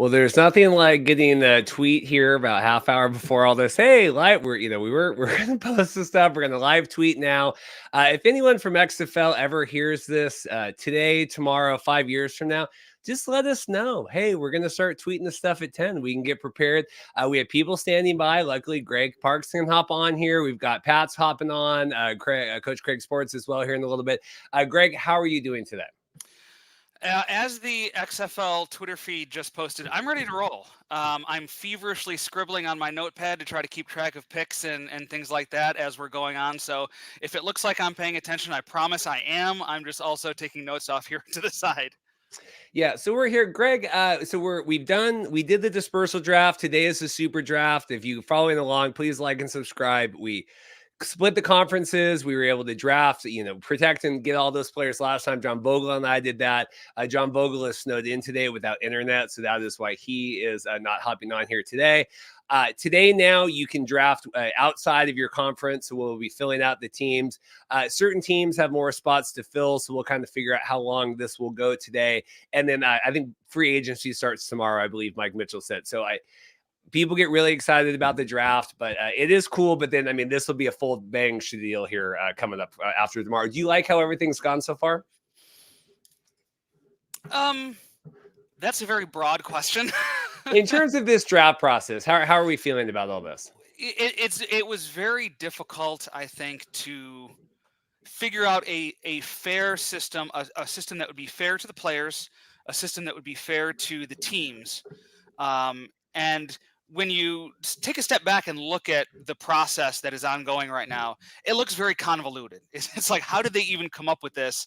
Well, there's nothing like getting a tweet here about half hour before all this. Hey, live, we're gonna post this stuff. We're gonna live tweet now. If anyone from XFL ever hears this today, tomorrow, 5 years from now, just let us know. Hey, we're gonna start tweeting the stuff at 10. We can get prepared. We have people standing by. Luckily, Greg Parks can hop on here. We've got Pat's hopping on. Coach Craig Sports as well here in a little bit. Greg, how are you doing today? As the XFL Twitter feed just posted, I'm ready to roll. I'm feverishly scribbling on my notepad to try to keep track of picks and things like that as we're going on. So if it looks like I'm paying attention, I promise I am. I'm just also taking notes off here to the side. Yeah, so we're here, Greg. We did the dispersal draft. Today is the super draft. If you're following along, please like and subscribe. We split the conferences. We were able to draft, protect and get all those players last time. John Bogle and I did that. John Bogle is snowed in today without internet, so that is why he is not hopping on here today. Today, now you can draft outside of your conference. So we'll be filling out the teams. Certain teams have more spots to fill. So we'll kind of figure out how long this will go today. And then I think free agency starts tomorrow, I believe Mike Mitchell said. So people get really excited about the draft, but it is cool. But then, this will be a full bang deal here coming up after tomorrow. Do you like how everything's gone so far? That's a very broad question. In terms of this draft process, how are we feeling about all this? It was very difficult, I think, to figure out a fair system, a system that would be fair to the players, a system that would be fair to the teams. And when you take a step back and look at the process that is ongoing right now, it looks very convoluted. It's like, how did they even come up with this?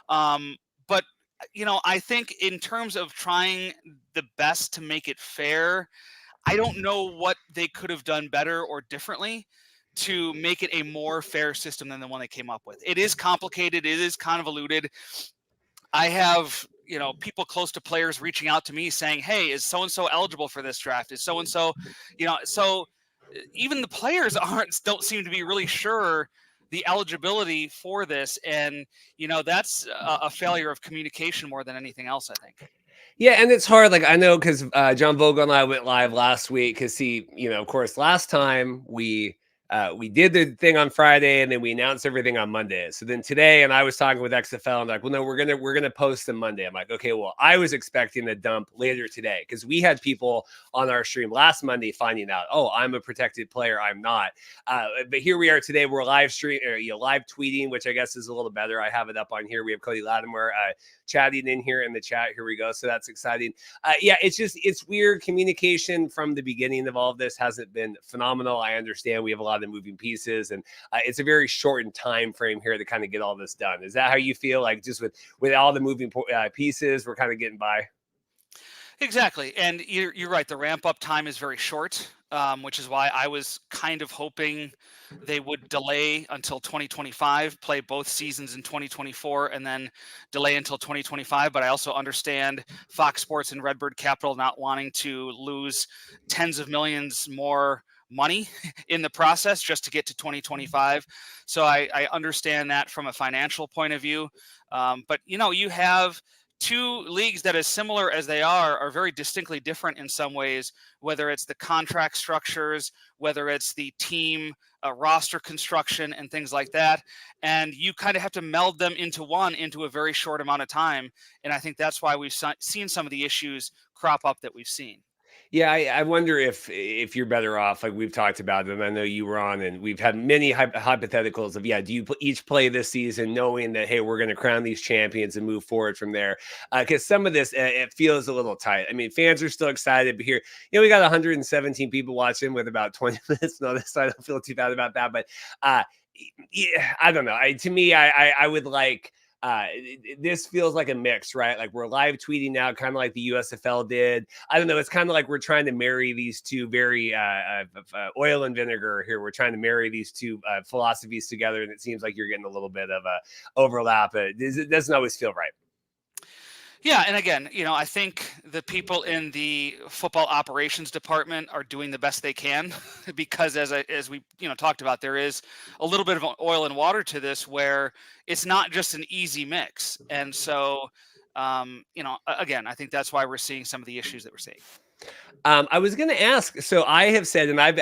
But I think in terms of trying the best to make it fair, I don't know what they could have done better or differently to make it a more fair system than the one they came up with. It is complicated. It is convoluted. I have, people close to players reaching out to me saying, hey, is so-and-so eligible for this draft? Is so-and-so, so even the players don't seem to be really sure the eligibility for this. And, that's a failure of communication more than anything else, I think. Yeah, and it's hard. Like, I know because John Vogel and I went live last week because of course, last time we did the thing on Friday and then we announced everything on Monday. So then today, and I was talking with XFL and like, well, no, we're gonna post them Monday. I'm like, okay, well, I was expecting a dump later today because we had people on our stream last Monday finding out, oh, I'm a protected player, I'm not. But here we are today. We're live live tweeting, which I guess is a little better. I have it up on here. We have Cody Latimer chatting in here in the chat. Here we go. So that's exciting. Yeah, it's weird. Communication from the beginning of all of this hasn't been phenomenal. I understand we have a lot of moving pieces and it's a very shortened time frame here to kind of get all this done. Is that how you feel? Like just with all the moving pieces, we're kind of getting by? Exactly. And you're right. The ramp up time is very short, which is why I was kind of hoping they would delay until 2025, play both seasons in 2024, and then delay until 2025. But I also understand Fox Sports and Redbird Capital not wanting to lose tens of millions more money in the process just to get to 2025. So I understand that from a financial point of view. But, you have two leagues that, as similar as they are very distinctly different in some ways, whether it's the contract structures, whether it's the team roster construction and things like that. And you kind of have to meld them into a very short amount of time. And I think that's why we've seen some of the issues crop up that we've seen. Yeah, I wonder if you're better off, like we've talked about it, and I know you were on, and we've had many hypotheticals of, do you each play this season knowing that, hey, we're going to crown these champions and move forward from there? Because some of this, it feels a little tight. Fans are still excited, but here, we got 117 people watching with about 20 minutes notice, so I don't feel too bad about that. But yeah, I don't know. To me, I would like... this feels like a mix, right? Like we're live tweeting now, kind of like the USFL did. I don't know. It's kind of like we're trying to marry these two very oil and vinegar here. We're trying to marry these two philosophies together, and it seems like you're getting a little bit of a overlap. It doesn't always feel right. Yeah, and again, I think the people in the football operations department are doing the best they can because as we talked about, there is a little bit of oil and water to this where it's not just an easy mix. And so Again, I think that's why we're seeing some of the issues that we're seeing. I was going to ask. So I have said, and I've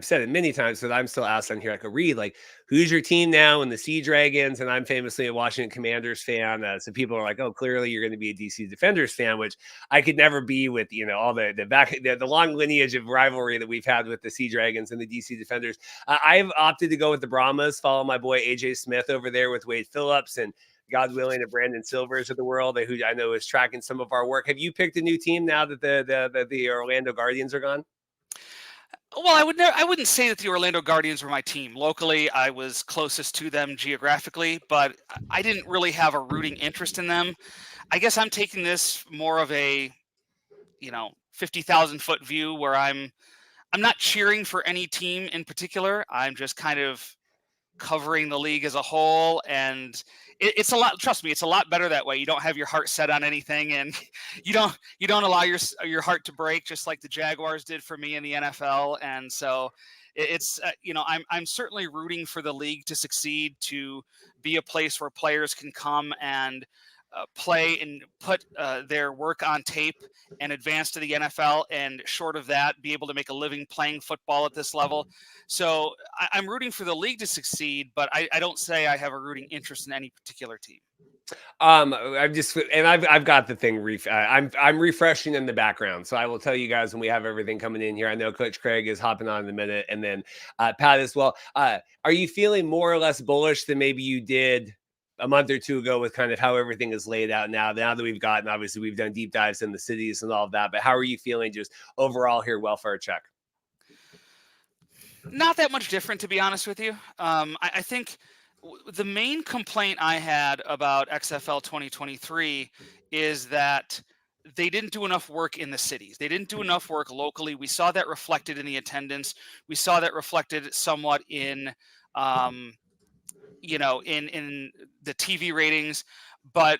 said it many times, but I'm still asked on here. I could read like, who's your team now? And the Sea Dragons, and I'm famously a Washington Commanders fan. So people are like, oh, clearly you're going to be a DC Defenders fan, which I could never be with. All the long lineage of rivalry that we've had with the Sea Dragons and the DC Defenders. I've opted to go with the Brahmas. Follow my boy AJ Smith over there with Wade Phillips and, God willing, a Brandon Silvers of the world, who I know is tracking some of our work. Have you picked a new team now that the Orlando Guardians are gone? Well, I wouldn't say that the Orlando Guardians were my team. Locally, I was closest to them geographically, but I didn't really have a rooting interest in them. I guess I'm taking this more of a 50,000-foot view where I'm not cheering for any team in particular. I'm just kind of covering the league as a whole, and it's a lot. Trust me, it's a lot better that way. You don't have your heart set on anything, and you don't allow your heart to break, just like the Jaguars did for me in the NFL. And so it's I'm certainly rooting for the league to succeed, to be a place where players can come and play and put their work on tape and advance to the NFL, and short of that, be able to make a living playing football at this level. So I'm rooting for the league to succeed, but I don't say I have a rooting interest in any particular team. I've got the thing. I'm refreshing in the background, so I will tell you guys when we have everything coming in here. I know Coach Craig is hopping on in a minute, and then Pat as well. Are you feeling more or less bullish than maybe you did a month or two ago with kind of how everything is laid out now? Now that obviously we've done deep dives in the cities and all of that, but how are you feeling just overall here, welfare check? Not that much different, to be honest with you. I think the main complaint I had about XFL 2023 is that they didn't do enough work in the cities. They didn't do enough work locally. We saw that reflected in the attendance. We saw that reflected somewhat in, in the TV ratings. But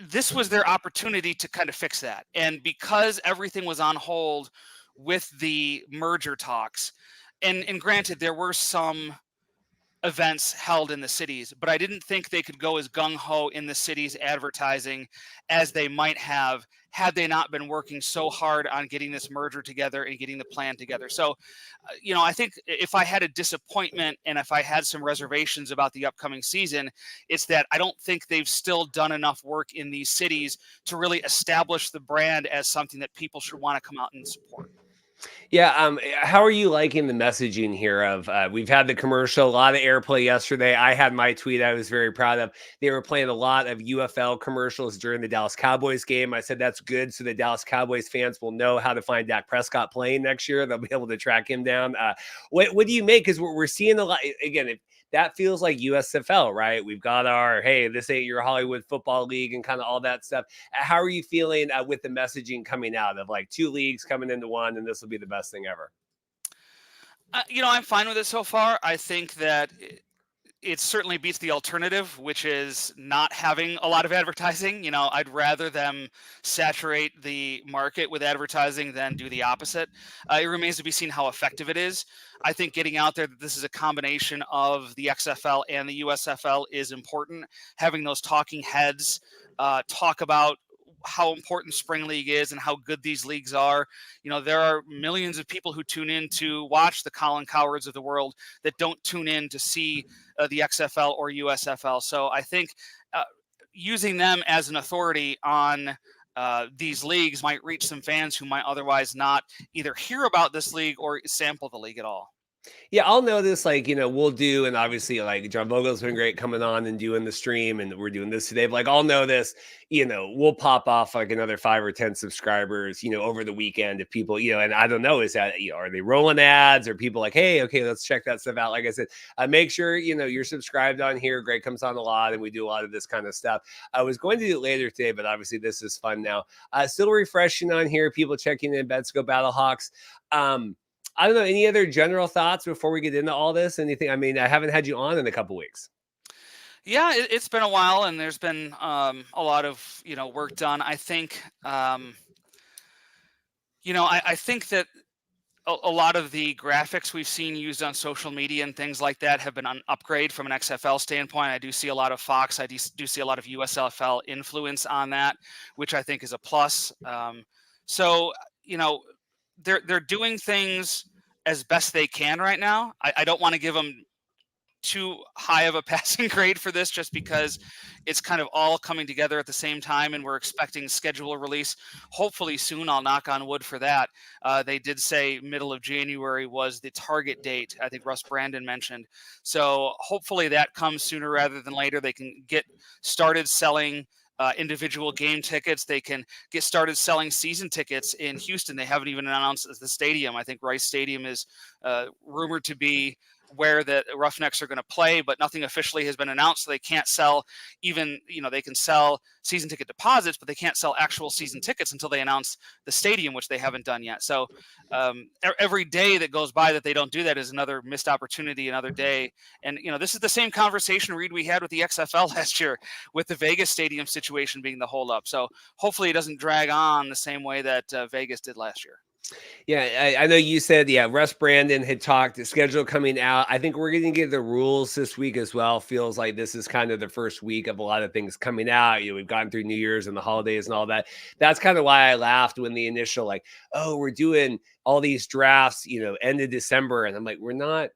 this was their opportunity to kind of fix that. And because everything was on hold with the merger talks, and granted, there were some events held in the cities, but I didn't think they could go as gung-ho in the cities advertising as they might have had they not been working so hard on getting this merger together and getting the plan together. So, I think if I had a disappointment and if I had some reservations about the upcoming season, it's that I don't think they've still done enough work in these cities to really establish the brand as something that people should want to come out and support. Yeah. How are you liking the messaging here of we've had the commercial, a lot of airplay yesterday. I had my tweet I was very proud of. They were playing a lot of UFL commercials during the Dallas Cowboys game. I said that's good, so the Dallas Cowboys fans will know how to find Dak Prescott playing next year. They'll be able to track him down. What do you make? Because we're seeing a lot again. That feels like USFL, right? We've got our, hey, this ain't your Hollywood football league and kind of all that stuff. How are you feeling with the messaging coming out of like two leagues coming into one, and this will be the best thing ever? I'm fine with it so far. I think that it certainly beats the alternative, which is not having a lot of advertising. I'd rather them saturate the market with advertising than do the opposite. It remains to be seen how effective it is. I think getting out there that this is a combination of the XFL and the USFL is important. Having those talking heads talk about how important spring league is and how good these leagues are. There are millions of people who tune in to watch the Colin Cowards of the world that don't tune in to see the XFL or USFL. So I think using them as an authority on these leagues might reach some fans who might otherwise not either hear about this league or sample the league at all. Yeah, I'll notice we'll do, and obviously like John Vogel's been great coming on and doing the stream, and we're doing this today. But like I'll notice, we'll pop off like another 5 or 10 subscribers, over the weekend if people, and I don't know, is that are they rolling ads or people like, hey, okay, let's check that stuff out. Like I said, make sure you're subscribed on here. Greg comes on a lot, and we do a lot of this kind of stuff. I was going to do it later today, but obviously this is fun now. Still refreshing on here. People checking in. Let's go Battlehawks. I don't know. Any other general thoughts before we get into all this? Anything? I mean, I haven't had you on in a couple weeks. Yeah, it's been a while, and there's been a lot of work done. I think I think that a lot of the graphics we've seen used on social media and things like that have been an upgrade from an XFL standpoint. I do see a lot of Fox. I do see a lot of USFL influence on that, which I think is a plus. So, you know, they're doing things as best they can right now. I don't want to give them too high of a passing grade for this just because it's kind of all coming together at the same time and we're expecting schedule release hopefully soon. I'll knock on wood for that. They did say middle of January was the target date, I think Russ Brandon mentioned. So hopefully that comes sooner rather than later. They can get started selling individual game tickets. They can get started selling season tickets in Houston. They haven't even announced the stadium. I think Rice Stadium is rumored to be where the Roughnecks are going to play, but nothing officially has been announced. So they can't sell even, they can sell season ticket deposits, but they can't sell actual season tickets until they announce the stadium, which they haven't done yet. So every day that goes by that they don't do that is another missed opportunity, another day. And, this is the same conversation, Reed, we had with the XFL last year with the Vegas stadium situation being the holdup. So hopefully it doesn't drag on the same way that Vegas did last year. Yeah, I know you said, Russ Brandon had talked the schedule coming out. I think we're going to get the rules this week as well. Feels like this is kind of the first week of a lot of things coming out. We've gotten through New Year's and the holidays and all that. That's kind of why I laughed when the initial, we're doing all these drafts, end of December. And I'm like, we're not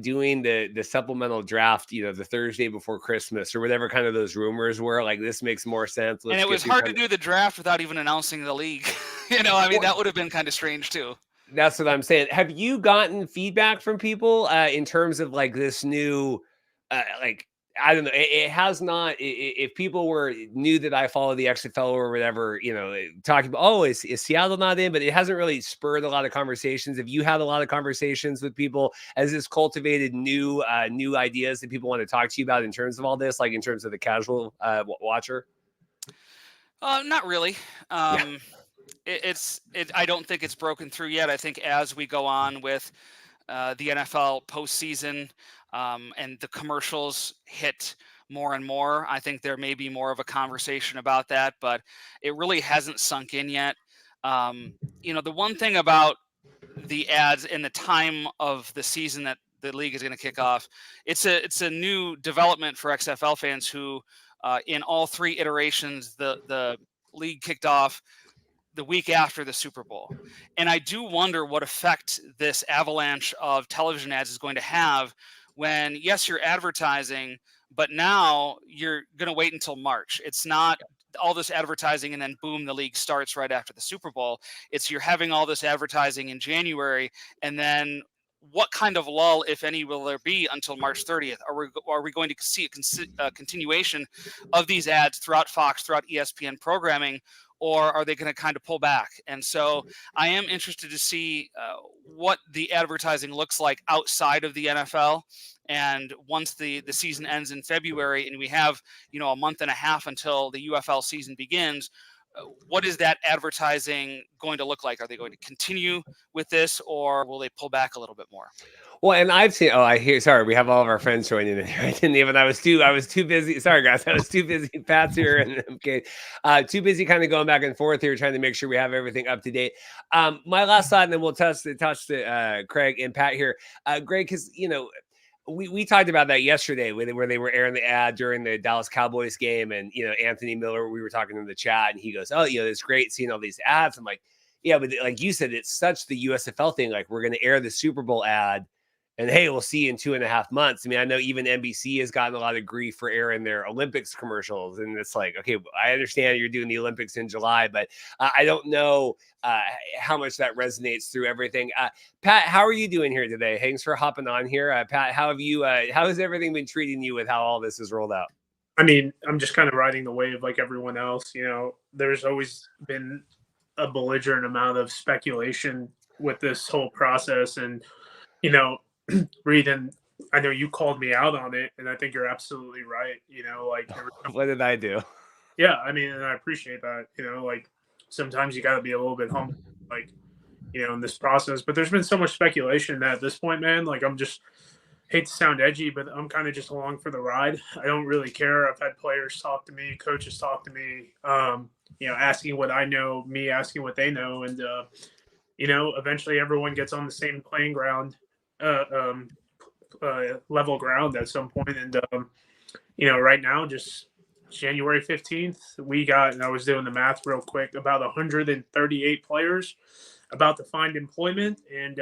doing the supplemental draft, the Thursday before Christmas or whatever kind of those rumors were. Like, this makes more sense. And it was hard to do the draft without even announcing the league. That would have been kind of strange too. That's what I'm saying. Have you gotten feedback from people in terms of this new, I don't know. It has not. If people knew that I follow the XFL or whatever, talking about, is Seattle not in? But it hasn't really spurred a lot of conversations. Have you had a lot of conversations with people? Has this cultivated new ideas that people want to talk to you about in terms of all this, like in terms of the casual watcher? Not really. Yeah. I don't think it's broken through yet. I think as we go on with the NFL postseason and the commercials hit more and more, I think there may be more of a conversation about that, but it really hasn't sunk in yet. The one thing about the ads in the time of the season that the league is going to kick off, it's a new development for XFL fans who, in all three iterations, the league kicked off the week after the Super Bowl. And I do wonder what effect this avalanche of television ads is going to have when, yes, you're advertising, but now you're going to wait until March. It's not all this advertising and then boom, the league starts right after the Super Bowl. It's you're having all this advertising in January, and then what kind of lull, if any, will there be until March 30th? Are we going to see a continuation of these ads throughout Fox, throughout ESPN programming, or are they going to kind of pull back? And so I am interested to see what the advertising looks like outside of the NFL. And once the season ends in February and we have, a month and a half until the UFL season begins, what is that advertising going to look like? Are they going to continue with this, or will they pull back a little bit more? Well, and I've seen. I hear. Sorry, we have all of our friends joining in. I didn't even. I was too busy. Sorry, guys. I was too busy. Pat's here, and okay, too busy kind of going back and forth here, trying to make sure we have everything up to date. My last thought, and then we'll touch to Craig and Pat here. Greg, because we talked about that yesterday where they were airing the ad during the Dallas Cowboys game, and Anthony Miller. We were talking in the chat, and he goes, "Oh, it's great seeing all these ads." I'm like, "Yeah, but like you said, it's such the USFL thing. Like, we're going to air the Super Bowl ad." And hey, we'll see you in 2.5 months. I mean, I know even NBC has gotten a lot of grief for airing their Olympics commercials. And it's like, okay, I understand you're doing the Olympics in July, but I don't know how much that resonates through everything. Pat, how are you doing here today? Thanks for hopping on here. Pat, how has everything been treating you with how all this is rolled out? I mean, I'm just kind of riding the wave like everyone else. There's always been a belligerent amount of speculation with this whole process. And, Reed, and I know you called me out on it, and I think you're absolutely right. What did I do? Yeah, I mean, and I appreciate that. Sometimes you got to be a little bit humble, in this process. But there's been so much speculation that at this point, man, I'm just hate to sound edgy, but I'm kind of just along for the ride. I don't really care. I've had players talk to me, coaches talk to me, asking what I know, me asking what they know, and eventually everyone gets on the same playing ground, uh, um, level ground at some point. And, right now, just January 15th, we got, and I was doing the math real quick, about 138 players about to find employment. And,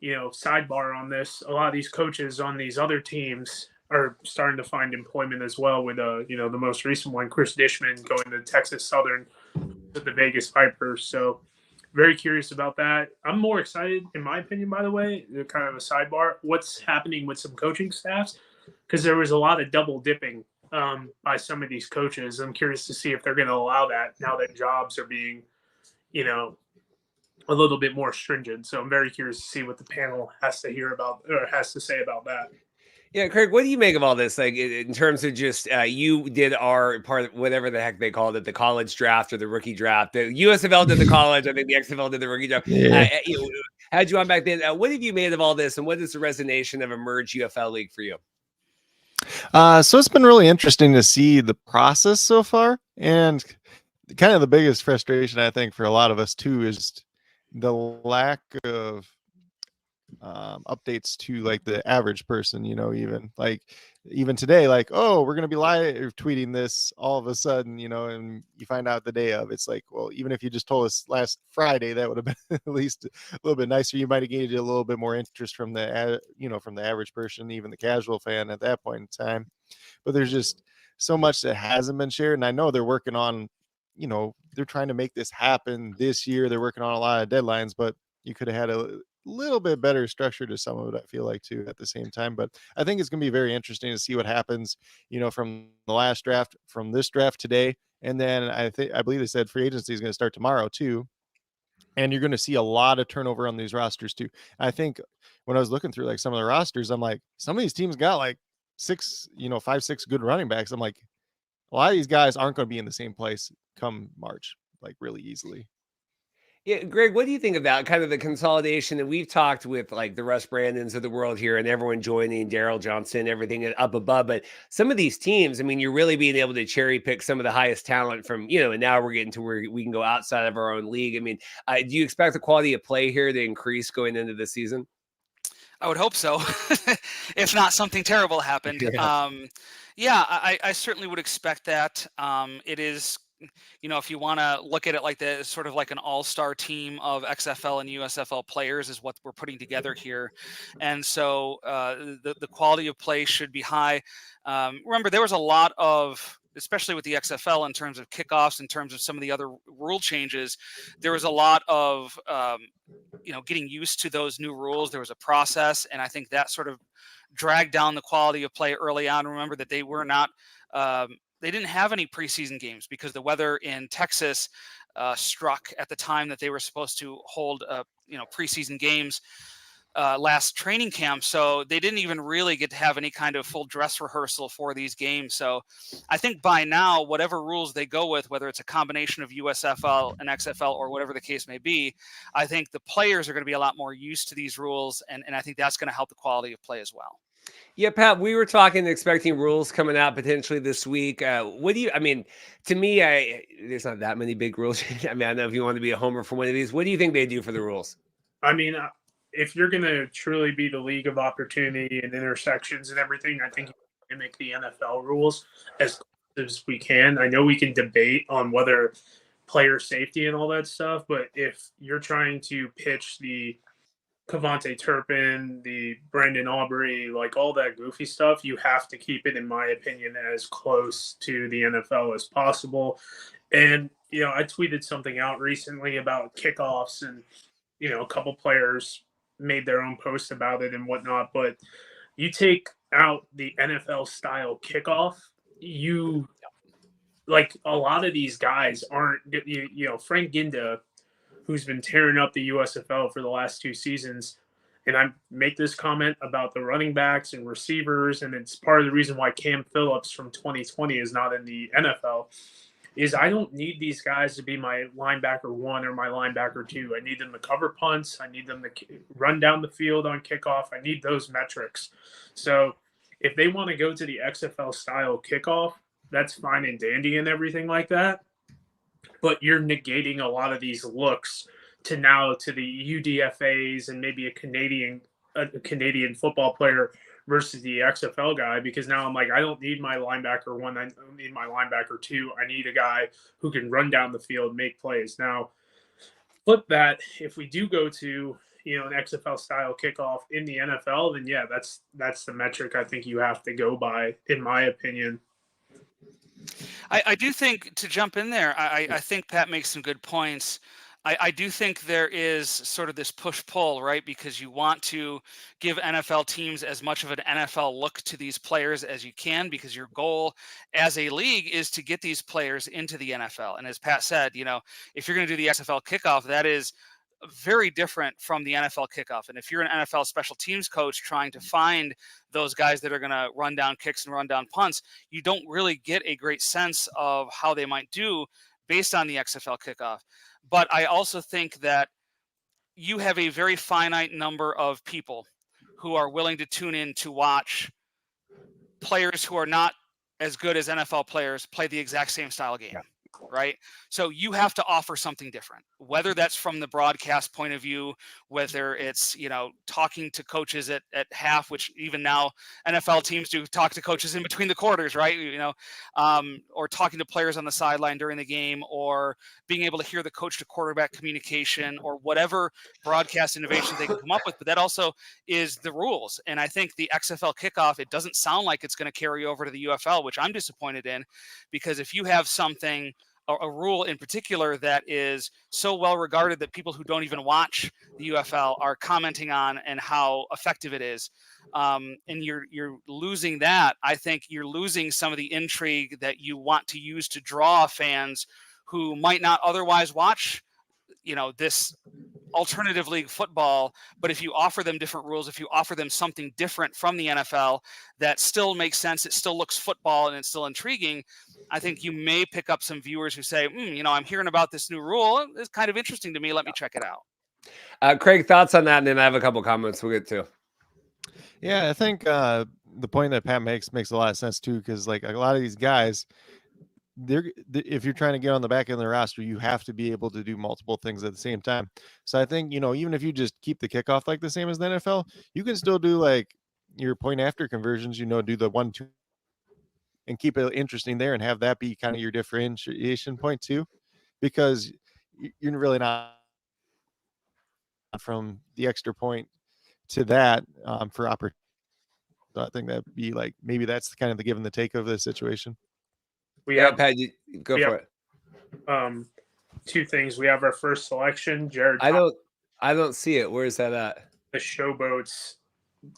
sidebar on this, a lot of these coaches on these other teams are starting to find employment as well with, the most recent one, Chris Dishman, going to Texas Southern to the Vegas Vipers. So very curious about that. I'm more excited, in my opinion, by the way, kind of a sidebar, what's happening with some coaching staffs, because there was a lot of double dipping by some of these coaches. I'm curious to see if they're going to allow that now that jobs are being, a little bit more stringent. So I'm very curious to see what the panel has to hear about or has to say about that. Yeah, Craig, what do you make of all this? Like in terms of just you did our part, of whatever the heck they called it, the college draft or the rookie draft. The USFL did the college. I think the XFL did the rookie draft. Yeah. How'd you on back then? What have you made of all this, and what is the resonation of a merged UFL league for you? So it's been really interesting to see the process so far, and kind of the biggest frustration I think for a lot of us too is the lack of updates to like the average person, even today, like, oh, we're going to be live tweeting this all of a sudden, and you find out the day of. It's like, well, even if you just told us last Friday, that would have been at least a little bit nicer. You might have gained a little bit more interest from from the average person, even the casual fan at that point in time. But there's just so much that hasn't been shared, and I know they're working on, they're trying to make this happen this year. They're working on a lot of deadlines, but you could have had a little bit better structure to some of it, I feel like, too, at the same time. But I think it's going to be very interesting to see what happens, from the last draft, from this draft today. And then I believe they said free agency is going to start tomorrow too. And you're going to see a lot of turnover on these rosters too. I think when I was looking through like some of the rosters, I'm like, some of these teams got like 5, 6 good running backs. I'm like, a lot of these guys aren't going to be in the same place come March, like really easily. Yeah, Greg, what do you think about kind of the consolidation? And we've talked with like the Russ Brandons of the world here and everyone joining, Daryl Johnson, everything up above. But some of these teams, I mean, you're really being able to cherry pick some of the highest talent from, and now we're getting to where we can go outside of our own league. I mean, do you expect the quality of play here to increase going into the season? I would hope so, if not something terrible happened. Yeah. I certainly would expect that. It is, if you want to look at it like the sort of like an all-star team of XFL and USFL players is what we're putting together here. And so the quality of play should be high. Remember, there was a lot of, especially with the XFL in terms of kickoffs, in terms of some of the other rule changes, there was a lot of, getting used to those new rules. There was a process, and I think that sort of dragged down the quality of play early on. Remember that they were not, they didn't have any preseason games because the weather in Texas struck at the time that they were supposed to hold, preseason games last training camp. So they didn't even really get to have any kind of full dress rehearsal for these games. So I think by now, whatever rules they go with, whether it's a combination of USFL and XFL or whatever the case may be, I think the players are going to be a lot more used to these rules. And I think that's going to help the quality of play as well. Yeah, Pat, we were talking, expecting rules coming out potentially this week. What do you, I mean, to me, there's not that many big rules. I mean, I know if you want to be a homer for one of these, what do you think they do for the rules? I mean, if you're going to truly be the league of opportunity and intersections and everything, I think you can make the NFL rules as close as we can. I know we can debate on whether player safety and all that stuff, but if you're trying to pitch the Cavante Turpin, the Brandon Aubrey, like all that goofy stuff, you have to keep it, in my opinion, as close to the NFL as possible. And, I tweeted something out recently about kickoffs, and, a couple players made their own posts about it and whatnot. But you take out the NFL style kickoff, like a lot of these guys aren't, Frank Ginda, who's been tearing up the USFL for the last 2 seasons. And I make this comment about the running backs and receivers, and it's part of the reason why Cam Phillips from 2020 is not in the NFL, is I don't need these guys to be my linebacker 1 or my linebacker 2. I need them to cover punts. I need them to run down the field on kickoff. I need those metrics. So if they want to go to the XFL style kickoff, that's fine and dandy and everything like that. But you're negating a lot of these looks now to the UDFAs and maybe a Canadian football player versus the XFL guy, because now I'm like, I don't need my linebacker one. I don't need my linebacker two. I need a guy who can run down the field, make plays. Now, flip that. If we do go to, an XFL style kickoff in the NFL, then yeah, that's the metric I think you have to go by, in my opinion. I do think, to jump in there, I think Pat makes some good points. I do think there is sort of this push-pull, right? Because you want to give NFL teams as much of an NFL look to these players as you can, because your goal as a league is to get these players into the NFL. And as Pat said, if you're going to do the XFL kickoff, that is very different from the NFL kickoff. And if you're an NFL special teams coach trying to find those guys that are going to run down kicks and run down punts, you don't really get a great sense of how they might do based on the XFL kickoff. But I also think that you have a very finite number of people who are willing to tune in to watch players who are not as good as NFL players play the exact same style game. Right? So you have to offer something different, whether that's from the broadcast point of view, whether it's, talking to coaches at half, which even now NFL teams do talk to coaches in between the quarters, right? Or talking to players on the sideline during the game, or being able to hear the coach to quarterback communication, or whatever broadcast innovations they can come up with. But that also is the rules. And I think the XFL kickoff, it doesn't sound like it's going to carry over to the UFL, which I'm disappointed in, because if you have something, a rule in particular that is so well regarded that people who don't even watch the UFL are commenting on and how effective it is, and you're losing that, I think you're losing some of the intrigue that you want to use to draw fans who might not otherwise watch, this alternative league football. But if you offer them different rules, if you offer them something different from the NFL that still makes sense, it still looks football and it's still intriguing, I think you may pick up some viewers who say, I'm hearing about this new rule. It's kind of interesting to me. Let me check it out. Craig, thoughts on that? And then I have a couple comments we'll get to. Yeah, I think the point that Pat makes a lot of sense too, because like a lot of these guys, if you're trying to get on the back end of the roster, you have to be able to do multiple things at the same time. So I think, even if you just keep the kickoff like the same as the NFL, you can still do like your point after conversions, do the 1-2 and keep it interesting there and have that be kind of your differentiation point too, because you're really not from the extra point to that for opportunity. So I think that'd be like, maybe that's kind of the give and the take of the situation. We have Pat, go for it. Two things. We have our first selection, Jared. I don't see it. Where is that at? The Showboats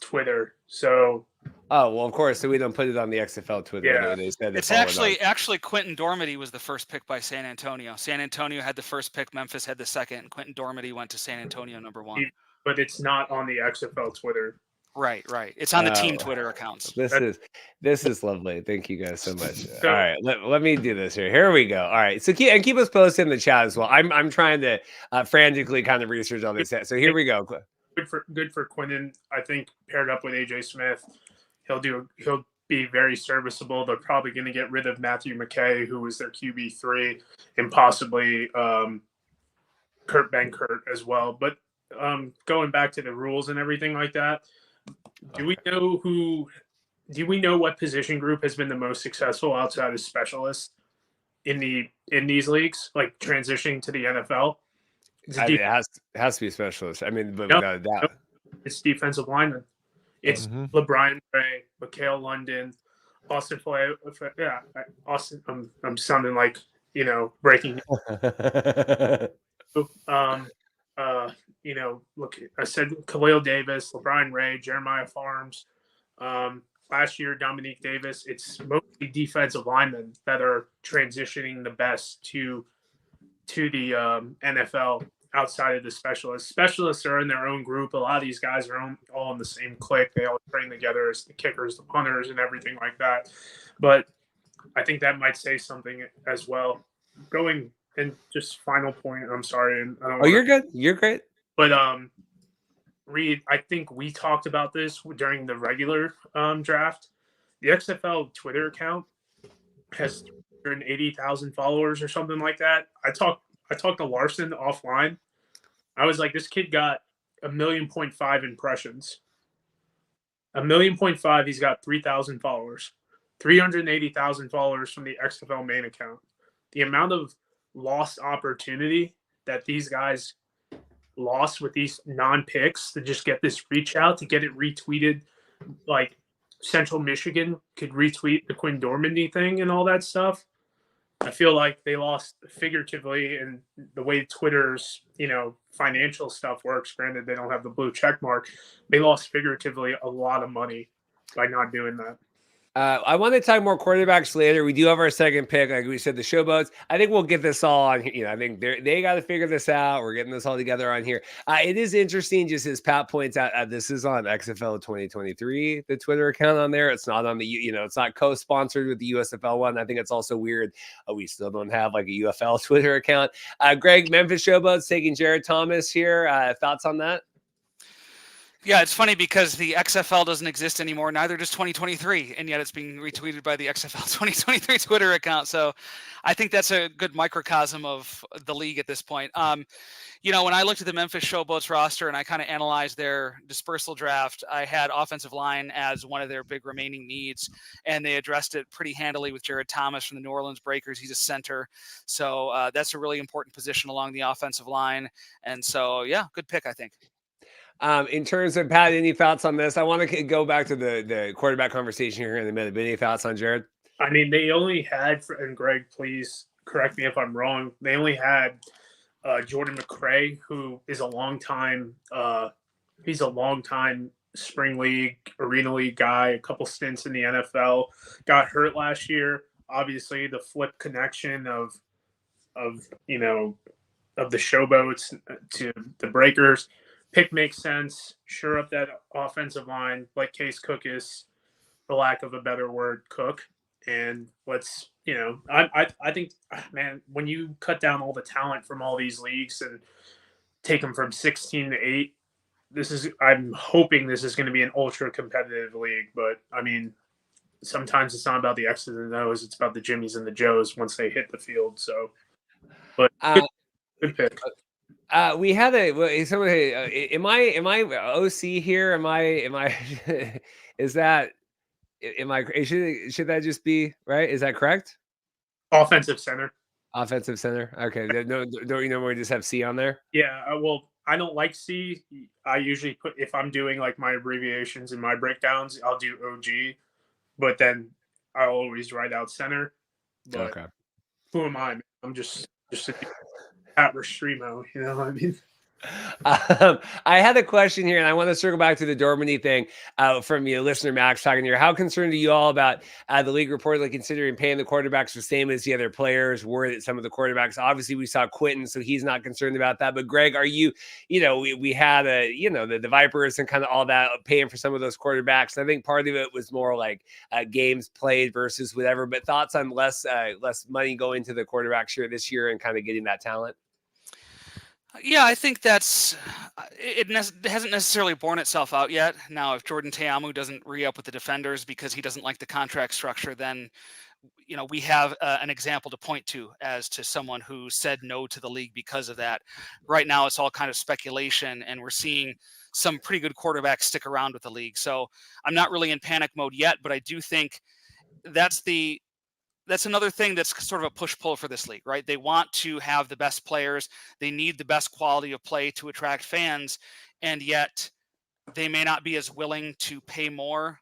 Twitter. So. Oh, well, of course. So we don't put it on the XFL Twitter. Yeah. They said it's actually Quentin Dormady was the first pick by San Antonio. San Antonio had the first pick. Memphis had the second. And Quentin Dormady went to San Antonio number 1. But it's not on the XFL Twitter. Right. It's on the team Twitter accounts. This is lovely. Thank you guys so much. All right, let me do this here. Here we go. All right, so keep us posted in the chat as well. I'm trying to frantically kind of research all this. So here we go. Good for Quentin. I think paired up with AJ Smith, he'll be very serviceable. They're probably going to get rid of Matthew McKay, who was their QB3, and possibly Kurt Benkert as well. But going back to the rules and everything like that, do we know what position group has been the most successful outside of specialists in these leagues, like transitioning to the NFL? It has to be specialists. I mean, but without a doubt, it's defensive linemen. It's LeBron Ray, Mikael London, Austin Flay. Yeah, Austin. I'm sounding like breaking. Look, I said Khalil Davis, LeBron Ray, Jeremiah Farms. Last year, Dominique Davis. It's mostly defensive linemen that are transitioning the best to the NFL outside of the specialists. Specialists are in their own group. A lot of these guys are all in the same clique. They all train together as the kickers, the punters, and everything like that. But I think that might say something as well. Going and just final point. I'm sorry. And I don't you're good. You're great. But Reed, I think we talked about this during the regular draft. The XFL Twitter account has 380,000 followers or something like that. I talked to Larson offline. I was like, this kid got 1.5 million impressions. 1.5 million. He's got 3,000 followers, 380,000 followers from the XFL main account. The amount of lost opportunity that these guys lost with these non-picks to just get this reach out, to get it retweeted, like Central Michigan could retweet the Quinn Dormandy thing and all that stuff. I feel like they lost figuratively, and the way Twitter's, financial stuff works, granted they don't have the blue check mark, they lost figuratively a lot of money by not doing that. I want to talk more quarterbacks later. We do have our second pick. Like we said, the Showboats. I think we'll get this all on here. I think they got to figure this out. We're getting this all together on here. It is interesting, just as Pat points out, this is on XFL 2023, the Twitter account on there. It's not on the, it's not co-sponsored with the USFL one. I think it's also weird. We still don't have like a UFL Twitter account. Greg, Memphis Showboats taking Jared Thomas here. Thoughts on that? Yeah, it's funny because the XFL doesn't exist anymore. Neither does 2023, and yet it's being retweeted by the XFL 2023 Twitter account. So I think that's a good microcosm of the league at this point. When I looked at the Memphis Showboats roster and I kind of analyzed their dispersal draft, I had offensive line as one of their big remaining needs, and they addressed it pretty handily with Jared Thomas from the New Orleans Breakers. He's a center. So that's a really important position along the offensive line. And so, yeah, good pick, I think. In terms of Pat, any thoughts on this? I want to go back to the quarterback conversation here in a minute. But any thoughts on Jared? I mean, they only had, and Greg, please correct me if I'm wrong, they only had Jordan McCray, who is a long time spring league, arena league guy, a couple stints in the NFL, got hurt last year. Obviously, the flip connection of the Showboats to the Breakers. Pick makes sense. Sure up that offensive line, like Case Cook is, for lack of a better word, cook. And let's, I think, man, when you cut down all the talent from all these leagues and take them from 16 to 8, I'm hoping this is going to be an ultra competitive league. But I mean, sometimes it's not about the X's and O's; it's about the Jimmies and the Joes once they hit the field. So, but good pick. We had someone. Am I OC here? Am I? Is that? Am I? Should that just be right? Is that correct? Offensive center. Offensive center. Okay. No, don't we just have C on there? Yeah. Well, I don't like C. I usually put, if I'm doing like my abbreviations and my breakdowns, I'll do OG, but then I'll always write out center. But okay. Who am I? I'm just a Pat Restrepo, you know what I mean? I had a question here, and I want to circle back to the Dormandy thing from listener Max talking here. How concerned are you all about the league reportedly considering paying the quarterbacks the same as the other players? Worried that some of the quarterbacks, obviously we saw Quentin, so he's not concerned about that. But Greg, are you, we had the Vipers and kind of all that paying for some of those quarterbacks. And I think part of it was more like games played versus whatever. But thoughts on less money going to the quarterbacks here this year and kind of getting that talent? Yeah, I think it hasn't necessarily borne itself out yet. Now, if Jordan Teamu doesn't re-up with the Defenders because he doesn't like the contract structure, then we have an example to point to as to someone who said no to the league because of that. Right now, it's all kind of speculation, and we're seeing some pretty good quarterbacks stick around with the league. So I'm not really in panic mode yet, but I do think that's another thing that's sort of a push-pull for this league, right? They want to have the best players. They need the best quality of play to attract fans, and yet they may not be as willing to pay more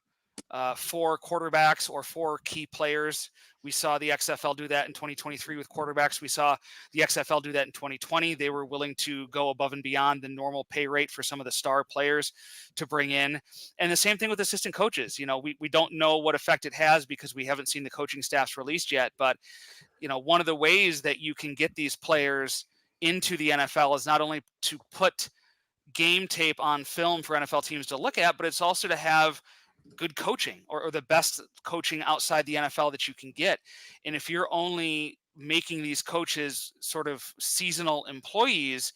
for quarterbacks or for key players. We saw the XFL do that in 2023 with quarterbacks. We saw the XFL do that in 2020. They were willing to go above and beyond the normal pay rate for some of the star players to bring in. And the same thing with assistant coaches. We don't know what effect it has because we haven't seen the coaching staffs released yet. But, one of the ways that you can get these players into the NFL is not only to put game tape on film for NFL teams to look at, but it's also to have good coaching or the best coaching outside the NFL that you can get. And if you're only making these coaches sort of seasonal employees,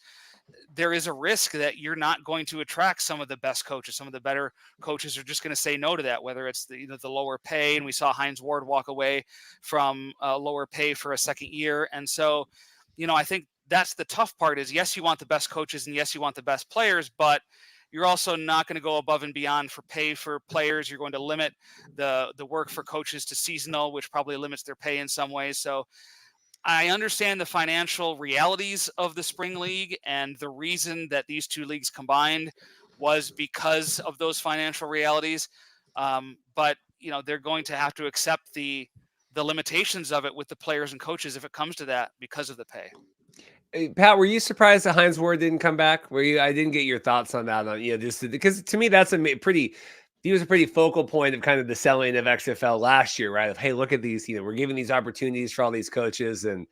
there is a risk that you're not going to attract some of the best coaches. Some of the better coaches are just going to say no to that, whether it's the lower pay. And we saw Hines Ward walk away from lower pay for a second year. And so, I think that's the tough part is, yes, you want the best coaches and yes, you want the best players, but you're also not going to go above and beyond for pay for players. You're going to limit the work for coaches to seasonal, which probably limits their pay in some ways. So I understand the financial realities of the spring league, and the reason that these two leagues combined was because of those financial realities. But they're going to have to accept the limitations of it with the players and coaches if it comes to that because of the pay. Hey, Pat, were you surprised that Hines Ward didn't come back? Were you? I didn't get your thoughts on that. Just because to me that's pretty. He was a pretty focal point of kind of the selling of XFL last year, right? Of hey, look at these. We're giving these opportunities for all these coaches. And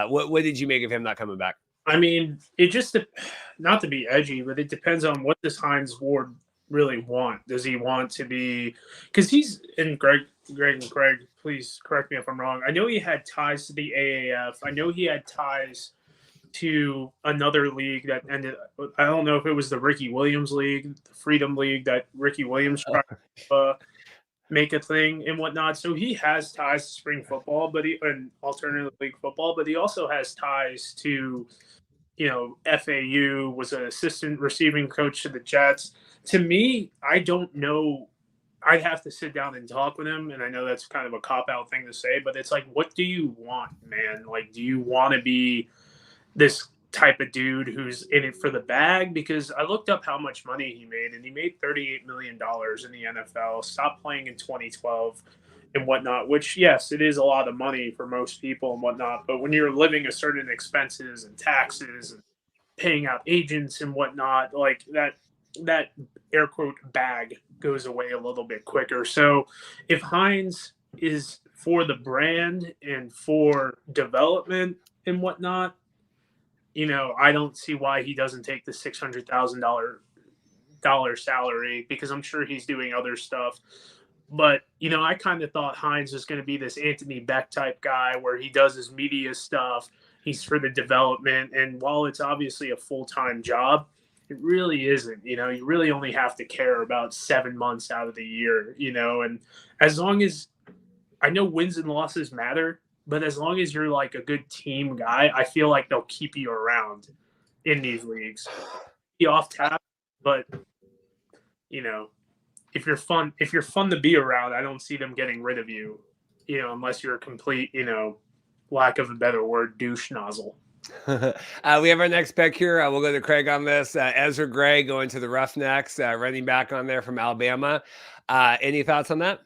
what did you make of him not coming back? I mean, it just, not to be edgy, but it depends on what does Hines Ward really want. Does he want to be? Because he's in Greg and Craig. Please correct me if I'm wrong. I know he had ties to the AAF. I know he had ties to another league that ended. I don't know if it was the Ricky Williams League, the Freedom League that Ricky Williams tried to make a thing and whatnot. So he has ties to spring football, and alternative league football, but he also has ties to, FAU, was an assistant receiving coach to the Jets. To me, I don't know. I'd have to sit down and talk with him. And I know that's kind of a cop-out thing to say, but it's like, what do you want, man? Like, do you want to be this type of dude who's in it for the bag? Because I looked up how much money he made, and he made $38 million in the NFL, stopped playing in 2012 and whatnot, which, yes, it is a lot of money for most people and whatnot. But when you're living a certain expenses and taxes and paying out agents and whatnot, like that air quote bag goes away a little bit quicker. So if Hines is for the brand and for development and whatnot, I don't see why he doesn't take the $600,000 salary, because I'm sure he's doing other stuff. But, I kind of thought Hines was going to be this Anthony Beck type guy where he does his media stuff. He's for the development. And while it's obviously a full-time job, it really isn't. You really only have to care about 7 months out of the year, and as long as, I know wins and losses matter, but as long as you're like a good team guy, I feel like they'll keep you around in these leagues. Be off tap, but if you're fun to be around, I don't see them getting rid of you, unless you're a complete, lack of a better word, douche nozzle. We have our next pick here. We'll go to Craig on this. Ezra Gray going to the Roughnecks, running back on there from Alabama. Any thoughts on that?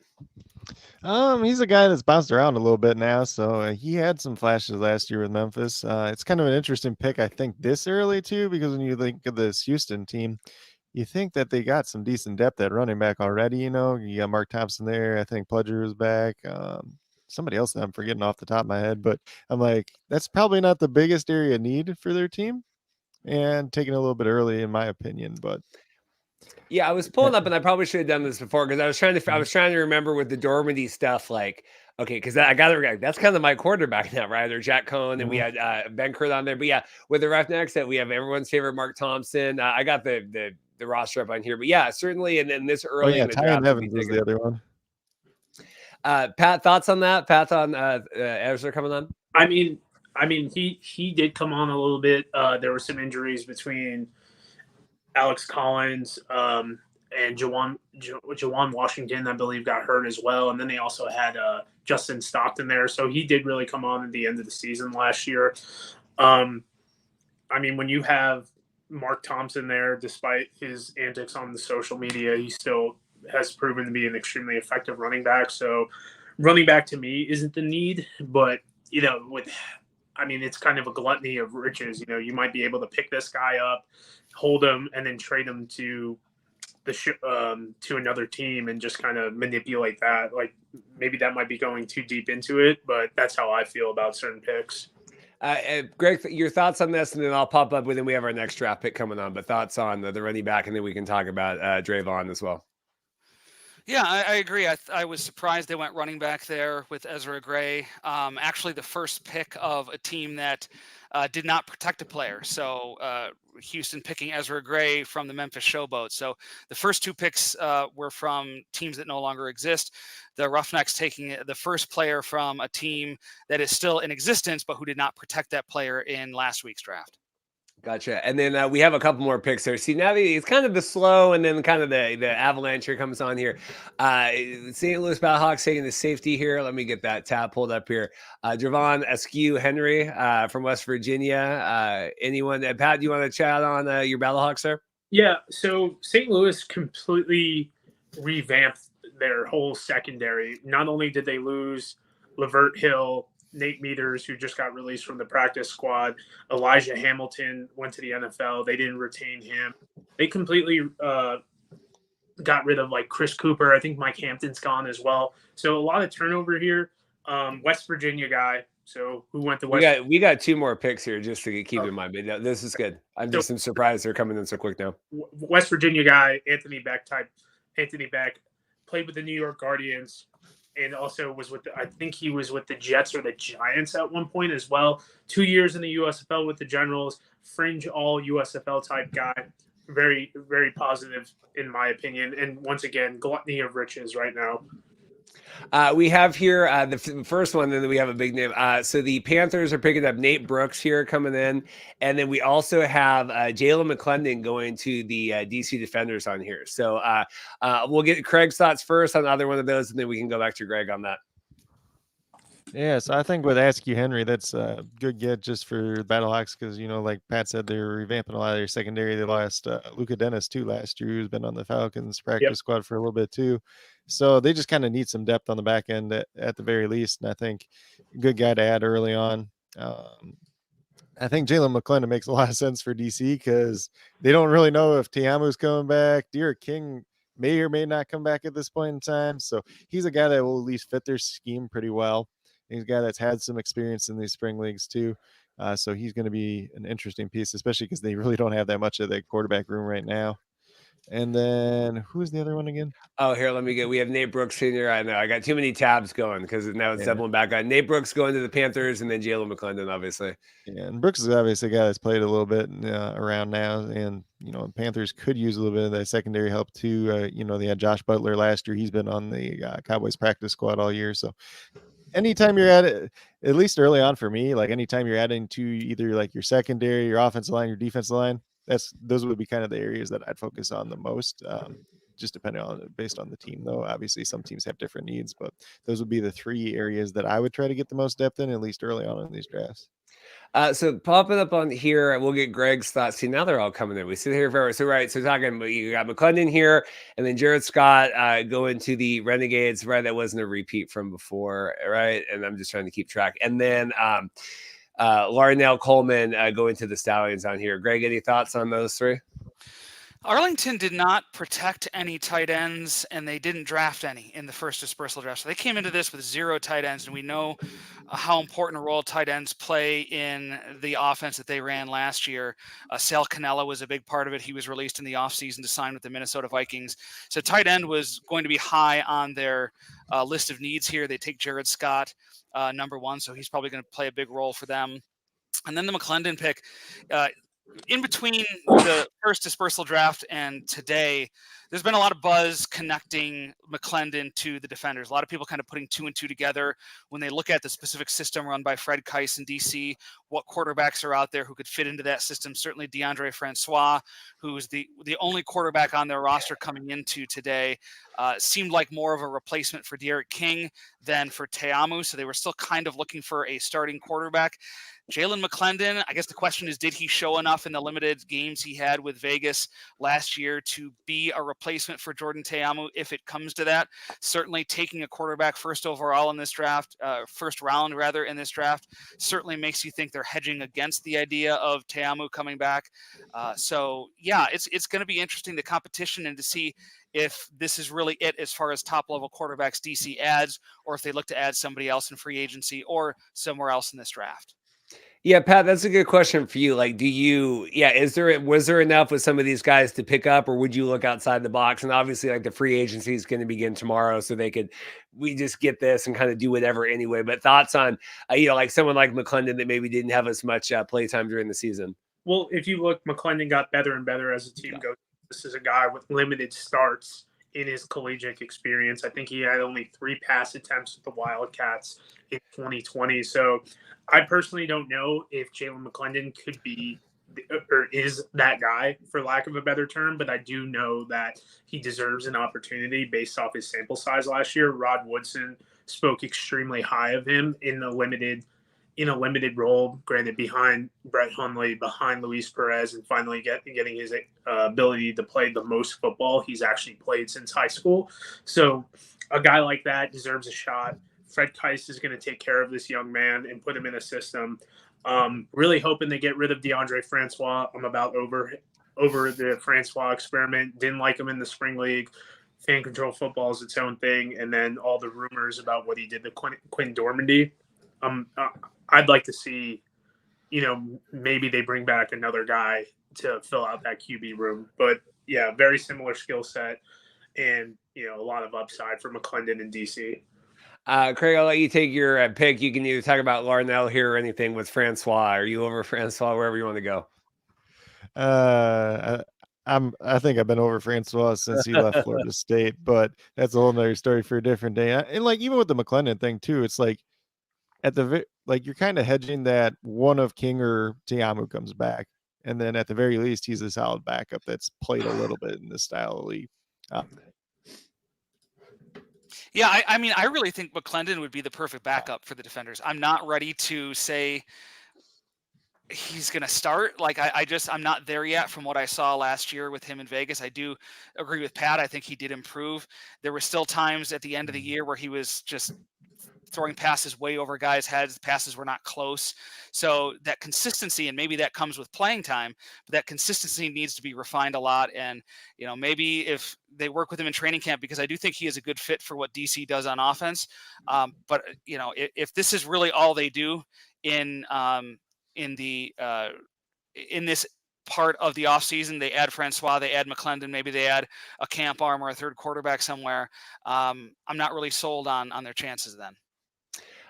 He's a guy that's bounced around a little bit now, so he had some flashes last year with Memphis. It's kind of an interesting pick, I think, this early too, because when you think of this Houston team, you think that they got some decent depth at running back already. You got Mark Thompson there. I think Pledger is back. Somebody else that I'm forgetting off the top of my head, but I'm like, that's probably not the biggest area of need for their team, and taking a little bit early, in my opinion. But yeah, I was pulling up, and I probably should have done this before because I was trying to remember with the Dormady stuff, like, okay, because I got to, that's kind of my quarterback now, right? Or Jack Cohn, and we had Ben Kurt on there. But yeah, with the Roughnecks, that we have everyone's favorite Mark Thompson. I got the roster up on here, but yeah, certainly, and then this early in the draft, Evans was the other one. Pat, thoughts on that? Pat on Ezra coming on? I mean, he did come on a little bit. There were some injuries between Alex Collins and Jawan Washington, I believe, got hurt as well. And then they also had Justin Stockton there. So he did really come on at the end of the season last year. When you have Mark Thompson there, despite his antics on the social media, he still has proven to be an extremely effective running back. So running back to me isn't the need, but it's kind of a gluttony of riches. You might be able to pick this guy up, hold him, and then trade him to to another team and just kind of manipulate that. Like, maybe that might be going too deep into it, but that's how I feel about certain picks. Greg, your thoughts on this, and then I'll pop up with, and we have our next draft pick coming on, but thoughts on the running back, and then we can talk about Drayvon as well. Yeah, I agree. I was surprised they went running back there with Ezra Gray. Actually, the first pick of a team that did not protect a player. So Houston picking Ezra Gray from the Memphis Showboat. So the first two picks were from teams that no longer exist. The Roughnecks taking the first player from a team that is still in existence, but who did not protect that player in last week's draft. Gotcha. And then we have a couple more picks there. See, now it's kind of the slow and then kind of the avalanche here comes on here. St. Louis Battlehawks taking the safety here. Let me get that tab pulled up here. Javon Askew Henry from West Virginia. Anyone? Pat, do you want to chat on your Battlehawks there? Yeah. So St. Louis completely revamped their whole secondary. Not only did they lose Lavert Hill, Nate Meters, who just got released from the practice squad. Elijah Hamilton went to the NFL. They didn't retain him. They completely got rid of like Chris Cooper. I think Mike Hampton's gone as well. So a lot of turnover here. West Virginia guy. So who went to West? We got two more picks here just to keep in mind. But this is good. I'm surprised they're coming in so quick now. West Virginia guy, Anthony Beck type. Anthony Beck played with the New York Guardians. And also was with, I think he was with the Jets or the Giants at one point as well. 2 years in the USFL with the Generals, fringe all USFL type guy. Very, very positive in my opinion. And once again, gluttony of riches right now. We have here the first one, and then we have a big name. So the Panthers are picking up Nate Brooks here coming in. And then we also have Jalen McClendon going to the DC Defenders on here. So we'll get Craig's thoughts first on either one of those, and then we can go back to Greg on that. Yeah, so I think with Askew Henry, that's a good get just for the Battlehawks because, like Pat said, they're revamping a lot of their secondary. They lost Luka Dennis, too, last year, who's been on the Falcons practice squad for a little bit, too. So they just kind of need some depth on the back end at the very least. And I think a good guy to add early on. I think Jalen McClendon makes a lot of sense for DC because they don't really know if Tiamu's coming back. Derek King may or may not come back at this point in time. So he's a guy that will at least fit their scheme pretty well. He's a guy that's had some experience in these spring leagues too. So he's going to be an interesting piece, especially because they really don't have that much of the quarterback room right now. And then who's the other one again? Oh, here, we have Nate Brooks Sr. I know I got too many tabs going because now it's doubling back on Nate Brooks going to the Panthers and then Jalen McClendon, obviously. Yeah, and Brooks is obviously a guy that's played a little bit around now. And, Panthers could use a little bit of that secondary help too. They had Josh Butler last year. He's been on the Cowboys practice squad all year. So anytime you're at it, at least early on for me, like anytime you're adding to either like your secondary, your offensive line, your defensive line, those would be kind of the areas that I'd focus on the most. Just depending on based on the team, though. Obviously, some teams have different needs, but those would be the three areas that I would try to get the most depth in, at least early on in these drafts. So popping up on here, we'll get Greg's thoughts. See, now they're all coming in. We sit here forever. So talking, you got McClendon here, and then Jared Scott going to the Renegades, right? That wasn't a repeat from before, right? And I'm just trying to keep track. And then Larnell Coleman going to the Stallions on here. Greg, any thoughts on those three? Arlington did not protect any tight ends, and they didn't draft any in the first dispersal draft. So they came into this with 0 tight ends, and we know how important a role tight ends play in the offense that they ran last year. Sal Cannella was a big part of it. He was released in the offseason to sign with the Minnesota Vikings. So tight end was going to be high on their list of needs here. They take Jared Scott, number 1, so he's probably going to play a big role for them. And then the McClendon pick, in between the first dispersal draft and today, there's been a lot of buzz connecting McClendon to the Defenders. A lot of people kind of putting 2 and 2 together when they look at the specific system run by Fred Keiss in DC, what quarterbacks are out there who could fit into that system. Certainly DeAndre Francois, who's the only quarterback on their roster coming into today, seemed like more of a replacement for Derek King than for Teamu. So they were still kind of looking for a starting quarterback. Jalen McClendon, I guess the question is, did he show enough in the limited games he had with Vegas last year to be a replacement for Jordan Teamu if it comes to that? Certainly taking a quarterback first overall in this draft, first round rather in this draft, certainly makes you think they're hedging against the idea of Teamu coming back. So yeah, it's going to be interesting, the competition, and to see if this is really it as far as top-level quarterbacks DC adds, or if they look to add somebody else in free agency or somewhere else in this draft. Yeah, Pat, that's a good question for you. Like, was there enough with some of these guys to pick up, or would you look outside the box? And obviously, like the free agency is going to begin tomorrow, so we just get this and kind of do whatever anyway. But thoughts on, like someone like McClendon that maybe didn't have as much playtime during the season? Well, if you look, McClendon got better and better as the team goes. This is a guy with limited starts in his collegiate experience. I think he had only 3 pass attempts with the Wildcats in 2020. So I personally don't know if Jalen McClendon could be or is that guy, for lack of a better term, but I do know that he deserves an opportunity based off his sample size last year. Rod Woodson spoke extremely high of him in a limited role, granted behind Brett Hundley, behind Luis Perez, and finally getting his ability to play the most football he's actually played since high school. So a guy like that deserves a shot. Fred Keiss is going to take care of this young man and put him in a system. Really hoping they get rid of DeAndre Francois. I'm about over the Francois experiment. Didn't like him in the spring league. Fan control football is its own thing. And then all the rumors about what he did to Quinn Dormandy. I'd like to see, maybe they bring back another guy to fill out that QB room. But yeah, very similar skill set and, a lot of upside for McClendon and DC. Craig, I'll let you take your pick. You can either talk about Larnell here or anything with Francois. Are you over Francois, wherever you want to go? I think I've been over Francois since he left Florida State, but that's a whole nother story for a different day. And like, even with the McClendon thing too, it's like you're kind of hedging that one of King or Te'amu comes back. And then at the very least, he's a solid backup that's played a little bit in this style of league. Yeah, I mean, I really think McClendon would be the perfect backup for the Defenders. I'm not ready to say he's going to start. Like, I'm not there yet from what I saw last year with him in Vegas. I do agree with Pat. I think he did improve. There were still times at the end of the year where he was just throwing passes way over guys' heads. The passes were not close. So that consistency, and maybe that comes with playing time, but that consistency needs to be refined a lot. And, maybe if they work with him in training camp, because I do think he is a good fit for what DC does on offense. But, if this is really all they do in this part of the offseason, they add Francois, they add McClendon, maybe they add a camp arm or a third quarterback somewhere. I'm not really sold on their chances then.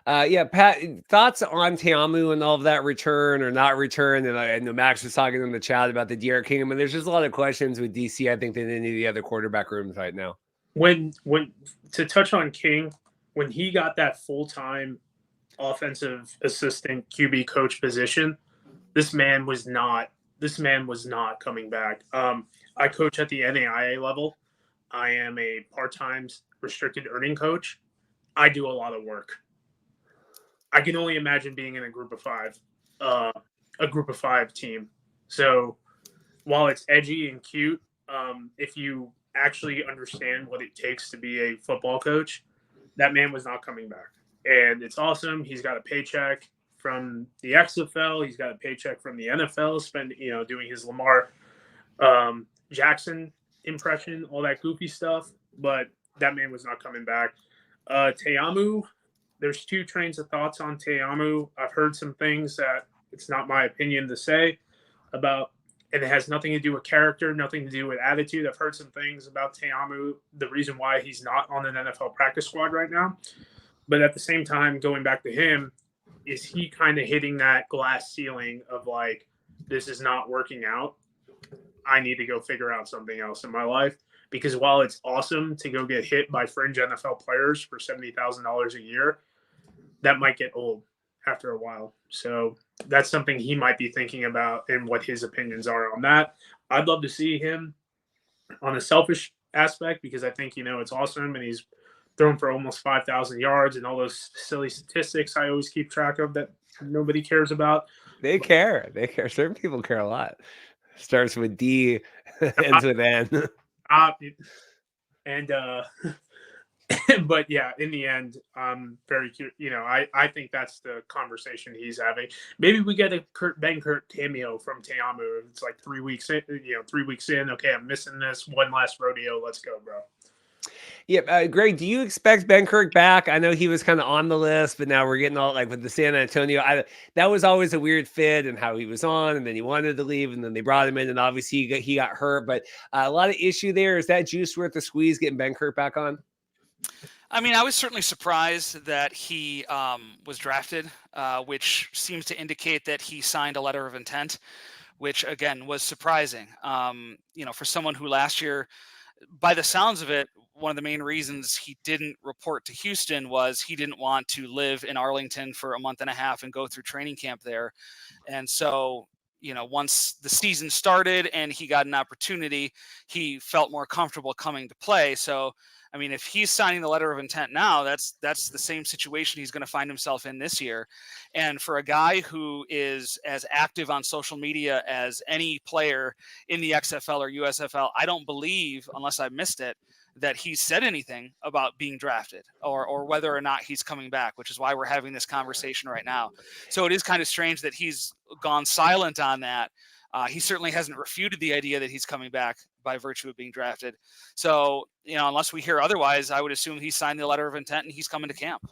Yeah, Pat, thoughts on Te'amu and all of that return or not return? And I know Max was talking in the chat about the De'Aaron King. I mean, there's just a lot of questions with DC, I think, than any of the other quarterback rooms right now. When to touch on King, when he got that full-time offensive assistant QB coach position, this man was not coming back. I coach at the NAIA level. I am a part-time restricted earning coach. I do a lot of work. I can only imagine being in a group of five team. So while it's edgy and cute, if you actually understand what it takes to be a football coach, that man was not coming back. And it's awesome. He's got a paycheck from the XFL. He's got a paycheck from the NFL, doing his Lamar Jackson impression, all that goofy stuff. But that man was not coming back. Te'amu, there's 2 trains of thoughts on Te'amu. I've heard some things that it's not my opinion to say about, and it has nothing to do with character, nothing to do with attitude. I've heard some things about Te'amu, the reason why he's not on an NFL practice squad right now. But at the same time, going back to him, is he kind of hitting that glass ceiling of like, this is not working out? I need to go figure out something else in my life. Because while it's awesome to go get hit by fringe NFL players for $70,000 a year, that might get old after a while. So that's something he might be thinking about and what his opinions are on that. I'd love to see him on a selfish aspect because I think, it's awesome. And he's thrown for almost 5,000 yards and all those silly statistics I always keep track of that nobody cares about. They care. Certain people care a lot. Starts with D, ends with N. But yeah, in the end, I'm very curious. I think that's the conversation he's having. Maybe we get a Kurt cameo from Te'amu. It's like 3 weeks in. 3 weeks in. Okay, I'm missing this one last rodeo. Let's go, bro. Yeah, Greg, do you expect Ben Kirk back? I know he was kind of on the list, but now we're getting all like with the San Antonio. That was always a weird fit and how he was on, and then he wanted to leave, and then they brought him in, and obviously he got hurt. But a lot of issue there. Is that juice worth the squeeze getting Ben Kirk back on? I mean, I was certainly surprised that he was drafted, which seems to indicate that he signed a letter of intent, which again was surprising. For someone who last year, by the sounds of it, one of the main reasons he didn't report to Houston was he didn't want to live in Arlington for a month and a half and go through training camp there. And so, once the season started and he got an opportunity, he felt more comfortable coming to play. So, I mean, if he's signing the letter of intent now, that's the same situation he's going to find himself in this year. And for a guy who is as active on social media as any player in the XFL or USFL, I don't believe, unless I missed it, that he's said anything about being drafted or whether or not he's coming back, which is why we're having this conversation right now. So it is kind of strange that he's gone silent on that. He certainly hasn't refuted the idea that he's coming back by virtue of being drafted. So, unless we hear otherwise, I would assume he signed the letter of intent and he's coming to camp.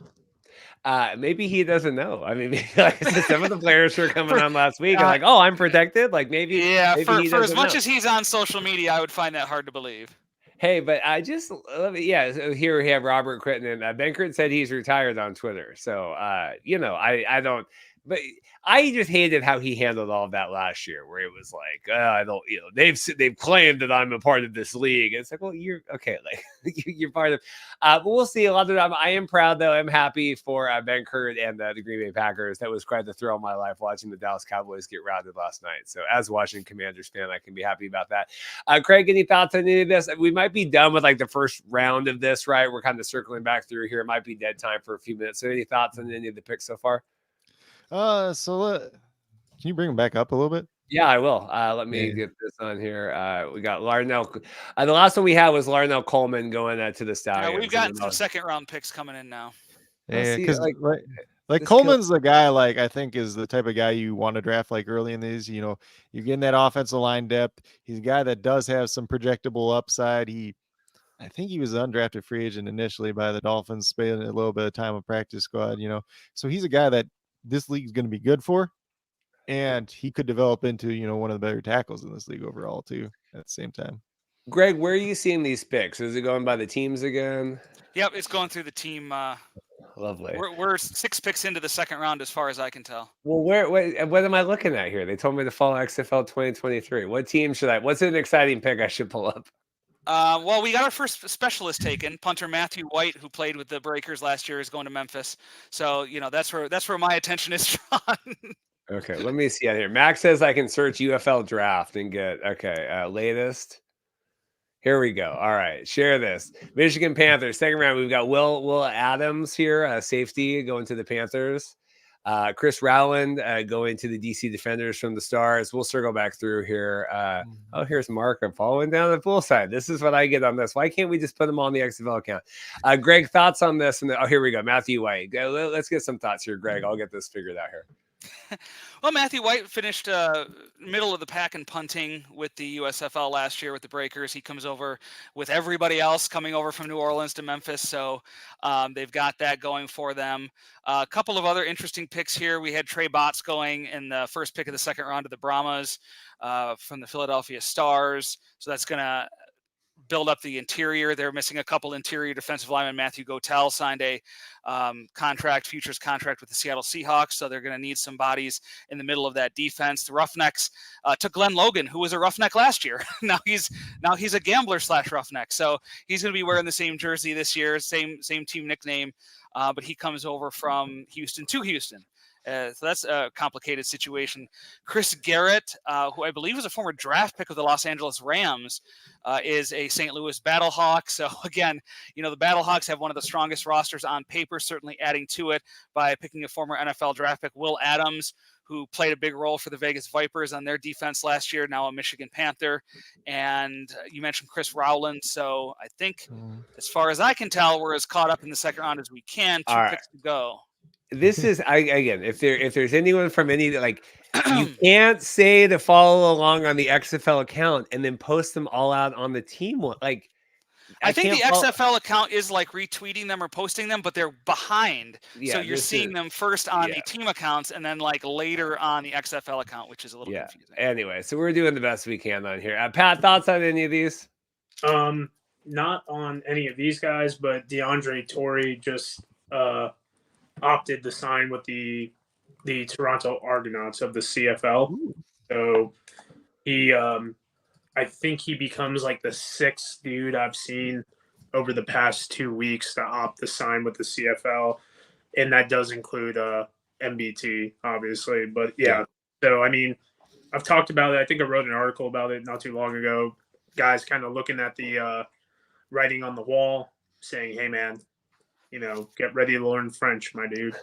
Maybe he doesn't know. I mean, like I said, some of the players who were coming on last week are like, "Oh, I'm protected." Like maybe, yeah. maybe For as much as he's on social media, I would find that hard to believe. Hey, but I just love it. Yeah, so here we have Robert Crittenden. Ben Crittenden said he's retired on Twitter. So, I don't, but I just hated how he handled all of that last year, where it was like, I don't, they've claimed that I'm a part of this league. And it's like, well, you're okay, like you're part of. But we'll see. A lot of the time, I am proud though. I'm happy for Ben Kurt and the Green Bay Packers. That was quite the thrill of my life watching the Dallas Cowboys get routed last night. So, as a Washington Commanders fan, I can be happy about that. Craig, any thoughts on any of this? We might be done with like the first round of this, right? We're kind of circling back through here. It might be dead time for a few minutes. So, any thoughts on any of the picks so far? Can you bring them back up a little bit? Yeah, I will. Let me get this on here. We got Larnell. The last one we had was Larnell Coleman going to the Stallions. Yeah, we've gotten some second round picks coming in now. Yeah, because like Coleman's the guy, like I think is the type of guy you want to draft like early in these. You're getting that offensive line depth. He's a guy that does have some projectable upside. I think he was an undrafted free agent initially by the Dolphins, spending a little bit of time on practice squad. So he's a guy that this league is going to be good for, and he could develop into one of the better tackles in this league overall too. At the same time, Greg, where are you seeing these picks? Is it going by the teams again? Yep, it's going through the team. Lovely. We're 6 picks into the second round, as far as I can tell. Well, what am I looking at here? They told me to follow XFL 2023. What team what's an exciting pick I should pull up? Well, we got our first specialist taken. Punter Matthew White, who played with the Breakers last year, is going to Memphis. So, that's where my attention is drawn. Okay, let me see out here. Max says I can search UFL draft and get latest. Here we go. All right, share this. Michigan Panthers, second round. We've got Will Adams here, safety, going to the Panthers. Chris Rowland going to the DC Defenders from the Stars. We'll circle back through here. Here's Mark. I'm following down the full side. This is what I get on this. Why can't we just put them on the XFL account? Greg, thoughts on this? Here we go. Matthew White. Let's get some thoughts here, Greg. I'll get this figured out here. Well, Matthew White finished middle of the pack in punting with the USFL last year with the Breakers. He comes over with everybody else coming over from New Orleans to Memphis, so they've got that going for them. A couple of other interesting picks here. We had Trey Botts going in the first pick of the second round to the Brahmas from the Philadelphia Stars, so that's going to build up the interior. They're missing a couple interior defensive linemen. Matthew Gotel signed a futures contract with the Seattle Seahawks, so they're going to need some bodies in the middle of that defense. The Roughnecks took Glenn Logan, who was a Roughneck last year. now he's a gambler / Roughneck, so he's going to be wearing the same jersey this year, same team nickname, but he comes over from Houston to Houston. So that's a complicated situation. Chris Garrett, who I believe was a former draft pick of the Los Angeles Rams, is a St. Louis Battlehawk. So again, the Battlehawks have one of the strongest rosters on paper, certainly adding to it by picking a former NFL draft pick, Will Adams, who played a big role for the Vegas Vipers on their defense last year, now a Michigan Panther. And you mentioned Chris Rowland. So I think as far as I can tell, we're as caught up in the second round as we can. Two picks to go. This is again, if there's anyone from any you can't say to follow along on the XFL account and then post them all out on the team one. Like I think the can't follow- XFL account is like retweeting them or posting them, but they're behind. Yeah, So you're this seeing is- them first on yeah. the team accounts and then like later on the XFL account, which is a little Yeah. confusing. Anyway, so we're doing the best we can on here. Pat, thoughts on any of these? Not on any of these guys, but DeAndre Torrey just opted to sign with the Toronto Argonauts of the CFL. So he, I think he becomes like the 6th dude I've seen over the past 2 weeks to opt to sign with the CFL, and that does include MBT, obviously. But yeah, so I mean, I've talked about it. I think I wrote an article about it not too long ago. Guys kind of looking at the writing on the wall, saying, "Hey, man, get ready to learn French, my dude."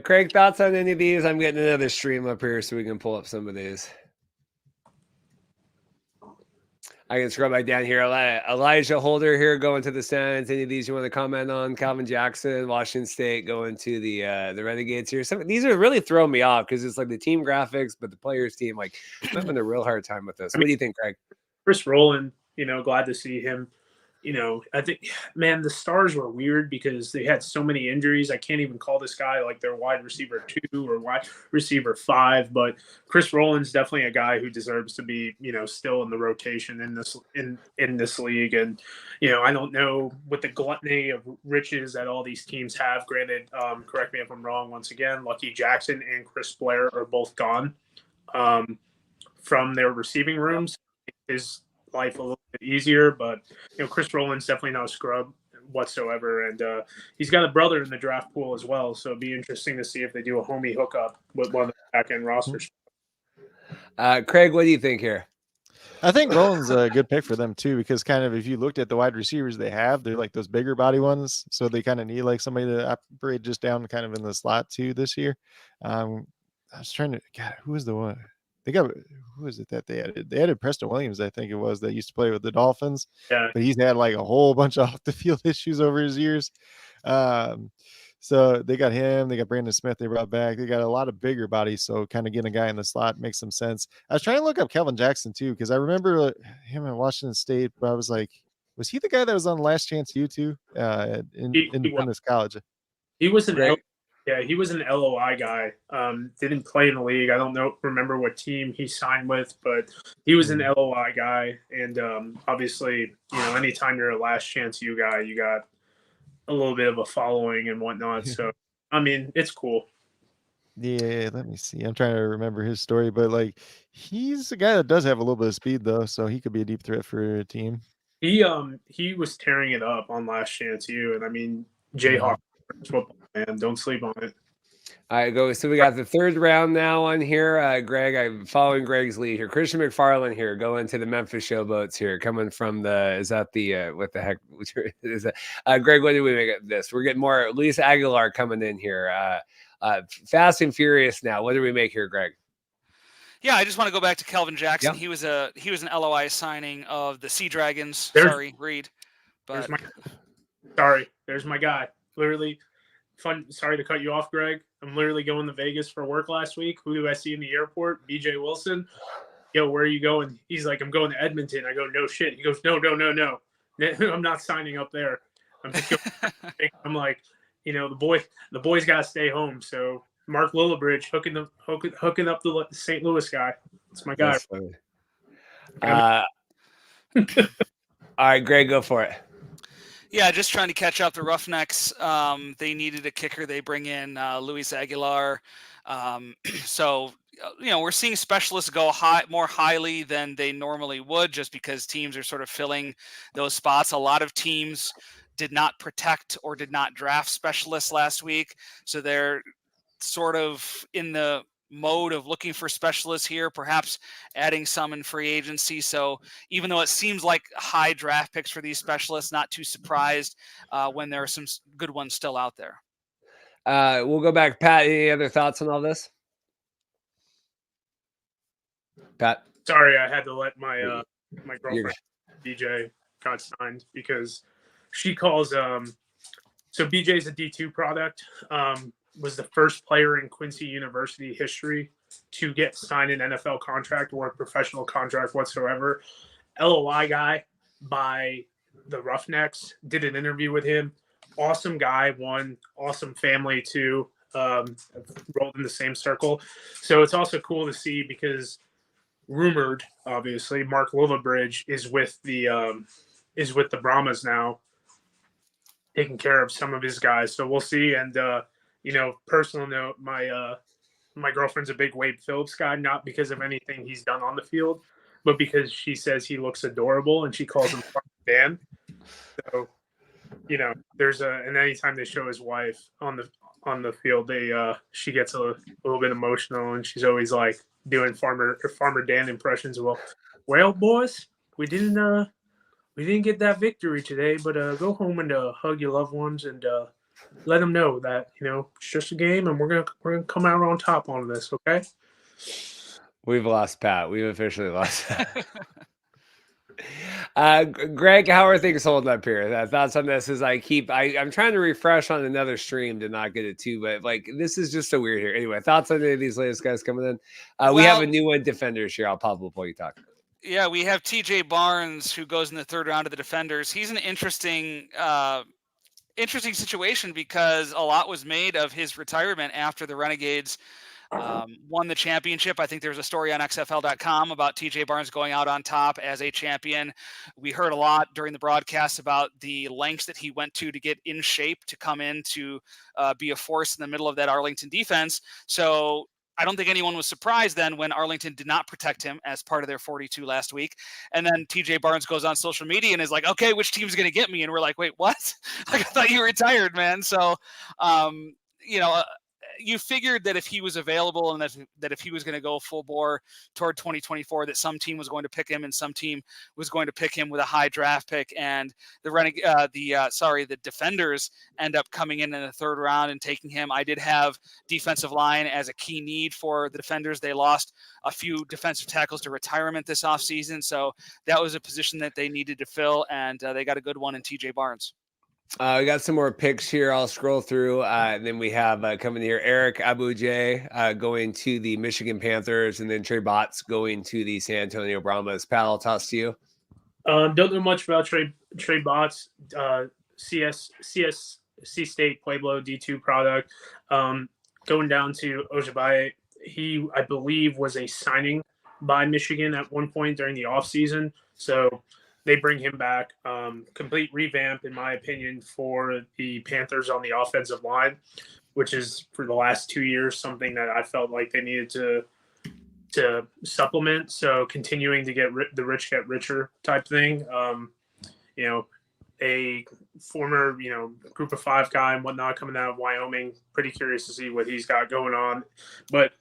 Craig, thoughts on any of these? I'm getting another stream up here so we can pull up some of these. I can scroll back down here. Elijah Holder here going to the Sens. Any of these you want to comment on? Calvin Jackson, Washington State going to the Renegades here. These are really throwing me off because it's like the team graphics, but the players team, like, I'm having a real hard time with this. What do you think, Craig? Chris Rowland, glad to see him. I think, man, the Stars were weird because they had so many injuries. I can't even call this guy like their wide receiver 2 or wide receiver 5. But Chris Rowland's definitely a guy who deserves to be, still in the rotation in this league. And I don't know, with the gluttony of riches that all these teams have. Granted, correct me if I'm wrong. Once again, Lucky Jackson and Chris Blair are both gone from their receiving rooms. His life a little bit easier, but Chris Rowland's definitely not a scrub whatsoever, and he's got a brother in the draft pool as well, so it'd be interesting to see if they do a homie hookup with one of the back end rosters. Craig, what do you think here? I think Roland's a good pick for them too, because kind of if you looked at the wide receivers they have, they're like those bigger body ones, so they kind of need like somebody to operate just down kind of in the slot too this year. I was trying to, God, who was the one? Who is it that they added? They added Preston Williams, I think it was, that used to play with the Dolphins. Yeah. But he's had like a whole bunch of off the field issues over his years. So they got him. They got Brandon Smith they brought back. They got a lot of bigger bodies, so kind of getting a guy in the slot makes some sense. I was trying to look up Kelvin Jackson too, because I remember him in Washington State, but I was like, was he the guy that was on Last Chance U too in Independence College? He was he was an LOI guy. Didn't play in the league. I don't remember what team he signed with, but he was an LOI guy. And obviously, anytime you're a Last Chance U guy, you got a little bit of a following and whatnot. So, I mean, it's cool. Yeah, let me see. I'm trying to remember his story, but like he's a guy that does have a little bit of speed though, so he could be a deep threat for a team. He was tearing it up on Last Chance U, and I mean, Jayhawk football, man, don't sleep on it. All right, go. So we got the 3rd round now on here. Greg, I'm following Greg's lead here. Christian McFarland here going to the Memphis Showboats here, coming from what the heck is that? Greg, what do we make of this? We're getting more Luis Aguilar coming in here. Fast and Furious now. What do we make here, Greg? Yeah, I just want to go back to Kelvin Jackson. Yep. He was an LOI signing of the Sea Dragons. Reed. But There's my guy. Literally, fun. Sorry to cut you off, Greg. I'm literally going to Vegas for work last week. Who do I see in the airport? BJ Wilson. Yo, where are you going? He's like, I'm going to Edmonton. I go, no shit. He goes, no. I'm not signing up there. I'm just going. I'm like, the boys got to stay home. So Mark Lillibridge hooking up the St. Louis guy. That's my guy. All right, Greg, go for it. Yeah, just trying to catch up. The Roughnecks, they needed a kicker. They bring in Luis Aguilar. So, we're seeing specialists go more highly than they normally would, just because teams are sort of filling those spots. A lot of teams did not protect or did not draft specialists last week. So they're sort of in the mode of looking for specialists here, perhaps adding some in free agency. So even though it seems like high draft picks for these specialists, not too surprised when there are some good ones still out there. We'll go back. Pat, any other thoughts on all this? Pat? Sorry, I had to let my my girlfriend DJ got signed because she calls so BJ's a D2 product. Was the first player in Quincy University history to get signed an NFL contract or a professional contract whatsoever. LOI guy, by the Roughnecks. Did an interview with him. Awesome guy, one awesome family too. Rolled in the same circle, so it's also cool to see because rumored, obviously, Mark Lillibridge is with the Brahmas now, taking care of some of his guys. So we'll see. And personal note, my girlfriend's a big Wade Phillips guy, not because of anything he's done on the field, but because she says he looks adorable and she calls him Dan. So, there's and anytime they show his wife on the field, she gets a little bit emotional and she's always like doing Farmer Dan impressions. Well, boys, we didn't get that victory today, but go home and hug your loved ones and let them know that it's just a game and we're gonna come out on top on this. Okay. We've lost Pat. We've officially lost Pat. Greg, how are things holding up here? Thoughts on this? As I'm trying to refresh on another stream to not get it too, but this is just so weird here. Anyway, thoughts on any of these latest guys coming in? We have a new one, defenders here. I'll pop up while you talk. Yeah, we have TJ Barnes, who goes in the third round of the defenders. He's an interesting situation because a lot was made of his retirement after the Renegades won the championship. I think there's a story on XFL.com about TJ Barnes going out on top as a champion. We heard a lot during the broadcast about the lengths that he went to get in shape to come in to be a force in the middle of that Arlington defense. So I don't think anyone was surprised then when Arlington did not protect him as part of their 42 last week. And then TJ Barnes goes on social media and is like, okay, which team's going to get me? And we're like, wait, what? I thought you retired, man. So, you figured that if he was available and that if he was going to go full bore toward 2024, that some team was going to pick him and some team was going to pick him with a high draft pick. And the defenders end up coming in the third round and taking him. I did have defensive line as a key need for the defenders. They lost a few defensive tackles to retirement this offseason. So that was a position that they needed to fill. And they got a good one in TJ Barnes. We got some more picks here. I'll scroll through. And then we have coming here, Eric Abujay going to the Michigan Panthers, and then Trey Botts going to the San Antonio Brahmas. Pat, I'll toss to you. Don't know much about Trey Botts, C State Pueblo D2 product. Going down to Ojabaye, he, I believe, was a signing by Michigan at one point during the offseason. So they bring him back. Complete revamp, in my opinion, for the Panthers on the offensive line, which is for the last 2 years something that I felt like they needed to supplement. So continuing to get the rich get richer type thing. A former group of five guy and whatnot coming out of Wyoming. Pretty curious to see what he's got going on, but.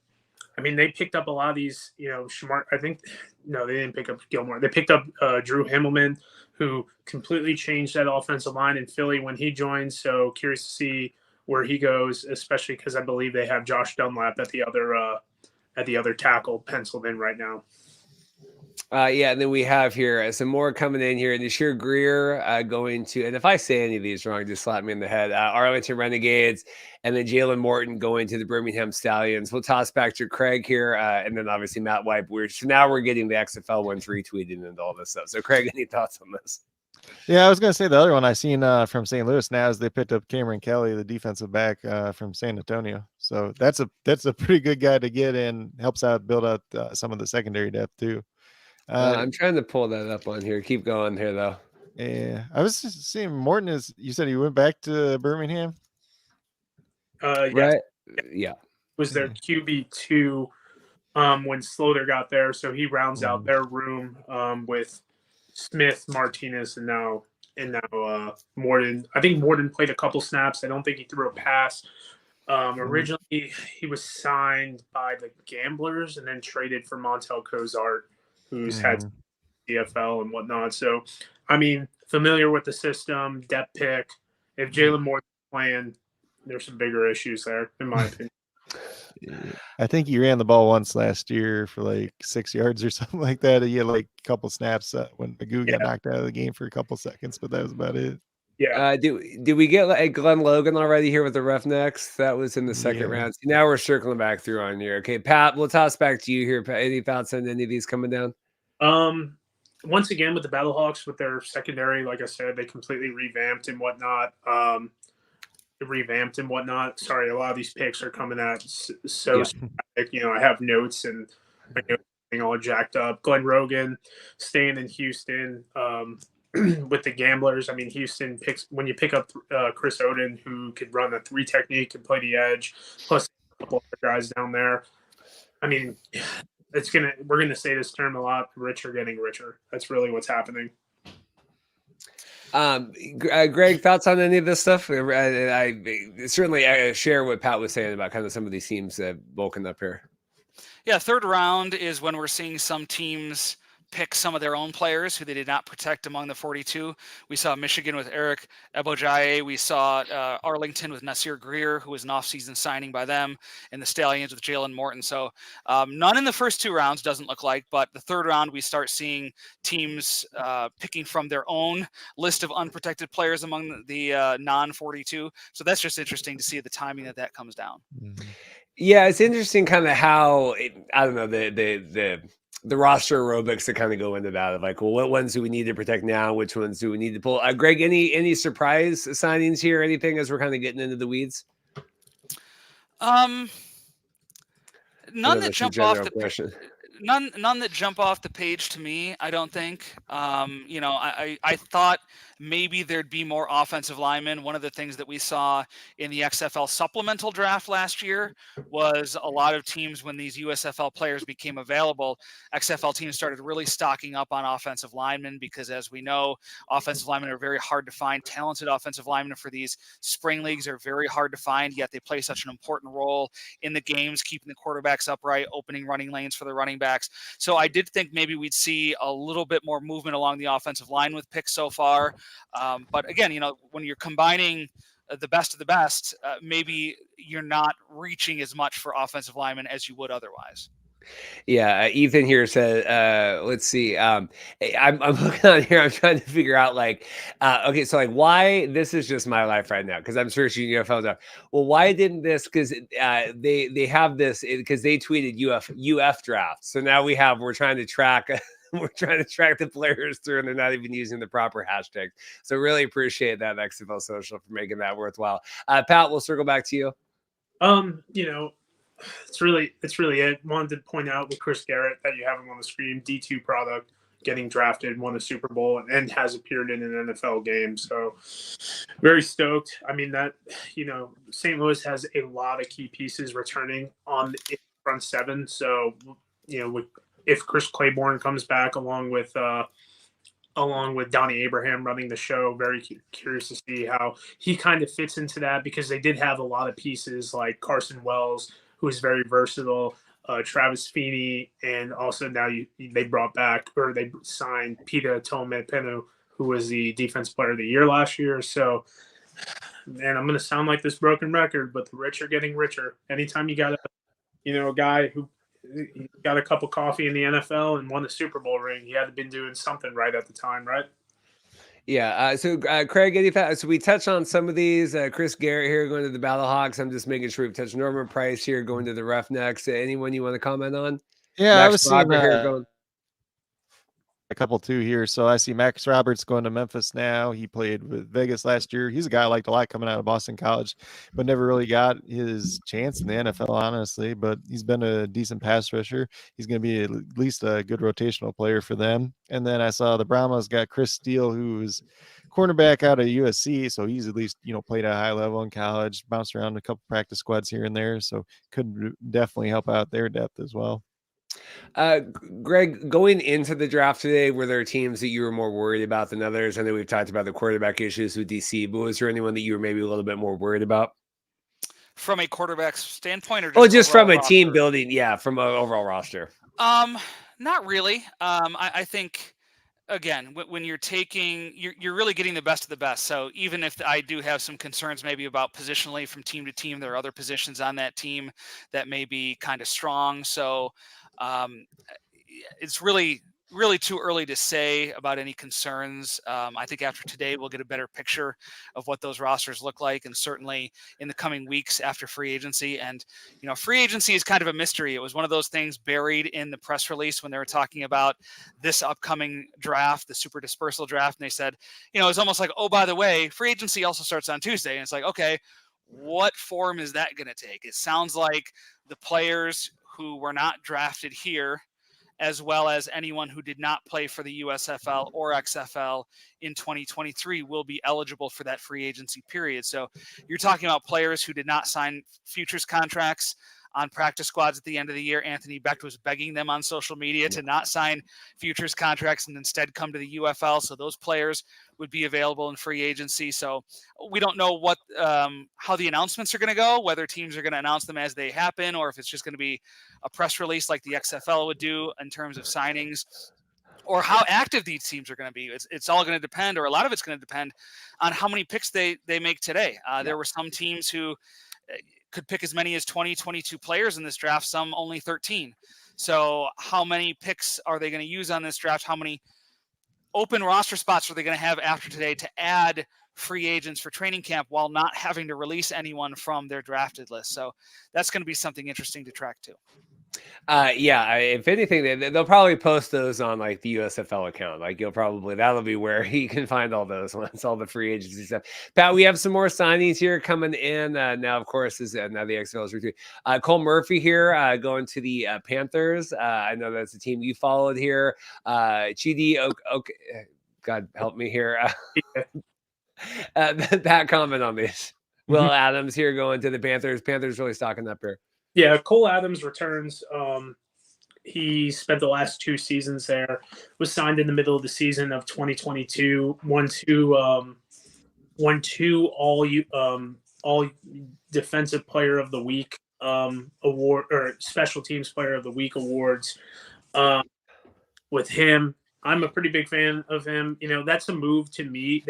I mean, they picked up a lot of these, Shamar. I think, no, they didn't pick up Gilmore. They picked up Drew Himmelman, who completely changed that offensive line in Philly when he joined. So curious to see where he goes, especially because I believe they have Josh Dunlap at the other tackle penciled in right now. And then we have here some more coming in here. Nashir Greer going to, and if I say any of these wrong, just slap me in the head. Arlington Renegades, and then Jalen Morton going to the Birmingham Stallions. We'll toss back to Craig here, and then obviously Matt White. So now we're getting the XFL ones retweeted and all this stuff. So Craig, any thoughts on this? Yeah, I was going to say the other one I seen from St. Louis now is they picked up Cameron Kelly, the defensive back from San Antonio. So that's a pretty good guy to get and helps out build out some of the secondary depth too. I'm trying to pull that up on here. Keep going here, though. Yeah, I was just seeing Morton is. You said he went back to Birmingham. Right? Yeah. Was their QB2 when Slaughter got there, so he rounds out their room with Smith, Martinez, and now Morton. I think Morton played a couple snaps. I don't think he threw a pass. Originally, he was signed by the Gamblers and then traded for Montel Cozart, who's had UFL and whatnot. So, I mean, familiar with the system, depth pick. If Jalen Moore's playing, there's some bigger issues there, in my opinion. I think he ran the ball once last year for like 6 yards or something like that. He had like a couple snaps when Magoo got knocked out of the game for a couple seconds, but that was about it. Yeah. Did we get Glenn Logan already here with the Roughnecks? That was in the second round. So now we're circling back through on here. Okay, Pat, we'll toss back to you here. Pat, any thoughts on any of these coming down? once again with the Battlehawks with their secondary, like I said, they completely revamped and whatnot. Sorry, a lot of these picks are coming at so Yeah. sporadic. I have notes and my notes getting all jacked up. Glenn Rogan staying in Houston with the Gamblers. I mean, Houston picks when you pick up Chris Oden, who could run a 3 technique and play the edge, plus a couple other guys down there. I mean, we're gonna say this term a lot. Rich are getting richer. That's really what's happening. Greg, thoughts on any of this stuff? I certainly share what Pat was saying about kind of some of these teams bulking up here. Yeah, third round is when we're seeing some teams pick some of their own players who they did not protect among the 42. We saw Michigan with Eric Ebojaye. We saw Arlington with Nasir Greer, who was an offseason signing by them, and the Stallions with Jalen Morton. So none in the first 2 rounds, doesn't look like, but the third round, we start seeing teams picking from their own list of unprotected players among the non-42. So that's just interesting to see the timing that comes down. Mhm. Yeah, it's interesting kind of how I don't know the roster aerobics that kind of go into that of like, well, what ones do we need to protect now? Which ones do we need to pull? Greg, any surprise signings here? Anything as we're kind of getting into the weeds? None that jump off the question. none that jump off the page to me, I don't think. I thought maybe there'd be more offensive linemen. One of the things that we saw in the XFL supplemental draft last year was a lot of teams, when these USFL players became available, XFL teams started really stocking up on offensive linemen because, as we know, offensive linemen are very hard to find. Talented offensive linemen for these spring leagues are very hard to find, yet they play such an important role in the games, keeping the quarterbacks upright, opening running lanes for the running backs. So I did think maybe we'd see a little bit more movement along the offensive line with picks so far. But again, when you're combining the best of the best, maybe you're not reaching as much for offensive linemen as you would otherwise. Yeah, Ethan here said, let's see. I'm looking on here. I'm trying to figure out okay, so why this is just my life right now because I'm searching UFL. Well, why didn't this? Because they have this because they tweeted UF draft. So now we're trying to track. We're trying to track the players through, and they're not even using the proper hashtag. So really appreciate that XFL Social for making that worthwhile. Pat, we'll circle back to you. It's really it. Wanted to point out with Chris Garrett that you have him on the screen, D2 product, getting drafted, won a Super Bowl, and has appeared in an NFL game. So very stoked. I mean, that, St. Louis has a lot of key pieces returning on the front seven. So, if Chris Claiborne comes back along with Donnie Abraham running the show, very curious to see how he kind of fits into that because they did have a lot of pieces like Carson Wells, who is very versatile, Travis Feeney, and also now they brought back or they signed Pita Tome-Penu, who was the Defense Player of the Year last year. So, man, I'm going to sound like this broken record, but the rich are getting richer. Anytime you got a guy who got a cup of coffee in the NFL and won the Super Bowl ring, he had been doing something right at the time, right? Yeah. So, Craig, so we touched on some of these. Chris Garrett here going to the Battlehawks. I'm just making sure we've touched Norman Price here going to the Roughnecks. Anyone you want to comment on? Yeah, Max I was seeing Robert here going. a couple too here. So I see Max Roberts going to Memphis now. He played with Vegas last year. He's a guy I liked a lot coming out of Boston College, but never really got his chance in the NFL, honestly. But he's been a decent pass rusher. He's going to be at least a good rotational player for them. And then I saw the Brahmas got Chris Steele, who's cornerback out of USC. So he's at least, played at a high level in college, bounced around a couple practice squads here and there. So could definitely help out their depth as well. Greg, going into the draft today, were there teams that you were more worried about than others? I know we've talked about the quarterback issues with DC, but was there anyone that you were maybe a little bit more worried about? From a quarterback standpoint, or just from a roster? team building, from an overall roster? Not really. I think, again, when you're taking, you're really getting the best of the best. So even if I do have some concerns maybe about positionally from team to team, there are other positions on that team that may be kind of strong. So it's really really too early to say about any concerns. I think after today, we'll get a better picture of what those rosters look like, and certainly in the coming weeks after free agency. And, free agency is kind of a mystery. It was one of those things buried in the press release when they were talking about this upcoming draft, the super dispersal draft. And they said, it's almost like, oh, by the way, free agency also starts on Tuesday. And it's like, okay, what form is that going to take? It sounds like the players who were not drafted here, as well as anyone who did not play for the USFL or XFL in 2023 will be eligible for that free agency period. So you're talking about players who did not sign futures contracts on practice squads at the end of the year. Anthony Becht was begging them on social media to not sign futures contracts and instead come to the UFL. So those players would be available in free agency. So we don't know what how the announcements are going to go, whether teams are going to announce them as they happen, or if it's just going to be a press release like the XFL would do in terms of signings, or how active these teams are going to be. It's all going to depend, or a lot of it's going to depend on how many picks they make today. There were some teams who could pick as many as 20, 22 players in this draft, some only 13. So how many picks are they going to use on this draft? How many open roster spots are they going to have after today to add free agents for training camp while not having to release anyone from their drafted list? So that's going to be something interesting to track too. If anything, they'll probably post those on like the USFL account. Like that'll be where you can find all those ones, all the free agency stuff. Pat, we have some more signings here coming in. Now, of course, now the XFL is retweeted. Cole Murphy here going to the Panthers. I know that's a team you followed here. Chidi, okay, God help me here. Pat, comment on this. Will Adams here going to the Panthers. Panthers really stocking up here. Yeah, Cole Adams returns. He spent the last 2 seasons there, was signed in the middle of the season of 2022, won two all defensive player of the week award, or special teams player of the week awards with him. I'm a pretty big fan of him. That's a move to me.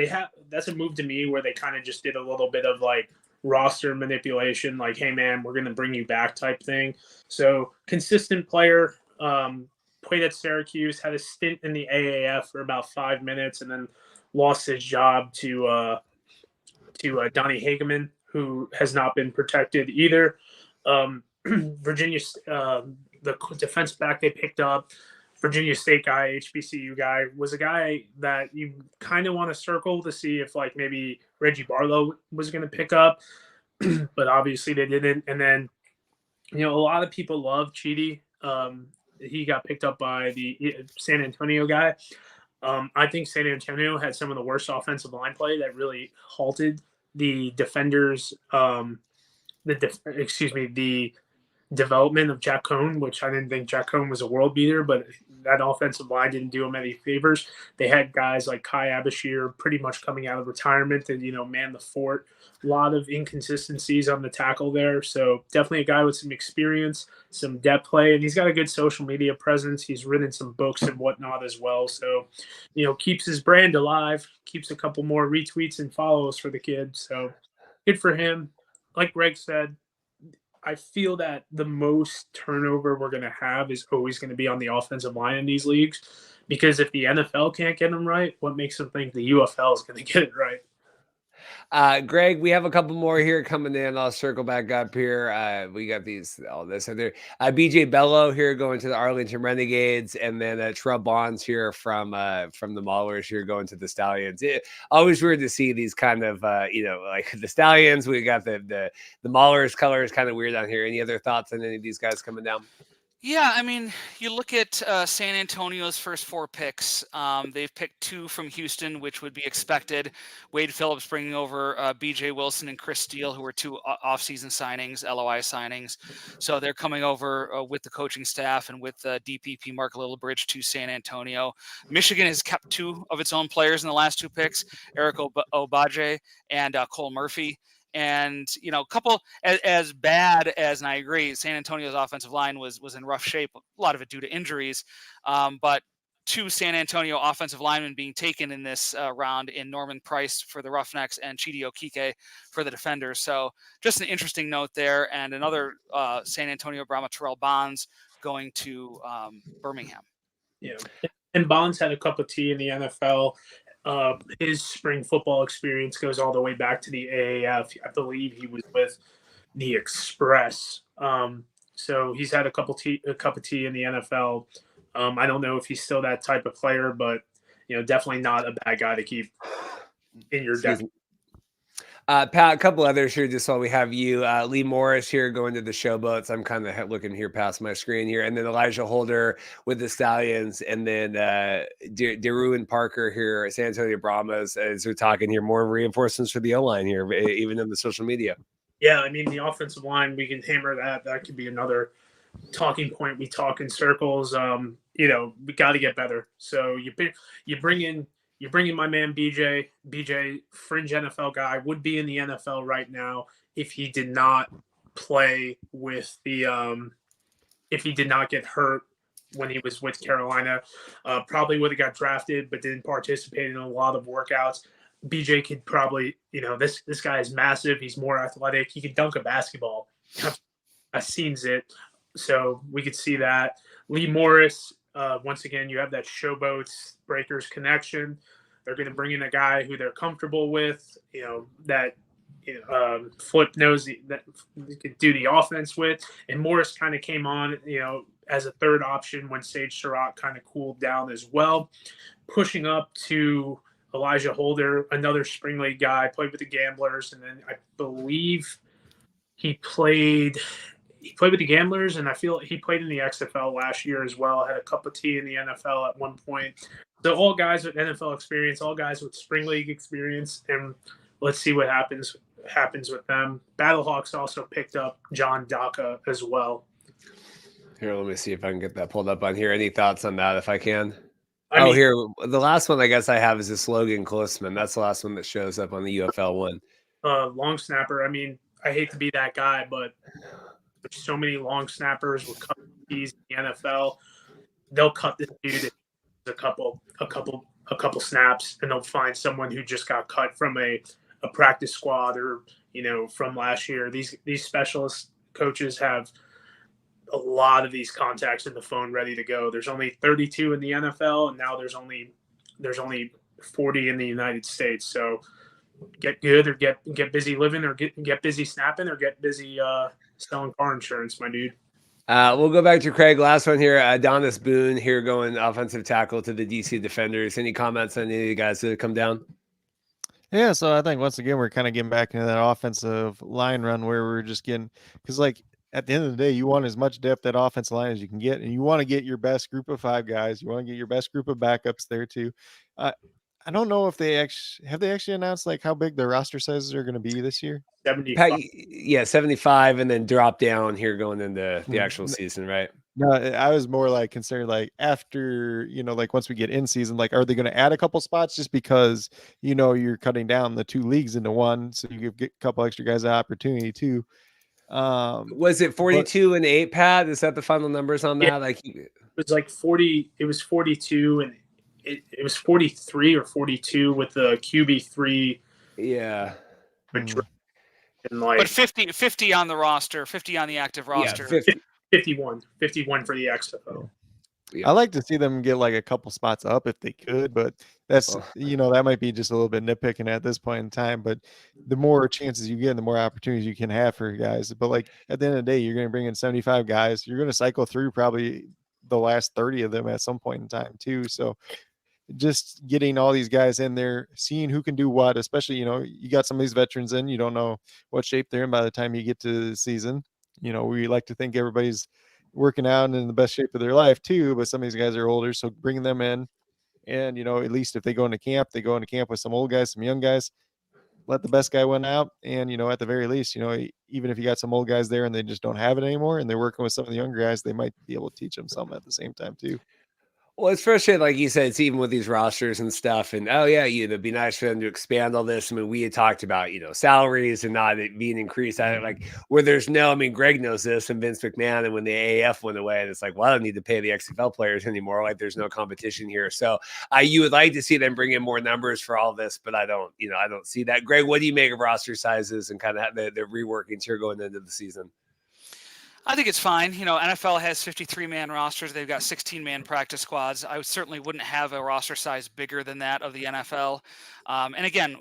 That's a move to me where they kind of just did a little bit of like roster manipulation, like, hey man, we're going to bring you back type thing. So consistent player, played at Syracuse, had a stint in the AAF for about 5 minutes, and then lost his job to Donnie Hageman, who has not been protected either. Virginia, the defense back they picked up, Virginia State guy, HBCU guy, was a guy that you kind of want to circle to see if like maybe Reggie Barlow was going to pick up, but obviously they didn't. And then, a lot of people love Chidi. He got picked up by the San Antonio guy. I think San Antonio had some of the worst offensive line play that really halted the defenders, the development of Jack Cohn, which I didn't think Jack Cohn was a world beater, but that offensive line didn't do him any favors. They had guys like Kai Abashir pretty much coming out of retirement and, man the fort. A lot of inconsistencies on the tackle there. So definitely a guy with some experience, some depth play, and he's got a good social media presence. He's written some books and whatnot as well. So, keeps his brand alive, keeps a couple more retweets and follows for the kid. So good for him. Like Greg said, I feel that the most turnover we're going to have is always going to be on the offensive line in these leagues, because if the NFL can't get them right, what makes them think the UFL is going to get it right? Greg, we have a couple more here coming in. I'll circle back up here. We got all this other BJ Bello here going to the Arlington Renegades, and then Terrell Bonds here from the Maulers here going to the Stallions. Always weird to see these kind of like the Stallions. We got the Maulers color is kind of weird on here. Any other thoughts on any of these guys coming down? Yeah, I mean, you look at San Antonio's first 4 picks. They've picked 2 from Houston, which would be expected. Wade Phillips bringing over B.J. Wilson and Chris Steele, who were 2 off-season signings, LOI signings. So they're coming over with the coaching staff and with DPP Mark Lillibridge to San Antonio. Michigan has kept 2 of its own players in the last 2 picks, Eric Obaje and Cole Murphy. And, a couple as bad as, and I agree, San Antonio's offensive line was in rough shape, a lot of it due to injuries. But 2 San Antonio offensive linemen being taken in this round in Norman Price for the Roughnecks and Chidi Okike for the Defenders. So just an interesting note there. And another San Antonio Brahma, Terrell Bonds, going to Birmingham. Yeah. And Bonds had a cup of tea in the NFL. His spring football experience goes all the way back to the AAF. I believe he was with the Express. So he's had a cup of tea in the NFL. I don't know if he's still that type of player, but definitely not a bad guy to keep in your deck. Pat, a couple others here just while we have you. Lee Morris here going to the Showboats. I'm kind of looking here past my screen here. And then Elijah Holder with the Stallions. And then Deruin Parker here at San Antonio Brahmas as we're talking here. More reinforcements for the O-line here, even in the social media. Yeah, I mean, the offensive line, we can hammer that. That could be another talking point. We talk in circles. We got to get better. So you bring in my man BJ, fringe NFL guy, would be in the NFL right now if he did not play with if he did not get hurt when he was with Carolina. Probably would have got drafted, but didn't participate in a lot of workouts. BJ could probably, this guy is massive. He's more athletic. He could dunk a basketball. I've seen it. So we could see that. Lee Morris, once again, you have that Showboats Breakers connection. They're going to bring in a guy who they're comfortable with, that Flip knows that he could do the offense with. And Morris kind of came on, as a third option when Sage Surratt kind of cooled down as well. Pushing up to Elijah Holder, another spring league guy, played with the Gamblers, and then I believe he played with the Gamblers, and I feel he played in the XFL last year as well. Had a cup of tea in the NFL at one point. So all guys with NFL experience, all guys with spring league experience, and let's see what happens with them. Battlehawks also picked up John Daka as well. Here, let me see if I can get that pulled up on here. Any thoughts on that, if I can? Here, the last one I guess I have is this Logan Klisman. That's the last one that shows up on the UFL one. Long snapper. I mean, I hate to be that guy, but there's so many long snappers with cut fees in the NFL. They'll cut this dude a couple snaps, and they'll find someone who just got cut from a practice squad or from last year. These specialist coaches have a lot of these contacts in the phone ready to go. There's only 32 in the NFL, and now there's only 40 in the United States. So get good or get busy living, or get busy snapping, or get busy selling car insurance, my dude. We'll go back to Craig. Last one here. Adonis Boone here going offensive tackle to the DC Defenders. Any comments on any of you guys that have come down? Yeah, so I think once again we're kind of getting back into that offensive line run where we're just getting, because at the end of the day, you want as much depth at offensive line as you can get, and you want to get your best group of 5 guys. You want to get your best group of backups there too. I don't know if they actually announced how big their roster sizes are going to be this year. 75. Yeah, 75, and then drop down here going into the actual season, right? No, I was more concerned after, once we get in season, are they going to add a couple spots just because, you're cutting down the 2 leagues into one, so you get a couple extra guys an opportunity too. Was it 42 and 8, Pat? Is that the final numbers on that? It was 40. It was 42, and it was 43 or 42 with the QB3. Yeah. And but 50 on the roster, 50 on the active roster. Yeah, 51 for the XFL. Yeah. I like to see them get a couple spots up if they could, but that's that might be just a little bit nitpicking at this point in time. But the more chances you get, the more opportunities you can have for guys. But at the end of the day, you're going to bring in 75 guys. You're going to cycle through probably the last 30 of them at some point in time too. So just getting all these guys in there, seeing who can do what, especially you got some of these veterans in, you don't know what shape they're in by the time you get to the season. We like to think everybody's working out and in the best shape of their life too, but some of these guys are older, so bringing them in, and at least if they go into camp with some old guys, some young guys, let the best guy win out. And at the very least, even if you got some old guys there and they just don't have it anymore and they're working with some of the younger guys, they might be able to teach them something at the same time too. Well, it's frustrating, like you said, it's even with these rosters and stuff. And it'd be nice for them to expand all this. I mean, we had talked about, salaries and not it being increased. Where there's Greg knows this, and Vince McMahon, and when the AAF went away, and it's I don't need to pay the XFL players anymore. There's no competition here. So you would like to see them bring in more numbers for all this, but I don't see that. Greg, what do you make of roster sizes and kind of the reworkings here going into the season? I think it's fine. You know, NFL has 53-man rosters. They've got 16-man practice squads. I certainly wouldn't have a roster size bigger than that of the NFL. And again,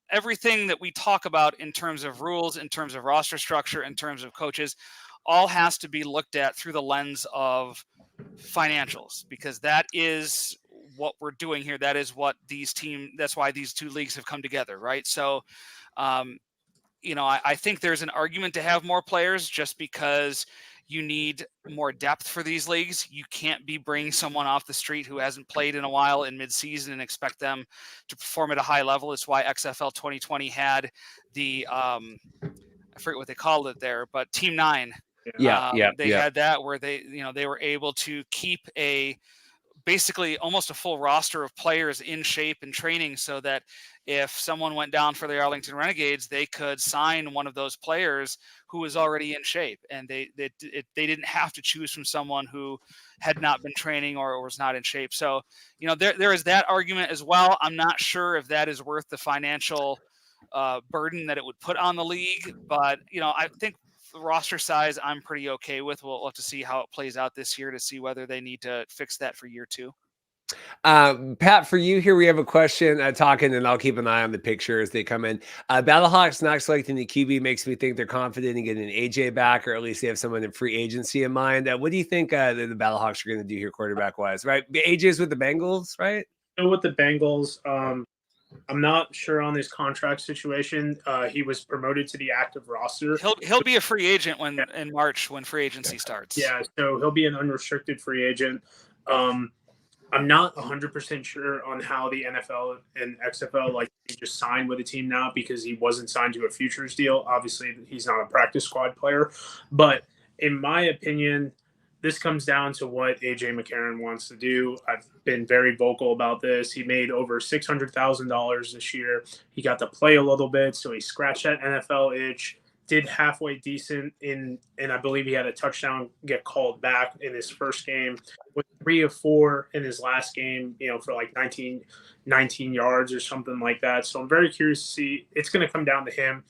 everything that we talk about in terms of rules, in terms of roster structure, in terms of coaches, all has to be looked at through the lens of financials, because that is what we're doing here. That is what that's why these two leagues have come together, right? So, you know, I think there's an argument to have more players just because you need more depth for these leagues. You can't be bringing someone off the street who hasn't played in a while in midseason and expect them to perform at a high level. It's why XFL 2020 had the, I forget what they called it there, but Team 9. They had that where they, you know, they were able to keep basically almost a full roster of players in shape and training, so that if someone went down for the Arlington Renegades, they could sign one of those players who was already in shape, and they didn't have to choose from someone who had not been training or was not in shape. So, you know, there is that argument as well. I'm not sure if that is worth the financial burden that it would put on the league, but, you know, I think the roster size I'm pretty okay with. We'll have to see how it plays out this year to see whether they need to fix that for year 2. Pat, for you here, we have a question talking, and I'll keep an eye on the picture as they come in. Battlehawks not selecting the QB makes me think they're confident in getting AJ back, or at least they have someone in free agency in mind. What do you think the Battlehawks are going to do here quarterback wise, right? AJ's with the Bengals, right? So with the Bengals, I'm not sure on his contract situation. He was promoted to the active roster. He'll be a free agent in March when free agency starts. Yeah, so he'll be an unrestricted free agent. I'm not 100% sure on how the NFL and XFL, like, he just signed with a team now because he wasn't signed to a futures deal. Obviously, he's not a practice squad player. But in my opinion, this comes down to what AJ McCarron wants to do. I've been very vocal about this. He made over $600,000 this year. He got to play a little bit, so he scratched that NFL itch. Did halfway decent and I believe he had a touchdown get called back in his first game, with 3 of 4 in his last game, you know, for like 19 yards or something like that. So I'm very curious to see. It's going to come down to him.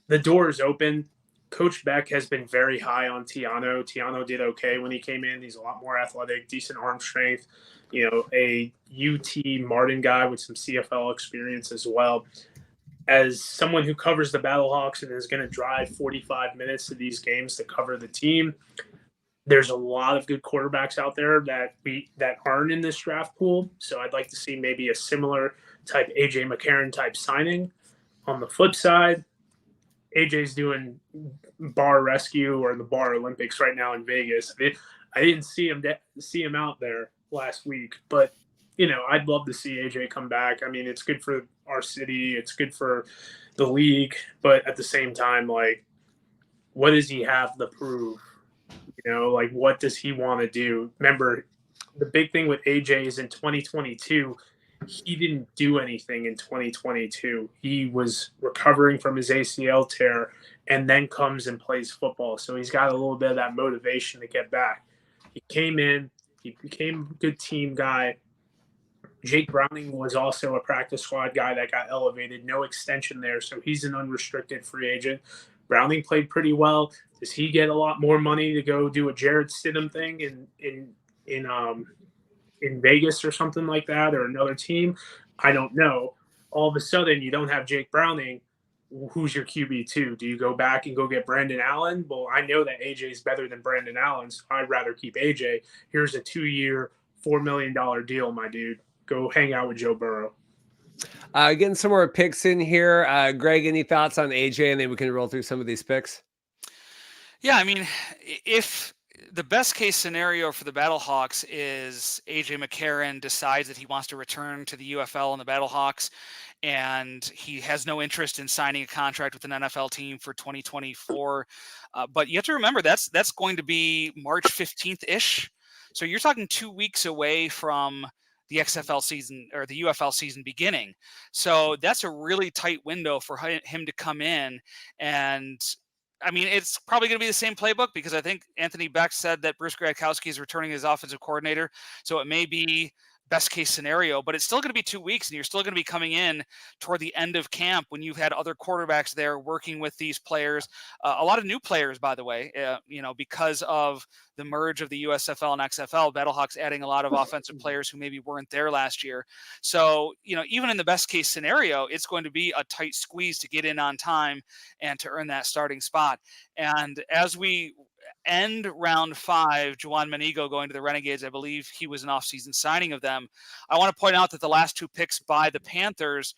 The door is open. Coach Beck has been very high on Tiano. Tiano did okay when he came in. He's a lot more athletic, decent arm strength, you know, a UT Martin guy with some CFL experience as well. As someone who covers the Battlehawks and is going to drive 45 minutes to these games to cover the team, there's a lot of good quarterbacks out there that aren't in this draft pool. So I'd like to see maybe a similar type AJ McCarron type signing. On the flip side, AJ's doing bar rescue or the bar Olympics right now in Vegas. I didn't see him out there last week, but you know, I'd love to see AJ come back. I mean, it's good for our city. It's good for the league. But at the same time, like, what does he have to prove? You know, like, what does he want to do? Remember, the big thing with AJ is in 2022, he didn't do anything in 2022. He was recovering from his ACL tear and then comes and plays football. So he's got a little bit of that motivation to get back. He came in. He became a good team guy. Jake Browning was also a practice squad guy that got elevated. No extension there, so he's an unrestricted free agent. Browning played pretty well. Does he get a lot more money to go do a Jared Stidham thing in Vegas or something like that, or another team? I don't know. All of a sudden, you don't have Jake Browning. Who's your QB2? Do you go back and go get Brandon Allen? Well, I know that AJ is better than Brandon Allen, so I'd rather keep AJ. Here's a 2-year, $4 million deal, my dude. Go hang out with Joe Burrow. Getting some more picks in here. Greg, any thoughts on AJ? And then we can roll through some of these picks. Yeah, I mean, if the best case scenario for the Battlehawks is AJ McCarron decides that he wants to return to the UFL and the Battlehawks, and he has no interest in signing a contract with an NFL team for 2024. But you have to remember that's going to be March 15th-ish. So you're talking 2 weeks away from the XFL season or the UFL season beginning. So that's a really tight window for him to come in. And I mean, it's probably going to be the same playbook, because I think Anthony Beck said that Bruce Gradkowski is returning as offensive coordinator. So it may be best case scenario, but it's still going to be 2 weeks, and you're still going to be coming in toward the end of camp when you've had other quarterbacks there working with these players. A lot of new players, by the way, because of the merge of the USFL and XFL, Battlehawks adding a lot of offensive players who maybe weren't there last year. So, even in the best case scenario, it's going to be a tight squeeze to get in on time and to earn that starting spot. And as we end round 5, Juwan Manigo going to the Renegades, I believe he was an offseason signing of them. I want to point out that the last 2 picks by the Panthers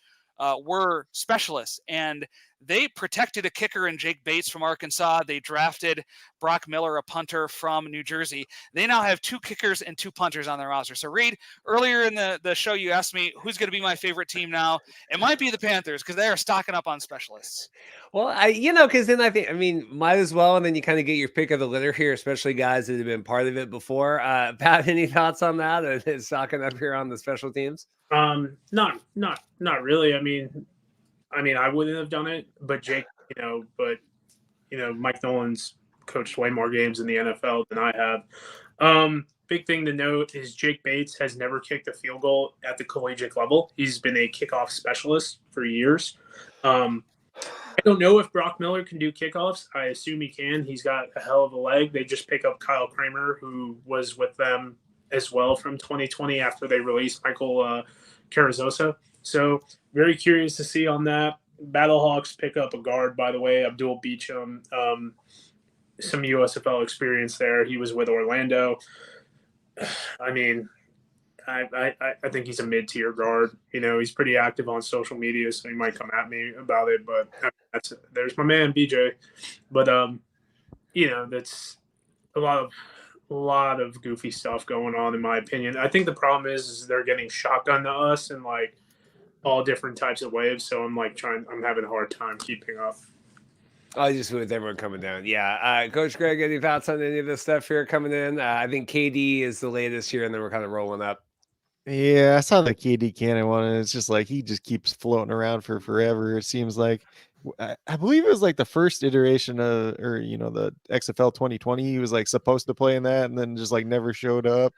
were specialists, and they protected a kicker in Jake Bates from Arkansas. They drafted Brock Miller, a punter from New Jersey. They now have 2 kickers and 2 punters on their roster. So, Reed, earlier in the show, you asked me who's going to be my favorite team now. It might be the Panthers because they are stocking up on specialists. Well, because then might as well, and then you kind of get your pick of the litter here, especially guys that have been part of it before. Pat, any thoughts on that? Stocking up here on the special teams? Not really. I mean, I wouldn't have done it, but Jake, Mike Nolan's coached way more games in the NFL than I have. Big thing to note is Jake Bates has never kicked a field goal at the collegiate level. He's been a kickoff specialist for years. I don't know if Brock Miller can do kickoffs. I assume he can. He's got a hell of a leg. They just pick up Kyle Kramer, who was with them as well from 2020 after they released Michael Carrizosa. So very curious to see on that. Battlehawks pick up a guard, by the way, Abdul Beecham, some USFL experience there. He was with Orlando. I think he's a mid-tier guard. He's pretty active on social media, so he might come at me about it. But there's my man BJ. But that's a lot of goofy stuff going on, in my opinion. I think the problem is they're getting shotgun to us in like all different types of waves. So I'm having a hard time keeping up. Just with everyone coming down. Yeah. Coach Greg, any thoughts on any of this stuff here coming in? I think KD is the latest here, and then we're kind of rolling up. Yeah, I saw the KD Cannon one, and it's just like he just keeps floating around for forever. It seems like I believe it was like the first iteration of, the XFL 2020. He was like supposed to play in that, and then just like never showed up.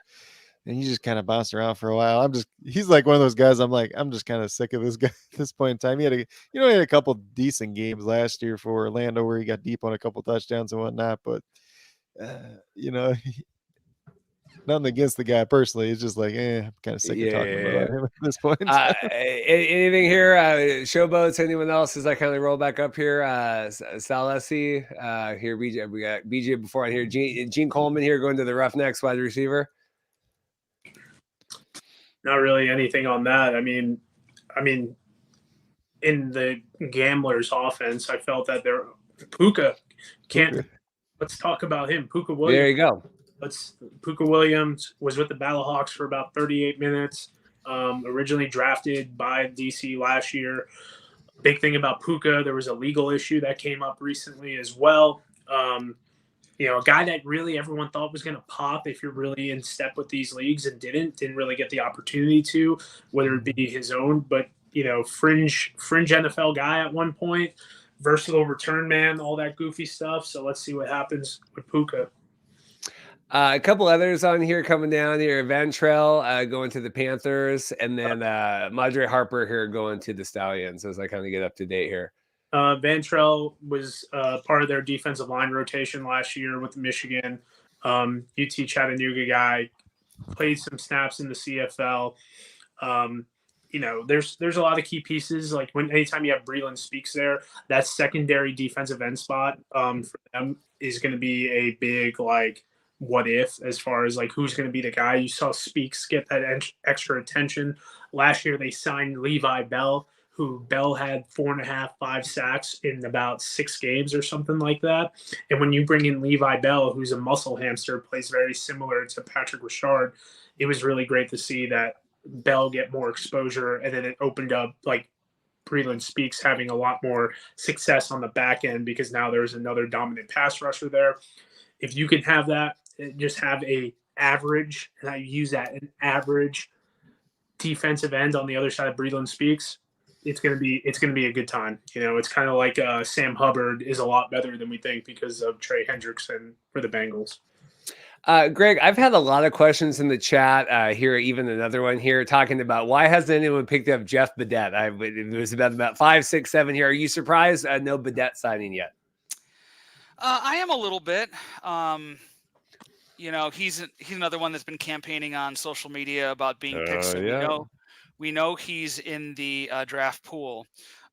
And he just kind of bounced around for a while. He's like one of those guys. I'm just kind of sick of this guy at this point in time. He had a couple decent games last year for Orlando where he got deep on a couple touchdowns and whatnot. But nothing against the guy personally. It's just like, I'm kind of sick of talking about him at this point. Anything here? Showboats, anyone else as I kind of roll back up here? Salesi, here, BJ. We got BJ before on here. Gene Coleman here going to the Roughnecks wide receiver. Not really anything on that. I mean, in the Gamblers offense, I felt that Puka can't. Let's talk about him. Puka Williams. There you go. Puka Williams was with the Battlehawks for about 38 minutes. Originally drafted by DC last year. Big thing about Puka, there was a legal issue that came up recently as well. A guy that really everyone thought was going to pop if you're really in step with these leagues and didn't really get the opportunity to, whether it be his own, but fringe NFL guy at one point, versatile return man, all that goofy stuff. So let's see what happens with Puka. A couple others on here coming down here. Ventrell going to the Panthers, and then Madre Harper here going to the Stallions as I kind of get up to date here. Ventrell was part of their defensive line rotation last year with Michigan. UT Chattanooga guy, played some snaps in the CFL. There's a lot of key pieces. Like anytime you have Breland Speaks there, that secondary defensive end spot for them is going to be a big what if, as far as who's going to be the guy. You saw Speaks get that extra attention last year. They signed Levi Bell, who Bell had 4.5, 5 sacks in about 6 games or something like that. And when you bring in Levi Bell, who's a muscle hamster, plays very similar to Patrick Richard, it was really great to see that Bell get more exposure. And then it opened up Breland Speaks having a lot more success on the back end because now there's another dominant pass rusher there. If you can have that, just have a average, and I use that, an average defensive end on the other side of Breland Speaks, it's gonna be a good time. It's kind of like Sam Hubbard is a lot better than we think because of Trey Hendrickson for the Bengals. Greg, I've had a lot of questions in the chat here, even another one here talking about why hasn't anyone picked up Jeff Badette? It was about 5, 6, 7 here. Are you surprised no Badette signing yet? I am a little bit. He's another one that's been campaigning on social media about being picked. So we know he's in the draft pool.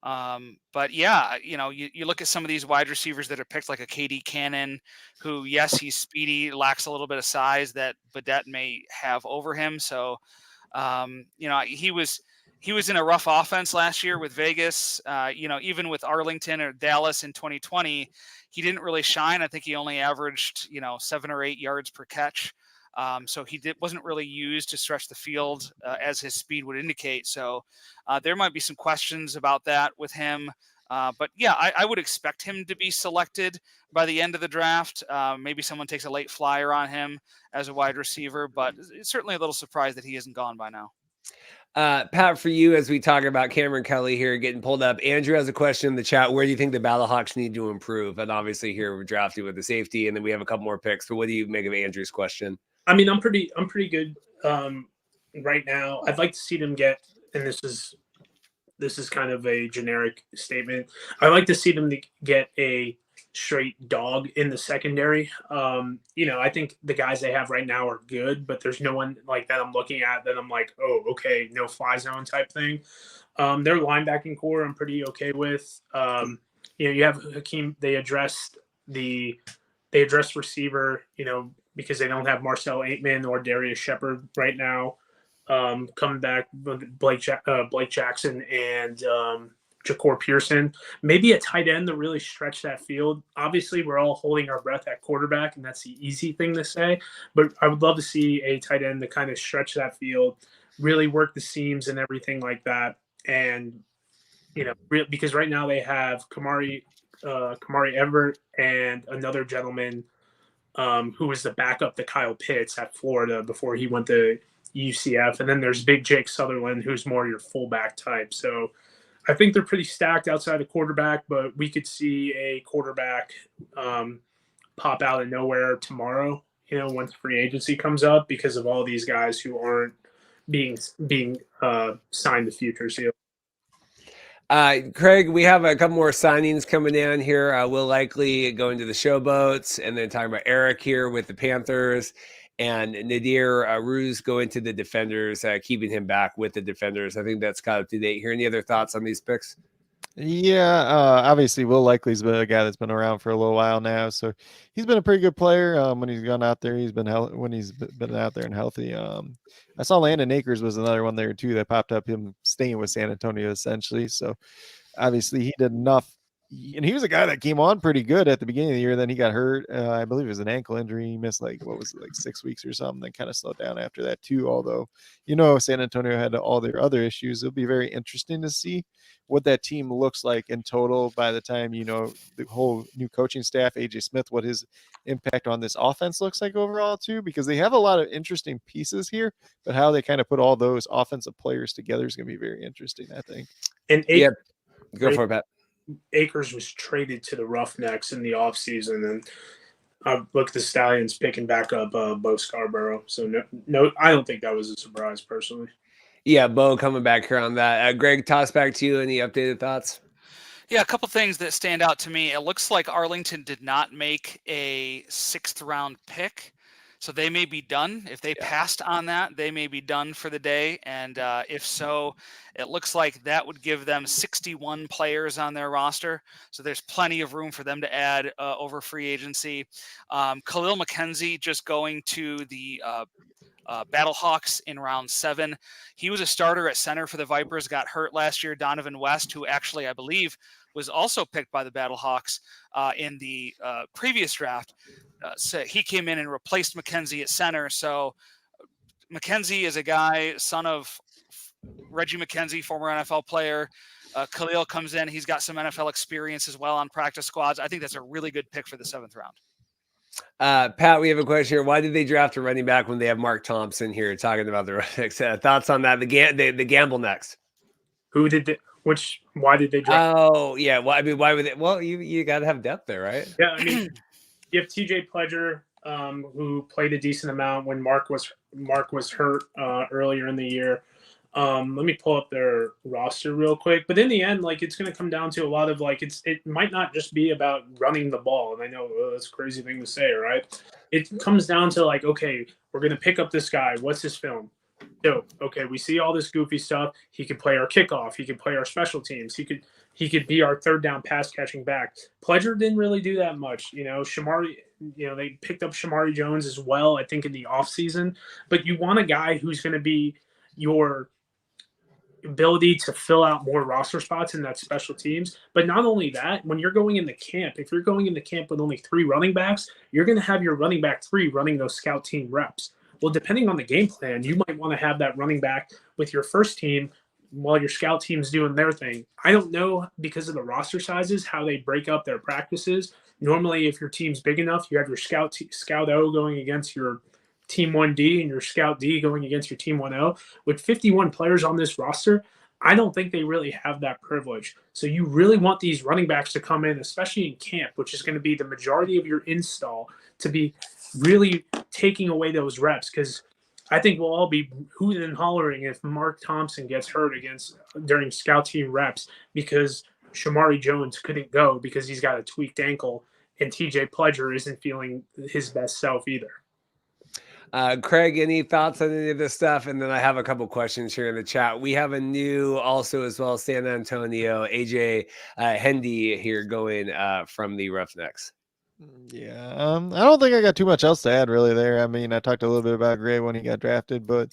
But yeah, you look at some of these wide receivers that are picked, like a KD Cannon, who, yes, he's speedy, lacks a little bit of size that Badette may have over him. So, he was in a rough offense last year with Vegas. Even with Arlington or Dallas in 2020, he didn't really shine. I think he only averaged, 7 or 8 yards per catch. So he wasn't really used to stretch the field as his speed would indicate. So there might be some questions about that with him. But yeah, I would expect him to be selected by the end of the draft. Maybe someone takes a late flyer on him as a wide receiver, but it's certainly a little surprised that he isn't gone by now. Pat, for you, as we talk about Cameron Kelly here getting pulled up, Andrew has a question in the chat. Where do you think the Battlehawks need to improve? And obviously here we're drafting with the safety, and then we have a couple more picks. But what do you make of Andrew's question? I mean, I'm pretty good right now. I'd like to see them get, and this is kind of a generic statement. I'd like to see them get a straight dog in the secondary. I think the guys they have right now are good, but there's no one like that I'm looking at that I'm like, oh, okay, no fly zone type thing. Their linebacking core I'm pretty okay with. You have Hakeem. They addressed receiver. Because they don't have Marcel Aitman or Darius Shepard right now. Coming back with Blake Jackson and Ja'Cour Pearson. Maybe a tight end to really stretch that field. Obviously, we're all holding our breath at quarterback, and that's the easy thing to say. But I would love to see a tight end to kind of stretch that field, really work the seams and everything like that. And, because right now they have Kamari Everett and another gentleman who was the backup to Kyle Pitts at Florida before he went to UCF. And then there's Big Jake Sutherland, who's more your fullback type. So I think they're pretty stacked outside of quarterback, but we could see a quarterback pop out of nowhere tomorrow, once free agency comes up, because of all these guys who aren't being signed to futures here. Craig, we have a couple more signings coming in here. We'll likely go into the showboats and then talking about Eric here with the Panthers, and Nadir Ruse go into the Defenders, keeping him back with the Defenders. I think that's kind of up to date here. Any other thoughts on these picks? Yeah, obviously Will Likely's been a guy that's been around for a little while now, so he's been a pretty good player. When he's gone out there, he's been when he's been out there and healthy. I saw Landon Akers was another one there too that popped up, him staying with San Antonio essentially. So obviously he did enough, and he was a guy that came on pretty good at the beginning of the year. Then he got hurt. I believe it was an ankle injury. He missed like 6 weeks or something. Then kind of slowed down after that too. Although San Antonio had all their other issues. It'll be very interesting to see what that team looks like in total by the time the whole new coaching staff, AJ Smith, what his impact on this offense looks like overall too, because they have a lot of interesting pieces here, but how they kind of put all those offensive players together is going to be very interesting, I think. And go for it, Pat. Akers was traded to the Roughnecks in the offseason, and I look at the Stallions picking back up Bo Scarborough. So no, I don't think that was a surprise personally. Yeah, Bo coming back here on that. Greg, toss back to you. Any updated thoughts? Yeah, a couple things that stand out to me. It looks like Arlington did not make a 6th round pick, so they may be done. If they passed on that, they may be done for the day. And if so, it looks like that would give them 61 players on their roster. So there's plenty of room for them to add over free agency. Khalil McKenzie just going to the Battlehawks in round 7. He was a starter at center for the Vipers, got hurt last year. Donovan West, who actually I believe was also picked by the Battlehawks in the previous draft, so he came in and replaced McKenzie at center. So McKenzie is a guy, son of Reggie McKenzie, former NFL player. Khalil comes in. He's got some NFL experience as well on practice squads. I think that's a really good pick for the 7th round. Pat, we have a question here. Why did they draft a running back when they have Mark Thompson here talking about the running backs? Thoughts on that? The gamble next. Why did they draft? Oh, yeah. Well, I mean, why would they? Well, you got to have depth there, right? Yeah, I mean, you have TJ Pledger, who played a decent amount when Mark was hurt earlier in the year. Let me pull up their roster real quick. But in the end, like it's going to come down to a lot of like it might not just be about running the ball. And I know that's a crazy thing to say, right? It comes down to like, okay, we're going to pick up this guy. What's his film? Dope. Okay, we see all this goofy stuff. He could play our kickoff. He could play our special teams. He could be our third down pass catching back. Pledger didn't really do that much. Shamari, they picked up Shamari Jones as well, I think, in the offseason. But you want a guy who's going to be your ability to fill out more roster spots in that special teams. But not only that, when you're going into camp, if you're going into camp with only 3 running backs, you're going to have your running back 3 running those scout team reps. Well, depending on the game plan, you might want to have that running back with your first team while your scout team's doing their thing. I don't know, because of the roster sizes, how they break up their practices. Normally, if your team's big enough, you have your scout O going against your Team 1D and your Scout D going against your Team 1O. With 51 players on this roster, I don't think they really have that privilege. So you really want these running backs to come in, especially in camp, which is going to be the majority of your install, to be really taking away those reps, because I think we'll all be hooting and hollering if Mark Thompson gets hurt during scout team reps because Shamari Jones couldn't go because he's got a tweaked ankle and TJ Pledger isn't feeling his best self either. Craig, any thoughts on any of this stuff? And then I have a couple questions here in the chat. We have a new, also as well, San Antonio, AJ Hendy here going from the Roughnecks. Yeah, I don't think I got too much else to add really there. I mean, I talked a little bit about Gray when he got drafted, but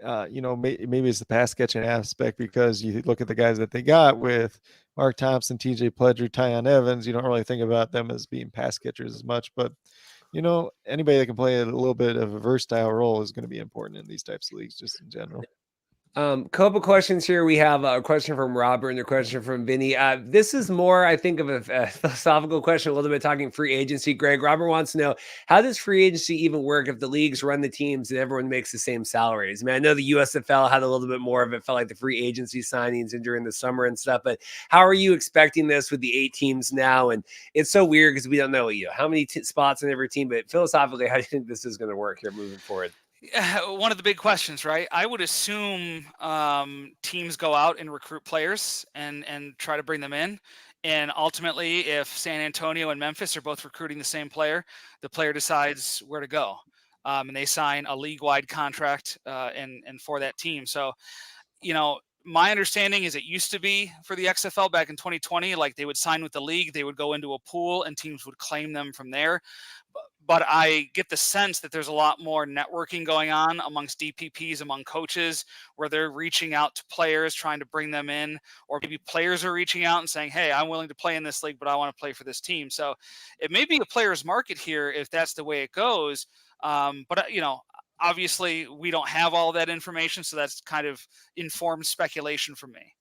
maybe it's the pass catching aspect, because you look at the guys that they got with Mark Thompson, TJ Pledger, Tyon Evans. You don't really think about them as being pass catchers as much, but anybody that can play a little bit of a versatile role is going to be important in these types of leagues, just in general. Couple questions here. We have a question from Robert and a question from Vinny. This is more, I think, of a philosophical question, a little bit talking free agency. Greg, Robert wants to know, how does free agency even work if the leagues run the teams and everyone makes the same salaries? I mean, I know the USFL had a little bit more of it, felt like the free agency signings and during the summer and stuff, but how are you expecting this with the 8 teams now? And it's so weird because we don't know how many spots in every team, but philosophically, how do you think this is going to work here moving forward? One of the big questions, right? I would assume teams go out and recruit players and try to bring them in. And ultimately, if San Antonio and Memphis are both recruiting the same player, the player decides where to go. And they sign a league-wide contract and for that team. So, my understanding is it used to be for the XFL back in 2020, like they would sign with the league, they would go into a pool and teams would claim them from there. But I get the sense that there's a lot more networking going on amongst DPPs, among coaches, where they're reaching out to players, trying to bring them in, or maybe players are reaching out and saying, hey, I'm willing to play in this league, but I want to play for this team. So it may be a player's market here if that's the way it goes. But obviously we don't have all that information. So that's kind of informed speculation from me.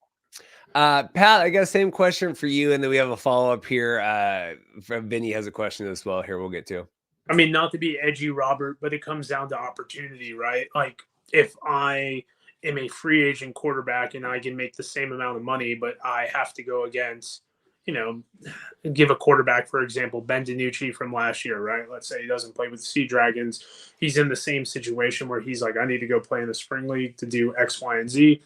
Pat, I guess same question for you. And then we have a follow-up here. Vinny has a question as well here we'll get to. I mean, not to be edgy, Robert, but it comes down to opportunity, right? Like, if I am a free agent quarterback and I can make the same amount of money, but I have to go against, give a quarterback, for example, Ben DiNucci from last year, right? Let's say he doesn't play with the Sea Dragons. He's in the same situation where he's like, I need to go play in the spring league to do X, Y, and Z.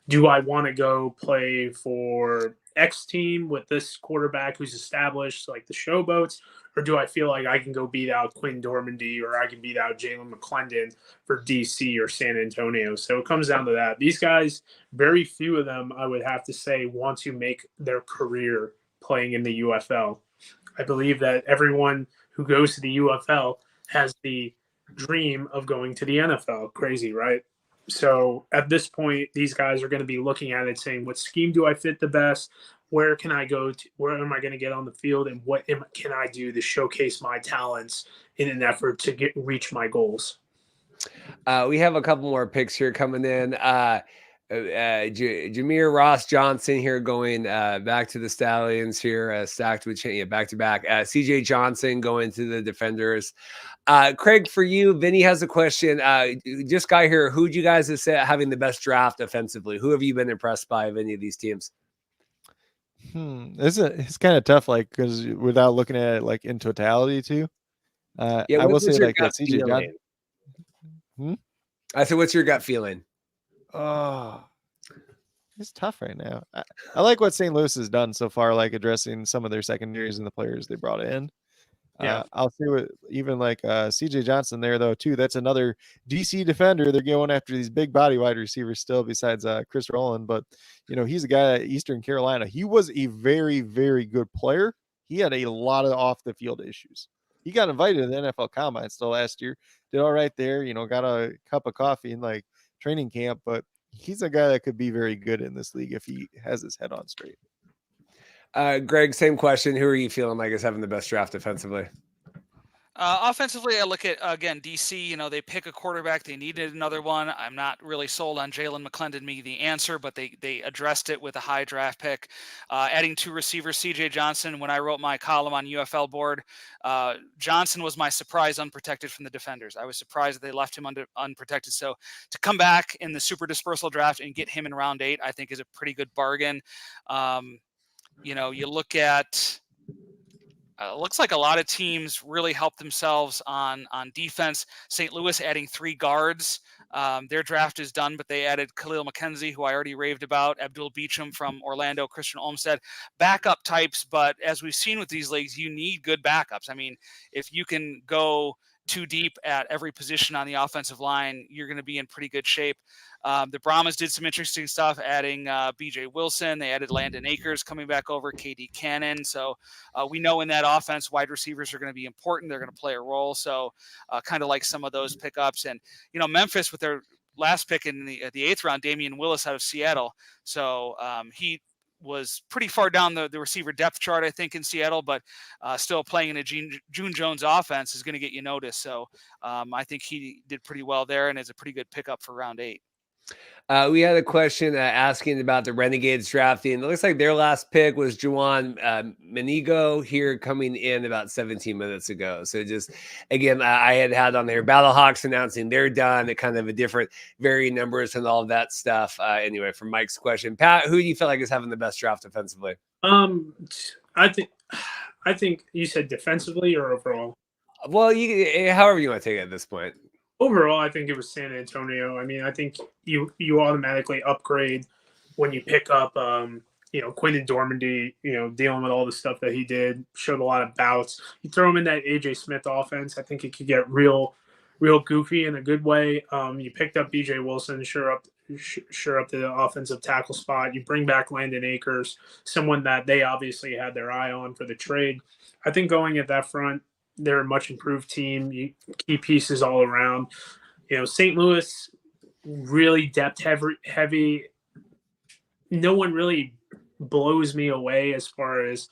Do I want to go play for X team with this quarterback who's established, like the Showboats, or do I feel like I can go beat out Quinn Dormandy or I can beat out Jalen McClendon for DC or San Antonio? So it comes down to that. These guys, very few of them, I would have to say, want to make their career playing in the UFL. I believe that everyone who goes to the UFL has the dream of going to the NFL. Crazy, right? So at this point, these guys are going to be looking at it saying, what scheme do I fit the best? Where can I go to? Where am I going to get on the field? And what can I do to showcase my talents in an effort to reach my goals? We have a couple more picks here coming in. Jameer Ross Johnson here going back to the Stallions here, stacked with back to back. CJ Johnson going to the Defenders. Craig, for you, Vinny has a question. Just guy here, who'd you guys have said having the best draft offensively? Who have you been impressed by of any of these teams? It's kind of tough, like, because without looking at it like in totality too. I what will was say your like gut that CJ Johnson. feeling? I said, what's your gut feeling? Oh, it's tough right now. I like what St. Louis has done so far, like addressing some of their secondaries and the players they brought in. Yeah. I'll say what even like CJ Johnson there though too. That's another DC defender. They're going after these big body wide receivers still, besides Chris Rowland. But he's a guy at Eastern Carolina. He was a very, very good player. He had a lot of off the field issues. He got invited to the NFL Combine still last year. Did all right there. Got a cup of coffee in like training camp. But he's a guy that could be very good in this league if he has his head on straight. Greg, same question. Who are you feeling like is having the best draft defensively? Offensively, I look at, again, DC, they pick a quarterback. They needed another one. I'm not really sold on Jalen McClendon being the answer, but they addressed it with a high draft pick. Adding 2 receivers, CJ Johnson. When I wrote my column on UFL board, Johnson was my surprise unprotected from the defenders. I was surprised that they left him unprotected. So to come back in the super dispersal draft and get him in round 8, I think is a pretty good bargain. You look at... looks like a lot of teams really helped themselves on defense. St. Louis adding 3 guards. Their draft is done, but they added Khalil McKenzie, who I already raved about, Abdul Beecham from Orlando, Christian Olmstead. Backup types, but as we've seen with these leagues, you need good backups. I mean, if you can go too deep at every position on the offensive line, you're going to be in pretty good shape. The Brahmas did some interesting stuff, adding B.J. Wilson. They added Landon Akers coming back over, K.D. Cannon. So we know in that offense, wide receivers are going to be important. They're going to play a role. So kind of like some of those pickups. And, Memphis with their last pick in the 8th round, Damian Willis out of Seattle. So he was pretty far down the receiver depth chart, I think, in Seattle, but still playing in a June Jones offense is going to get you noticed. So I think he did pretty well there and is a pretty good pickup for round 8. We had a question asking about the Renegades drafting. It looks like their last pick was Juwan Menigo here coming in about 17 minutes ago. So just, again, I had on there Battlehawks announcing they're done. It kind of a different varying numbers and all of that stuff. Anyway, from Mike's question, Pat, who do you feel like is having the best draft defensively? I think you said defensively or overall? Well, however you want to take it at this point. Overall, I think it was San Antonio. I mean, I think you automatically upgrade when you pick up, Quinton Dormandy, dealing with all the stuff that he did, showed a lot of bouts. You throw him in that AJ Smith offense, I think it could get real goofy in a good way. You picked up BJ Wilson, sure up the offensive tackle spot. You bring back Landon Akers, someone that they obviously had their eye on for the trade. I think going at that front, they're a much improved team. Key pieces all around. St. Louis really depth heavy. No one really blows me away as far as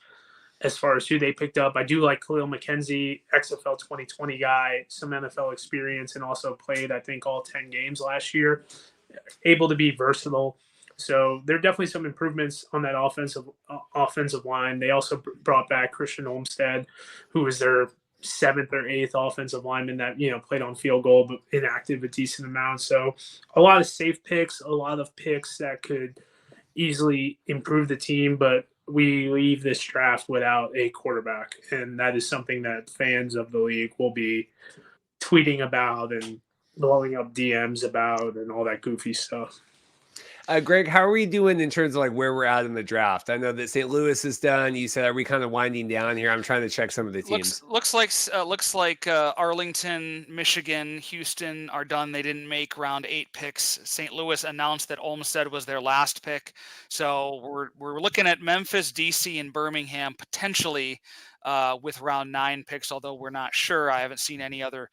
who they picked up. I do like Khalil McKenzie, XFL 2020 guy, some NFL experience, and also played, I think, all 10 games last year. Able to be versatile. So there are definitely some improvements on that offensive line. They also brought back Christian Olmstead, who was their 7th or 8th offensive lineman that played on field goal but inactive a decent amount. So a lot of safe picks, a lot of picks that could easily improve the team, but we leave this draft without a quarterback, and that is something that fans of the league will be tweeting about and blowing up DMs about and all that goofy stuff. Greg, how are we doing in terms of like where we're at in the draft? I know that St. Louis is done. You said, are we kind of winding down here? I'm trying to check some of the teams. Looks like Arlington, Michigan, Houston are done. They didn't make round 8 picks. St. Louis announced that Olmstead was their last pick. So we're looking at Memphis, DC, and Birmingham potentially with round 9 picks, although we're not sure. I haven't seen any other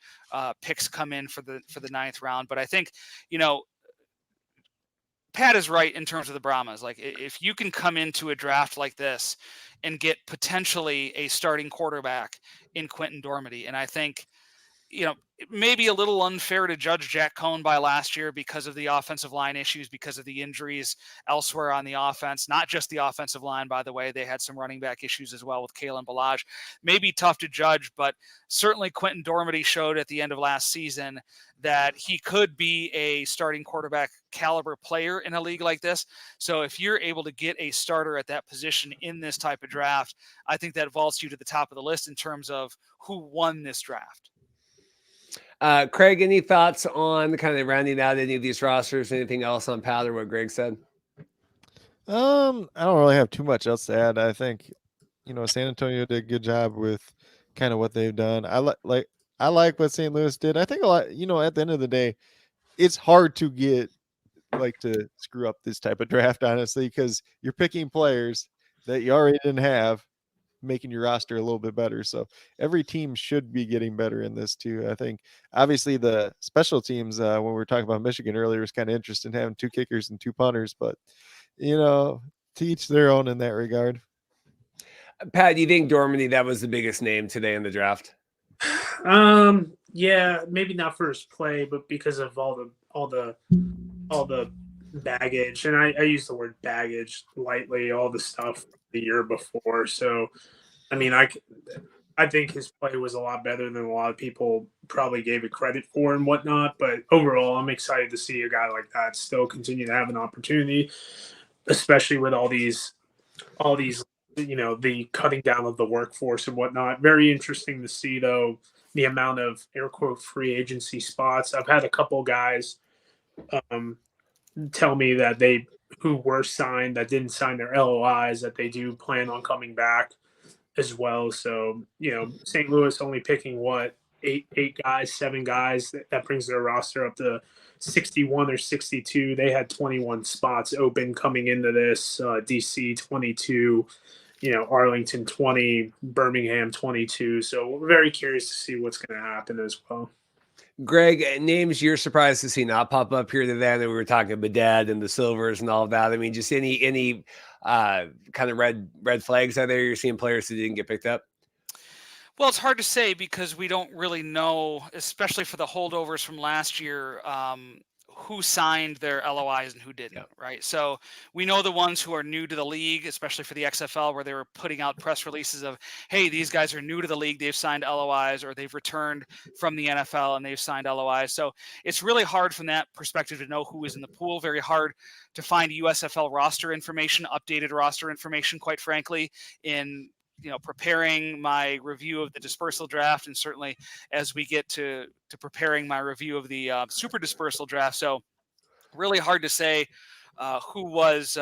picks come in for the 9th round. But I think, Pat is right in terms of the Brahmas. Like, if you can come into a draft like this and get potentially a starting quarterback in Quinton Dormady, and I think, it may be a little unfair to judge Jack Cohn by last year because of the offensive line issues, because of the injuries elsewhere on the offense, not just the offensive line, by the way. They had some running back issues as well with Kalen Ballage. Maybe tough to judge, but certainly Quentin Dormady showed at the end of last season that he could be a starting quarterback caliber player in a league like this. So if you're able to get a starter at that position in this type of draft, I think that vaults you to the top of the list in terms of who won this draft. Craig, any thoughts on kind of rounding out any of these rosters? Anything else on Pat or what Greg said? I don't really have too much else to add. I think, San Antonio did a good job with kind of what they've done. I like what St. Louis did. I think a lot, at the end of the day, it's hard to to screw up this type of draft, honestly, because you're picking players that you already didn't have, making your roster a little bit better. So every team should be getting better in this too. I think obviously the special teams, when we were talking about Michigan earlier, was kind of interesting having 2 kickers and 2 punters, but to each their own in that regard. Pat, do you think Dormady, that was the biggest name today in the draft? Yeah, maybe not for his play, but because of all the baggage, and I use the word baggage lightly, all the stuff the year before. So, I mean, I think his play was a lot better than a lot of people probably gave it credit for and whatnot. But overall, I'm excited to see a guy like that still continue to have an opportunity, especially with all these, the cutting down of the workforce and whatnot. Very interesting to see, though, the amount of air quote free agency spots. I've had a couple guys tell me that who were signed that didn't sign their LOIs, that they do plan on coming back as well. So, St. Louis only picking eight guys, 7 guys, that brings their roster up to 61 or 62. They had 21 spots open coming into this. DC 22, Arlington 20, Birmingham 22. So we're very curious to see what's going to happen as well. Greg, names you're surprised to see not pop up here today. We were talking Bedad and the Silvers and all of that. I mean, just any kind of red flags out there you're seeing players that didn't get picked up? Well, it's hard to say because we don't really know, especially for the holdovers from last year, who signed their LOIs and who didn't, right? So we know the ones who are new to the league, especially for the XFL, where they were putting out press releases of, hey, these guys are new to the league, they've signed LOIs, or they've returned from the NFL and they've signed LOIs. So it's really hard from that perspective to know who is in the pool. Very hard to find USFL roster information, updated roster information, quite frankly, in preparing my review of the dispersal draft, and certainly as we get to preparing my review of the super dispersal draft. So really hard to say who was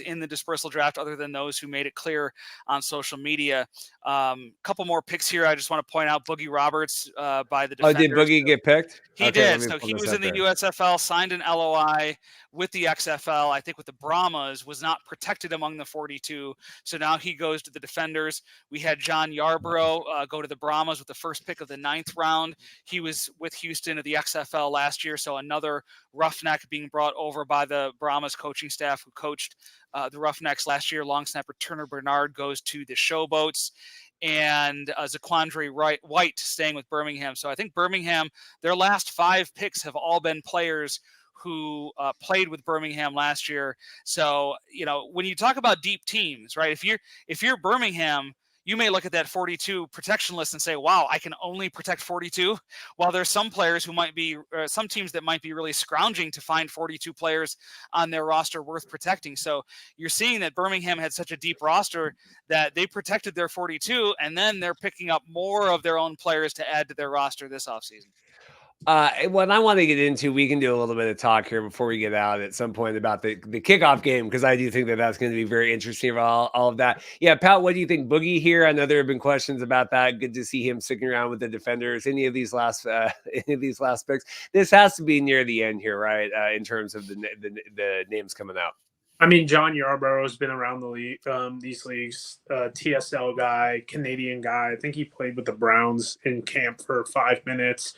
in the dispersal draft, other than those who made it clear on social media. Couple more picks here. I just want to point out Boogie Roberts by the Defenders. Oh, did Boogie get picked? He did. So he was in the USFL, signed an LOI with the XFL, I think with the Brahmas, was not protected among the 42. So now he goes to the Defenders. We had John Yarborough go to the Brahmas with the first pick of the 9th round. He was with Houston at the XFL last year. So another Roughneck being brought over by the Brahmas coaching staff who coached the Roughnecks last year. Long snapper Turner Bernard goes to the Showboats. And Zaquandre White staying with Birmingham. So I think Birmingham, their last 5 picks have all been players who played with Birmingham last year. So, when you talk about deep teams, right, if you're Birmingham, you may look at that 42 protection list and say, wow, I can only protect 42. While there's some players who might be, some teams that might be really scrounging to find 42 players on their roster worth protecting. So you're seeing that Birmingham had such a deep roster that they protected their 42, and then they're picking up more of their own players to add to their roster this offseason. What I want to get into, we can do a little bit of talk here before we get out at some point about the kickoff game, because I do think that's going to be very interesting about all of that. Yeah, Pat, what do you think? Boogie here? I know there have been questions about that. Good to see him sticking around with the Defenders. Any of these last picks? This has to be near the end here, right? In terms of the names coming out. I mean, John Yarborough has been around the league, these leagues, TSL guy, Canadian guy. I think he played with the Browns in camp for 5 minutes.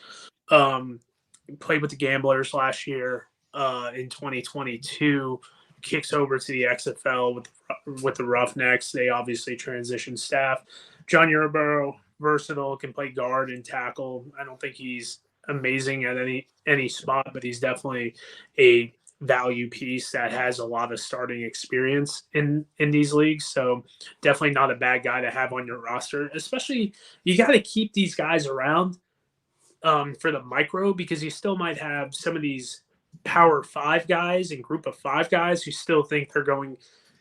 Played with the Gamblers last year in 2022. Kicks over to the XFL with the Roughnecks. They obviously transitioned staff. John Yarborough versatile, can play guard and tackle. I don't think he's amazing at any spot, but he's definitely a value piece that has a lot of starting experience in these leagues. So definitely not a bad guy to have on your roster. Especially, you got to keep these guys around for the micro, because you still might have some of these power 5 guys and group of 5 guys who still think they're going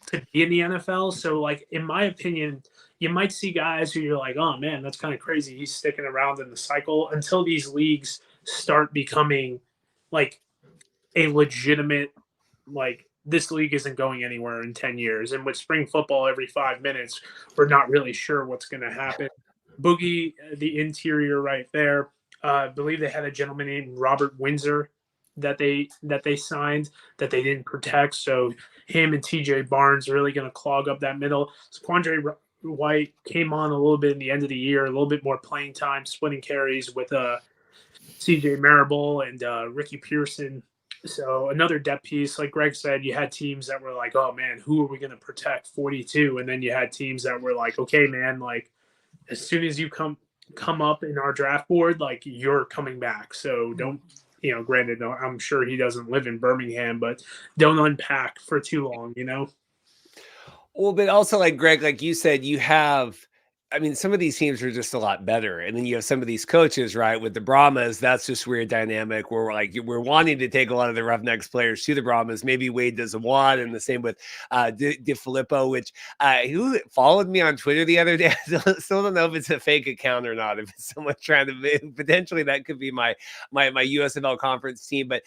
to be in the NFL. So, like, in my opinion, you might see guys who you're like, oh man, that's kind of crazy. He's sticking around in the cycle, until these leagues start becoming like a legitimate, like, this league isn't going anywhere in 10 years. And with spring football every 5 minutes, we're not really sure what's going to happen. Boogie, the interior right there. I believe they had a gentleman named Robert Windsor that they signed that they didn't protect. So him and TJ Barnes are really going to clog up that middle. So Quandre White came on a little bit in the end of the year, a little bit more playing time, splitting carries with CJ Marable and Ricky Pearson. So another depth piece, like Greg said, you had teams that were like, oh man, who are we going to protect 42? And then you had teams that were like, okay, man, like as soon as you come up in our draft board, like you're coming back. So don't, granted, I'm sure he doesn't live in Birmingham, but don't unpack for too long, Well, but also, like Greg, like you said, you have, I mean, some of these teams are just a lot better. And then you have some of these coaches, right? With the Brahmas, that's just weird dynamic where we're wanting to take a lot of the Roughnecks players to the Brahmas. Maybe Wade doesn't want, and the same with DeFilippo, which who followed me on Twitter the other day. I still don't know if it's a fake account or not. If it's someone trying to, potentially that could be my USFL conference team. But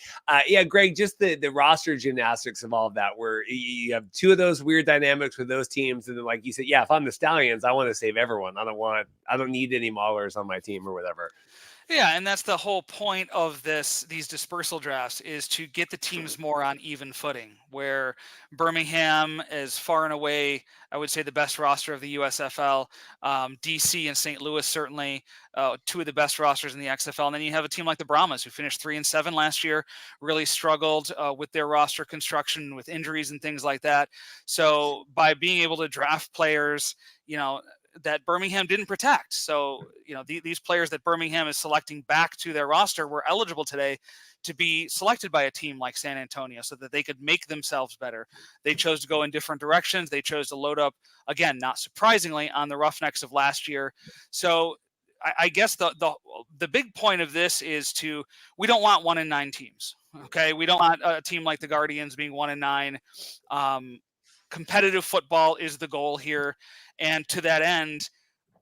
yeah, Greg, just the roster gymnastics of all of that, where you have two of those weird dynamics with those teams. And then, like you said, yeah, if I'm the Stallions, I want to save everyone. I don't need any Maulers on my team or whatever. Yeah, and that's the whole point of these dispersal drafts, is to get the teams more on even footing, where Birmingham is far and away, I would say, the best roster of the USFL. DC and St. Louis, certainly two of the best rosters in the XFL. And then you have a team like the Brahmas, who finished 3-7 last year, really struggled with their roster construction with injuries and things like that. So by being able to draft players, that Birmingham didn't protect. So, these players that Birmingham is selecting back to their roster were eligible today to be selected by a team like San Antonio so that they could make themselves better. They chose to go in different directions. They chose to load up, again, not surprisingly, on the Roughnecks of last year. So I guess the big point of this is we don't want 1-9 teams. Okay. We don't want a team like the Guardians being 1-9. Competitive football is the goal here. And to that end,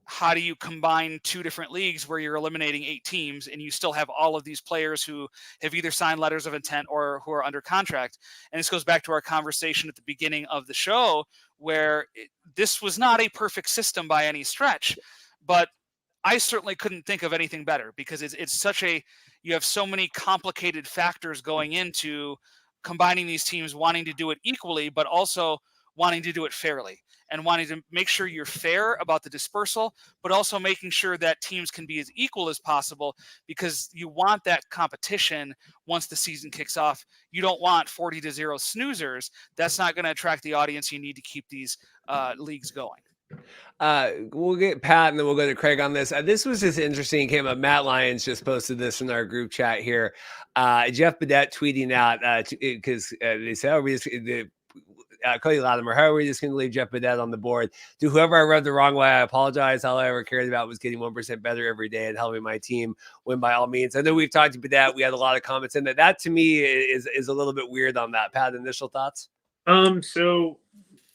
how do you combine two different leagues where you're eliminating 8 teams and you still have all of these players who have either signed letters of intent or who are under contract? And this goes back to our conversation at the beginning of the show, where this was not a perfect system by any stretch, but I certainly couldn't think of anything better, because you have so many complicated factors going into combining these teams, wanting to do it equally, but also wanting to do it fairly, and wanting to make sure you're fair about the dispersal, but also making sure that teams can be as equal as possible, because you want that competition once the season kicks off. You don't want 40-0 snoozers. That's not going to attract the audience you need to keep these leagues going. We'll get Pat and then we'll go to Craig on this. This was just interesting. It came up. Matt Lyons just posted this in our group chat here. Jeff Badette tweeting out because they said, Cody Latimer, how are we just going to leave Jeff Badette on the board? To whoever I read the wrong way, I apologize. All I ever cared about was getting 1% better every day and helping my team win by all means. I know we've talked to Badette. We had a lot of comments in that. That to me is a little bit weird on that. Pat, initial thoughts? So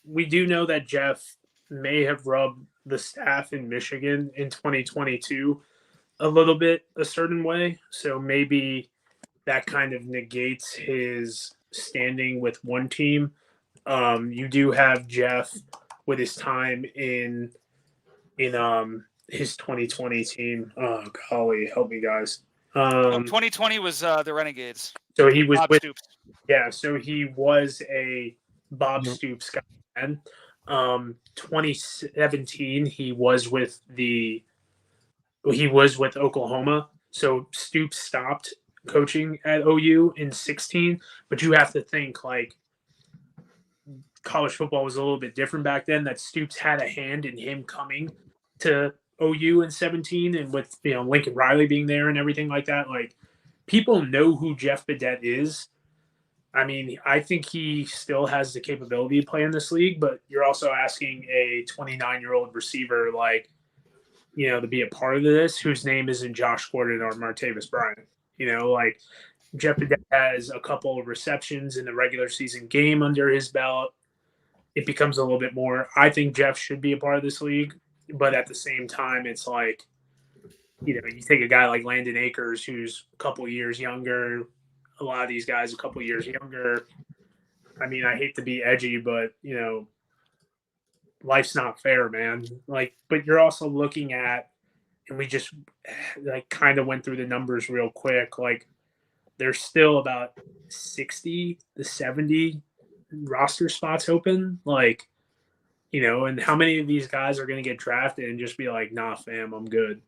we do know that Jeff may have rubbed the staff in Michigan in 2022 a little bit a certain way. So maybe that kind of negates his standing with one team. You do have Jeff with his time in his 2020 team. Oh golly, help me guys. 2020 was the Renegades. So he was Bob with Stoops. Yeah, so he was a Bob Stoops guy then. 2017 he was with Oklahoma. So Stoops stopped coaching at OU in 16, but you have to think like college football was a little bit different back then, that Stoops had a hand in him coming to OU in 17 and with, Lincoln Riley being there and everything like that, like people know who Jeff Badette is. I mean, I think he still has the capability to play in this league, but you're also asking a 29-year-old receiver to be a part of this, whose name isn't Josh Gordon or Martavis Bryant. Like Jeff Badette has a couple of receptions in the regular season game under his belt. It becomes a little bit more. I think Jeff should be a part of this league, but at the same time, it's like, you take a guy like Landon Akers, who's a couple years younger. A lot of these guys a couple years younger. I mean, I hate to be edgy, but life's not fair, man. Like, but you're also looking at, and we just kind of went through the numbers real quick. Like, there's still about 60 to 70 roster spots open. Like, and how many of these guys are going to get drafted and just be like, nah, fam, I'm good.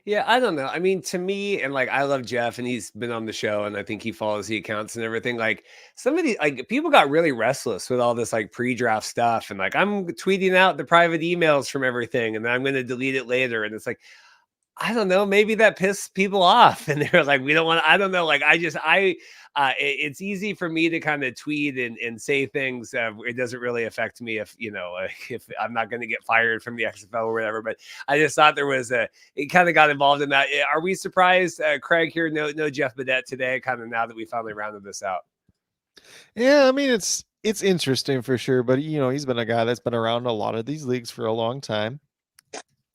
Yeah, I don't know. I mean, to me, and I love Jeff, and he's been on the show, and I think he follows the accounts and everything. Like, some of the people got really restless with all this pre-draft stuff, and I'm tweeting out the private emails from everything, and then I'm going to delete it later, and it's I don't know, maybe that pissed people off, and they're like, we don't want to, I don't know. It's easy for me to kind of tweet and say things. It doesn't really affect me if I'm not going to get fired from the XFL or whatever, but I just thought it kind of got involved in that. Are we surprised, Craig, here? No Jeff Badette today, kind of now that we finally rounded this out. Yeah. I mean, it's interesting for sure, but he's been a guy that's been around a lot of these leagues for a long time.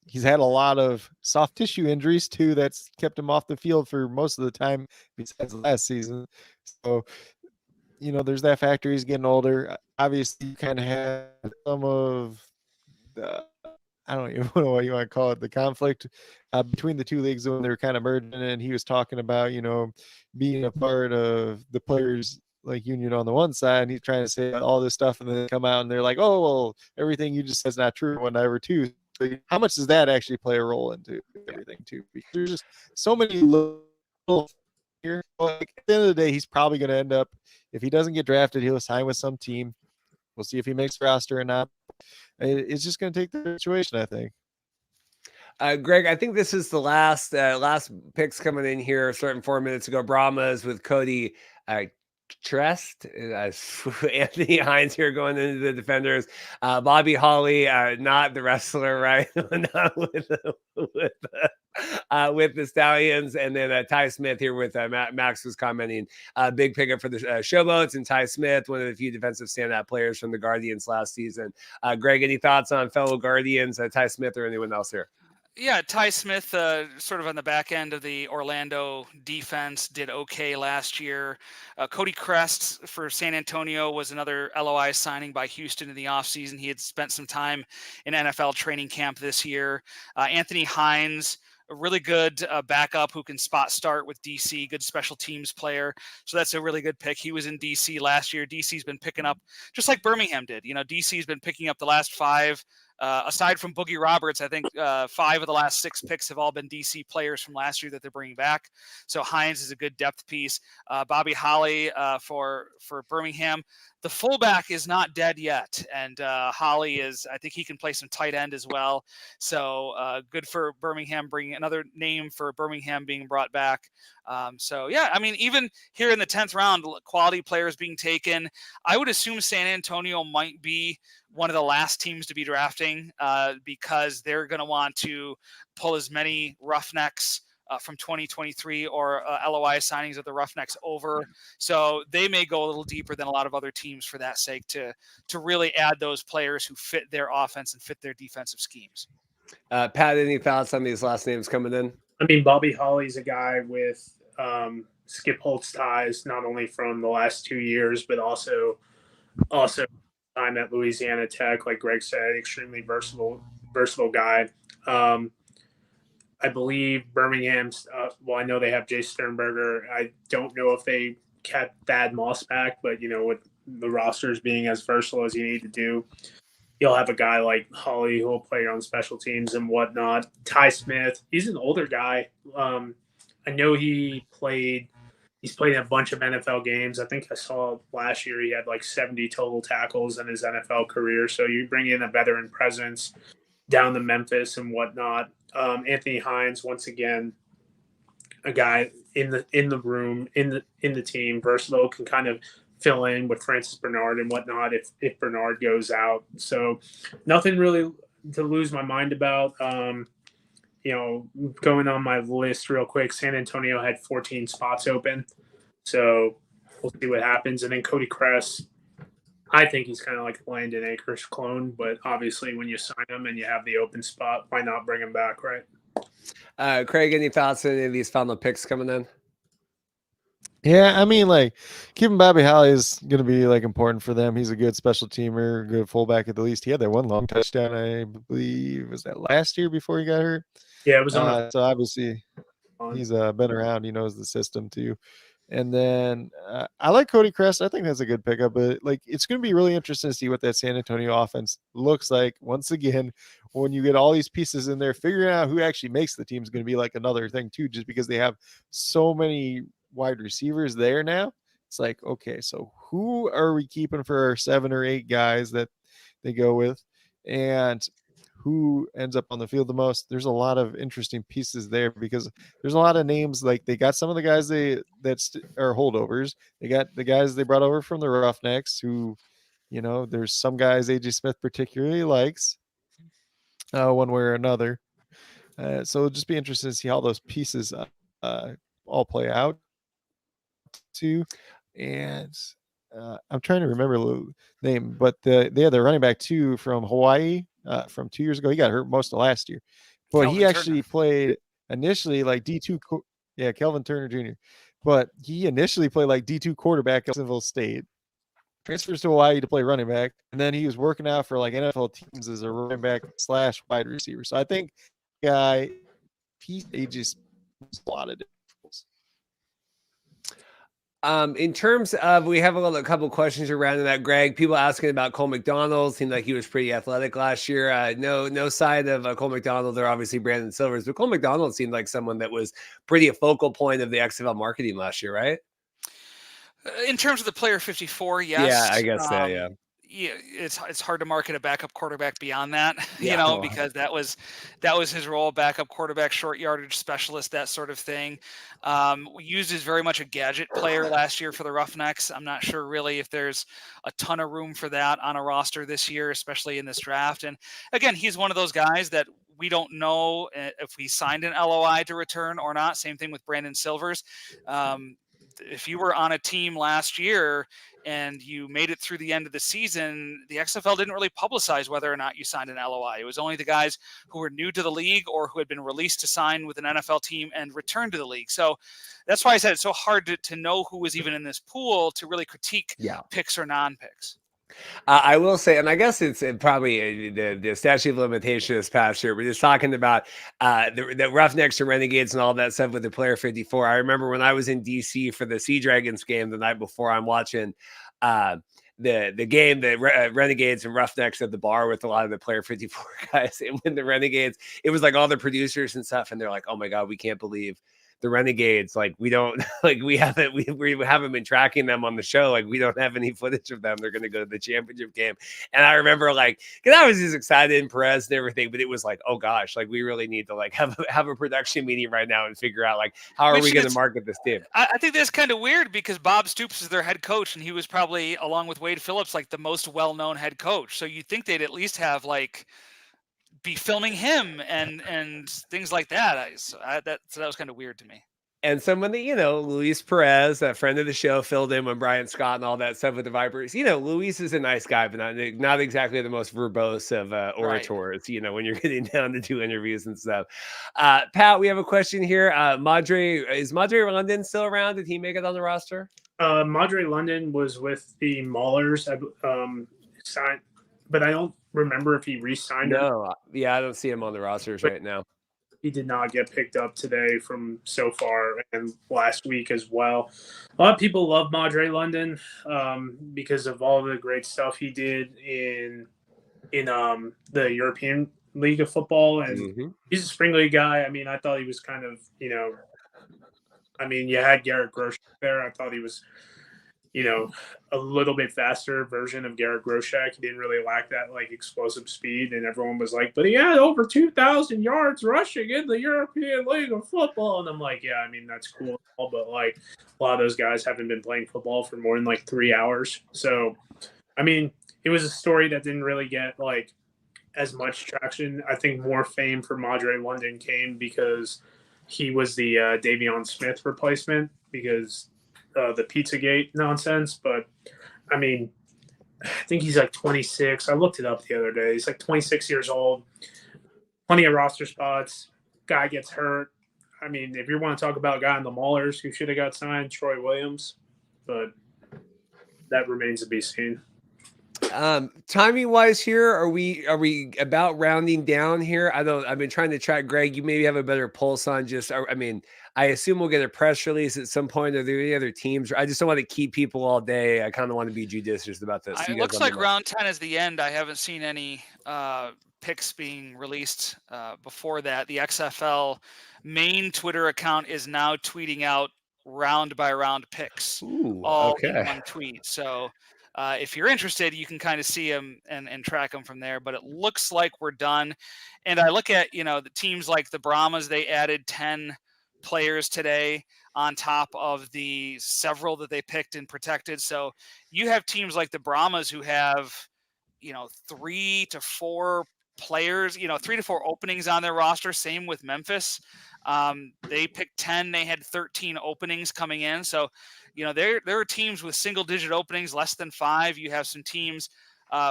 He's had a lot of soft tissue injuries too. That's kept him off the field for most of the time besides last season. So, there's that factor. He's getting older. Obviously, you kind of have some of the, I don't even know what you want to call it, the conflict between the two leagues when they were kind of merging. And he was talking about, being a part of the players union on the one side, and he's trying to say all this stuff, and then they come out and they're like, oh, well, everything you just said is not true whatever too. How much does that actually play a role into everything too? Because there's just so many little here. At the end of the day, he's probably going to end up, if he doesn't get drafted, he'll sign with some team. We'll see if he makes the roster or not. It's just going to take the situation, I think. Greg, I think this is the last picks coming in here, starting 4 minutes ago. Brahmas with Cody Trest, Anthony Hines here going into the defenders. Bobby Holly, not the wrestler, right? Not with the Stallions, and then Ty Smith here with Max was commenting. Big pickup for the Showboats, and Ty Smith, one of the few defensive standout players from the Guardians last season. Greg, any thoughts on fellow Guardians, Ty Smith or anyone else here? Yeah, Ty Smith, sort of on the back end of the Orlando defense, did okay last year. Cody Crest for San Antonio was another LOI signing by Houston in the offseason. He had spent some time in NFL training camp this year. Anthony Hines, a really good backup who can spot start with DC, good special teams player. So that's a really good pick. He was in DC last year. DC's been picking up, just like Birmingham did. DC's been picking up the last 5. Aside from Boogie Roberts, I think 5 of the last 6 picks have all been DC players from last year that they're bringing back. So Hines is a good depth piece. Bobby Holly for Birmingham. The fullback is not dead yet, and Holly is. I think he can play some tight end as well. So good for Birmingham, bringing another name for Birmingham being brought back. So yeah, I mean, even here in the 10th round, quality players being taken. I would assume San Antonio might be one of the last teams to be drafting because they're going to want to pull as many Roughnecks from 2023 or LOI signings of the Roughnecks over. So they may go a little deeper than a lot of other teams for that sake to really add those players who fit their offense and fit their defensive schemes. Pat, any thoughts on these last names coming in? I mean, Bobby Holly's a guy with Skip Holtz ties, not only from the last 2 years, but also time at Louisiana Tech, like Greg said, extremely versatile guy. I believe Birmingham's, I know they have Jay Sternberger. I don't know if they kept Thad Moss back, but, with the rosters being as versatile as you need to do, you'll have a guy like Holly who will play on special teams and whatnot. Ty Smith, he's an older guy. I know he's played a bunch of NFL games. I think I saw last year he had 70 total tackles in his NFL career. So you bring in a veteran presence. down to Memphis and whatnot. Anthony Hines, once again, a guy in the room, in the team, versatile, can kind of fill in with Francis Bernard and whatnot if Bernard goes out. So nothing really to lose my mind about. Going on my list real quick, San Antonio had 14 spots open. So we'll see what happens. And then Cody Kress, I think he's kind of like a Landon Akers clone, but obviously when you sign him and you have the open spot, why not bring him back, right? Craig, any thoughts on any of these final picks coming in? Yeah, I mean, like, keeping Bobby Holly is going to be like important for them. He's a good special teamer, good fullback at the least. He had that one long touchdown, I believe, was that last year before he got hurt? Yeah, it was on. So obviously he's been around. He knows the system too. And then I like Cody Kress. I think that's a good pickup, but like it's going to be really interesting to see what that San Antonio offense looks like. Once again, when you get all these pieces in there, figuring out who actually makes the team is going to be like another thing too, just because they have so many wide receivers there now. It's like, okay, so who are we keeping for our 7 or 8 guys that they go with? And who ends up on the field the most? There's a lot of interesting pieces there because there's a lot of names. Like they got some of the guys that are holdovers. They got the guys they brought over from the Roughnecks who, there's some guys AJ Smith particularly likes one way or another. So it'll just be interesting to see how those pieces all play out too. And I'm trying to remember the name, but they had the running back too from Hawaii from 2 years ago. He got hurt most of last year, but Calvin he actually Turner. played initially like D2. Yeah, Kelvin Turner Jr. But he initially played like D2 quarterback at Jacksonville State. Transfers to Hawaii to play running back, and then he was working out for like NFL teams as a running back / wide receiver. So I think he just slotted it. In terms of, we have a couple questions around that, Greg. People asking about Cole McDonald. Seemed like he was pretty athletic last year. No side of Cole McDonald. They're obviously Brandon Silvers, but Cole McDonald seemed like someone that was pretty a focal point of the XFL marketing last year, right? In terms of the player 54, yes. Yeah, I guess so. Yeah. Yeah, it's hard to market a backup quarterback beyond that, Yeah. because that was his role, backup quarterback, short yardage specialist, that sort of thing. Used as very much a gadget player last year for the Roughnecks. I'm not sure really if there's a ton of room for that on a roster this year, especially in this draft. And again, he's one of those guys that we don't know if he signed an LOI to return or not. Same thing with Brandon Silvers. If you were on a team last year and you made it through the end of the season, the XFL didn't really publicize whether or not you signed an LOI. It was only the guys who were new to the league or who had been released to sign with an NFL team and return to the league. So that's why I said it's so hard to know who was even in this pool to really critique picks or non-picks. I will say, and I guess it's probably the statute of limitation this past year. We're just talking about the Roughnecks and Renegades and all that stuff with the player 54. I remember when I was in DC for the Sea Dragons game the night before, I'm watching the game, the Renegades and Roughnecks at the bar with a lot of the player 54 guys. And when the Renegades, it was like all the producers and stuff, and they're like, "Oh my God, we can't believe the Renegades, like we don't we haven't been tracking them on the show, like we don't have any footage of them. They're going to go to the championship game." And I remember because I was just excited in Perez and everything, but it was like, oh gosh, like we really need to like have a production meeting right now and figure out like how are we going to market this team. I think that's kind of weird because Bob Stoops is their head coach, and he was probably, along with Wade Phillips, like the most well-known head coach. So you'd think they'd at least have be filming him and things like that. So that was kind of weird to me. And someone that, Luis Perez, a friend of the show, filled in when Brian Scott and all that stuff with the Vipers. Luis is a nice guy, but not exactly the most verbose of orators, right. When you're getting down to do interviews and stuff. Pat, we have a question here. Is Madre London still around? Did he make it on the roster? Madre London was with the Maulers, signed, but I don't remember if he re-signed. No, yeah, I don't see him on the rosters right now. He did not get picked up today from so far and last week as well. A lot of people love Madre London because of all the great stuff he did in the European League of Football, and he's a spring league guy. I mean, I thought he was kind of, you had Garrett Grosh there. I thought he was you know, a little bit faster version of Garrett Groshek. He didn't really lack that like explosive speed, and everyone was like, but he had over 2,000 yards rushing in the European League of Football. And I'm like, yeah, I mean, that's cool, but like a lot of those guys haven't been playing football for more than like 3 hours. So, I mean, it was a story that didn't really get like as much traction. I think more fame for Madre London came because he was the Davion Smith replacement because the Pizzagate nonsense. But I mean, I think he's like 26. I looked it up the other day. He's like 26 years old. Plenty of roster spots. Guy gets hurt. I mean, if you want to talk about a guy in the Maulers who should have got signed, Troy Williams, but that remains to be seen. Timing wise here, are we about rounding down here? I've been trying to track Greg. You maybe have a better pulse on just, I mean, I assume we'll get a press release at some point. Are there any other teams? I just don't want to keep people all day. I kind of want to be judicious about this. It looks like round 10 is the end. I haven't seen any picks being released before that. The XFL main Twitter account is now tweeting out round by round picks, all in one tweet. So if you're interested, you can kind of see them and track them from there. But it looks like we're done. And I look at, the teams like the Brahmas, they added 10 players today on top of the several that they picked and protected. So you have teams like the Brahmas who have, 3 to 4 players, 3 to 4 openings on their roster. Same with Memphis. They picked 10. They had 13 openings coming in. So, there are teams with single digit openings, less than 5. You have some teams,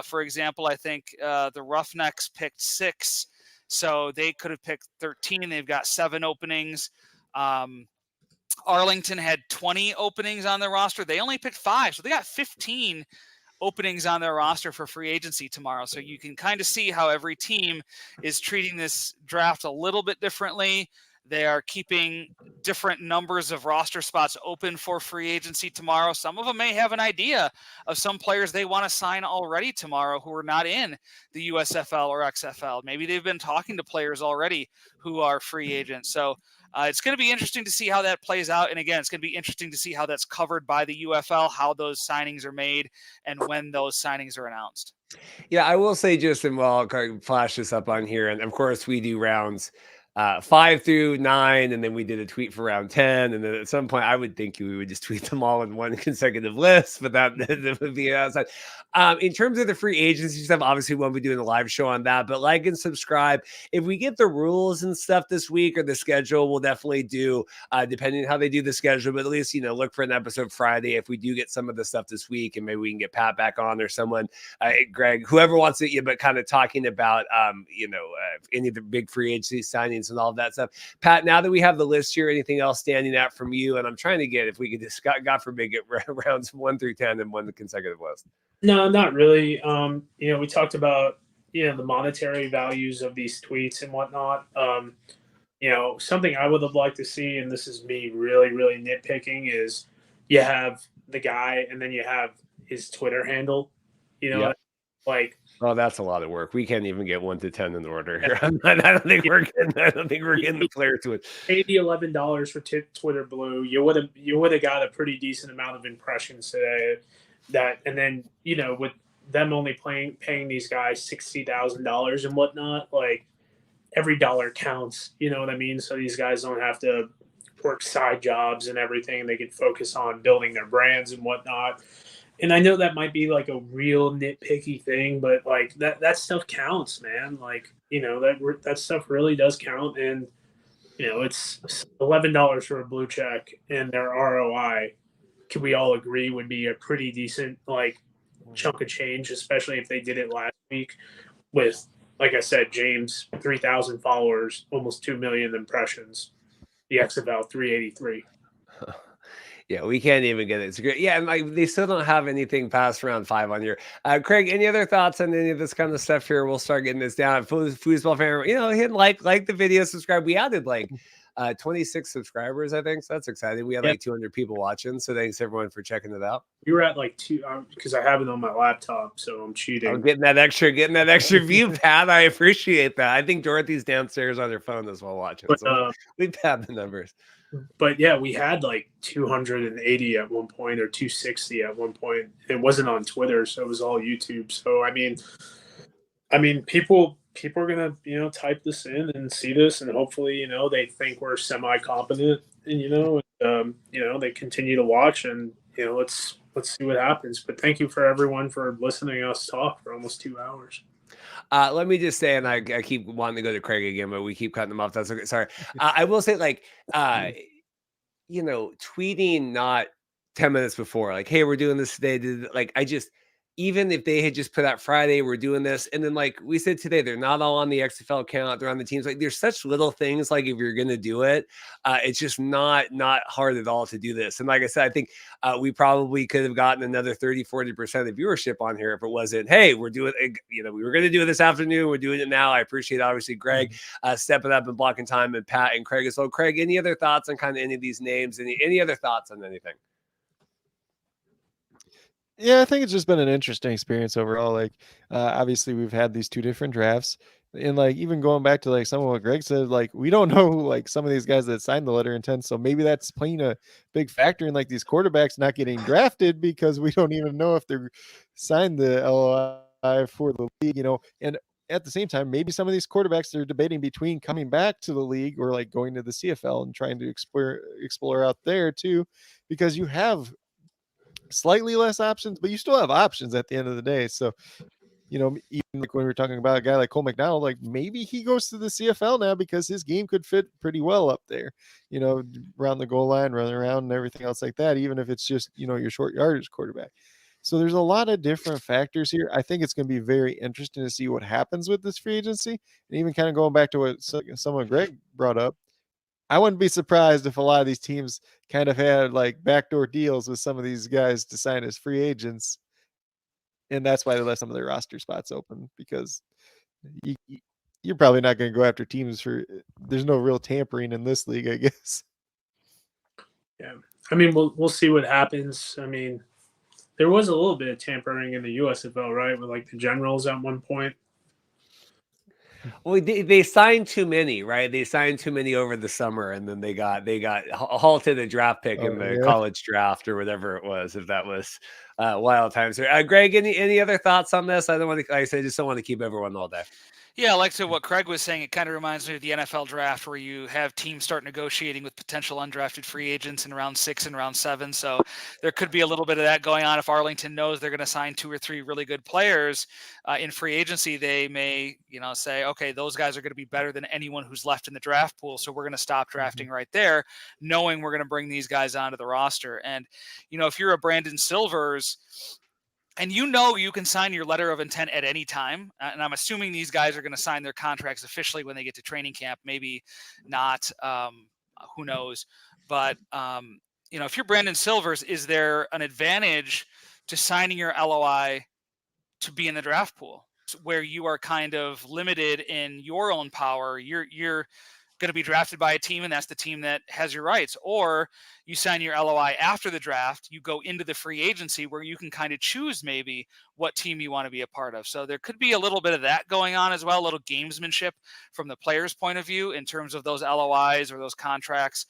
for example, I think the Roughnecks picked 6. So they could have picked 13. They've got 7 openings. Arlington had 20 openings on their roster. They only picked 5. So they got 15 openings on their roster for free agency tomorrow. So you can kind of see how every team is treating this draft a little bit differently. They are keeping different numbers of roster spots open for free agency tomorrow. Some of them may have an idea of some players they want to sign already tomorrow who are not in the USFL or XFL. Maybe they've been talking to players already who are free agents. So it's going to be interesting to see how that plays out. And again, it's going to be interesting to see how that's covered by the UFL, how those signings are made, and when those signings are announced. Yeah, I will say, Justin, I'll flash this up on here. And of course, we do rounds 5 through 9, and then we did a tweet for round 10. And then at some point, I would think we would just tweet them all in one consecutive list, but that would be outside. In terms of the free agency stuff, obviously we'll be doing a live show on that, but like and subscribe. If we get the rules and stuff this week or the schedule, we'll definitely do, depending on how they do the schedule, but at least, look for an episode Friday if we do get some of the stuff this week, and maybe we can get Pat back on or someone, Greg, whoever wants it, but kind of talking about, any of the big free agency signings and all of that stuff. Pat, now that we have the list here, anything else standing out from you? And I'm trying to get, if we could just, God forbid, get rounds 1 through 10 and one consecutive list. No, not really. We talked about, the monetary values of these tweets and whatnot. Something I would have liked to see, and this is me really, really nitpicking, is you have the guy and then you have his Twitter handle, Yep. like, oh, that's a lot of work. We can't even get 1 to 10 in order here. I don't think we're getting the player to it. $11 for Twitter Blue. You would have got a pretty decent amount of impressions today. And then with them only paying these guys $60,000 and whatnot, like every dollar counts. You know what I mean? So these guys don't have to work side jobs and everything. They can focus on building their brands and whatnot. And I know that might be like a real nitpicky thing, but like that stuff counts, man. Like, that stuff really does count. And, it's $11 for a blue check, and their ROI, can we all agree, would be a pretty decent, like, chunk of change, especially if they did it last week with, like I said, James, 3,000 followers, almost 2 million impressions, the XFL 383. Yeah, we can't even get it. It's great. Yeah, and they still don't have anything past round 5 on here. Craig, any other thoughts on any of this kind of stuff here? We'll start getting this down. Foosball fan, hit like the video, subscribe. We added 26 subscribers, I think. So that's exciting. We had 200 people watching. So thanks everyone for checking it out. We were at 2 because I have it on my laptop, so I'm cheating. I'm getting that extra view, Pat. I appreciate that. I think Dorothy's downstairs on her phone as well watching. So we pad the numbers. but yeah, we had like 280 at one point or 260 at one point. It wasn't on Twitter, so it was all YouTube. So I mean, people are gonna type this in and see this, and hopefully they think we're semi competent, and they continue to watch, and let's see what happens. But thank you for everyone for listening to us talk for almost 2 hours. Let me just say, and I keep wanting to go to Craig again, but we keep cutting them off. That's okay. Sorry. I will say, like, tweeting not 10 minutes before, like, hey, we're doing this today. Like, even if they had just put out Friday, we're doing this. And then, like we said today, they're not all on the XFL account. They're on the teams. Like, there's such little things. Like, if you're going to do it, it's just not hard at all to do this. And like I said, I think we probably could have gotten another 30-40% of viewership on here if it wasn't, hey, we're doing, we were going to do it this afternoon. We're doing it now. I appreciate, obviously, Greg stepping up and blocking time, and Pat and Craig as well. Craig, any other thoughts on kind of any of these names? Any other thoughts on anything? Yeah, I think it's just been an interesting experience overall. Like, obviously, we've had these two different drafts, and like even going back to like some of what Greg said, like we don't know like some of these guys that signed the letter of intent, so maybe that's playing a big factor in like these quarterbacks not getting drafted because we don't even know if they're signed the LOI for the league, and at the same time, maybe some of these quarterbacks they're debating between coming back to the league or like going to the CFL and trying to explore out there too, because you have slightly less options, but you still have options at the end of the day. So, even like when we were talking about a guy like Cole McDonald, like maybe he goes to the CFL now because his game could fit pretty well up there, around the goal line, running around and everything else like that, even if it's just, your short yardage quarterback. So there's a lot of different factors here. I think it's going to be very interesting to see what happens with this free agency. And even kind of going back to what someone Greg brought up, I wouldn't be surprised if a lot of these teams kind of had like backdoor deals with some of these guys to sign as free agents. And that's why they left some of their roster spots open, because you're probably not going to go after teams there's no real tampering in this league, I guess. Yeah. I mean, we'll see what happens. I mean, there was a little bit of tampering in the USFL, right? With like the Generals at one point. Well, they signed too many, right? They signed too many over the summer, and then they got halted a draft pick in the college draft or whatever it was. If that was wild times. Greg, any other thoughts on this? I don't want to. Like I said, just don't want to keep everyone all day. Yeah, like to what Craig was saying, it kind of reminds me of the NFL draft where you have teams start negotiating with potential undrafted free agents in round 6 and round 7. So there could be a little bit of that going on. If Arlington knows they're going to sign 2 or 3 really good players in free agency, they may, say, okay, those guys are going to be better than anyone who's left in the draft pool. So we're going to stop drafting right there, knowing we're going to bring these guys onto the roster. And, if you're a Brandon Silvers, and you can sign your letter of intent at any time. And I'm assuming these guys are going to sign their contracts officially when they get to training camp. Maybe not. Who knows? But, if you're Brandon Silvers, is there an advantage to signing your LOI to be in the draft pool where you are kind of limited in your own power? You're going to be drafted by a team, and that's the team that has your rights. Or you sign your LOI after the draft, you go into the free agency where you can kind of choose maybe what team you want to be a part of. So there could be a little bit of that going on as well, a little gamesmanship from the player's point of view in terms of those LOIs or those contracts.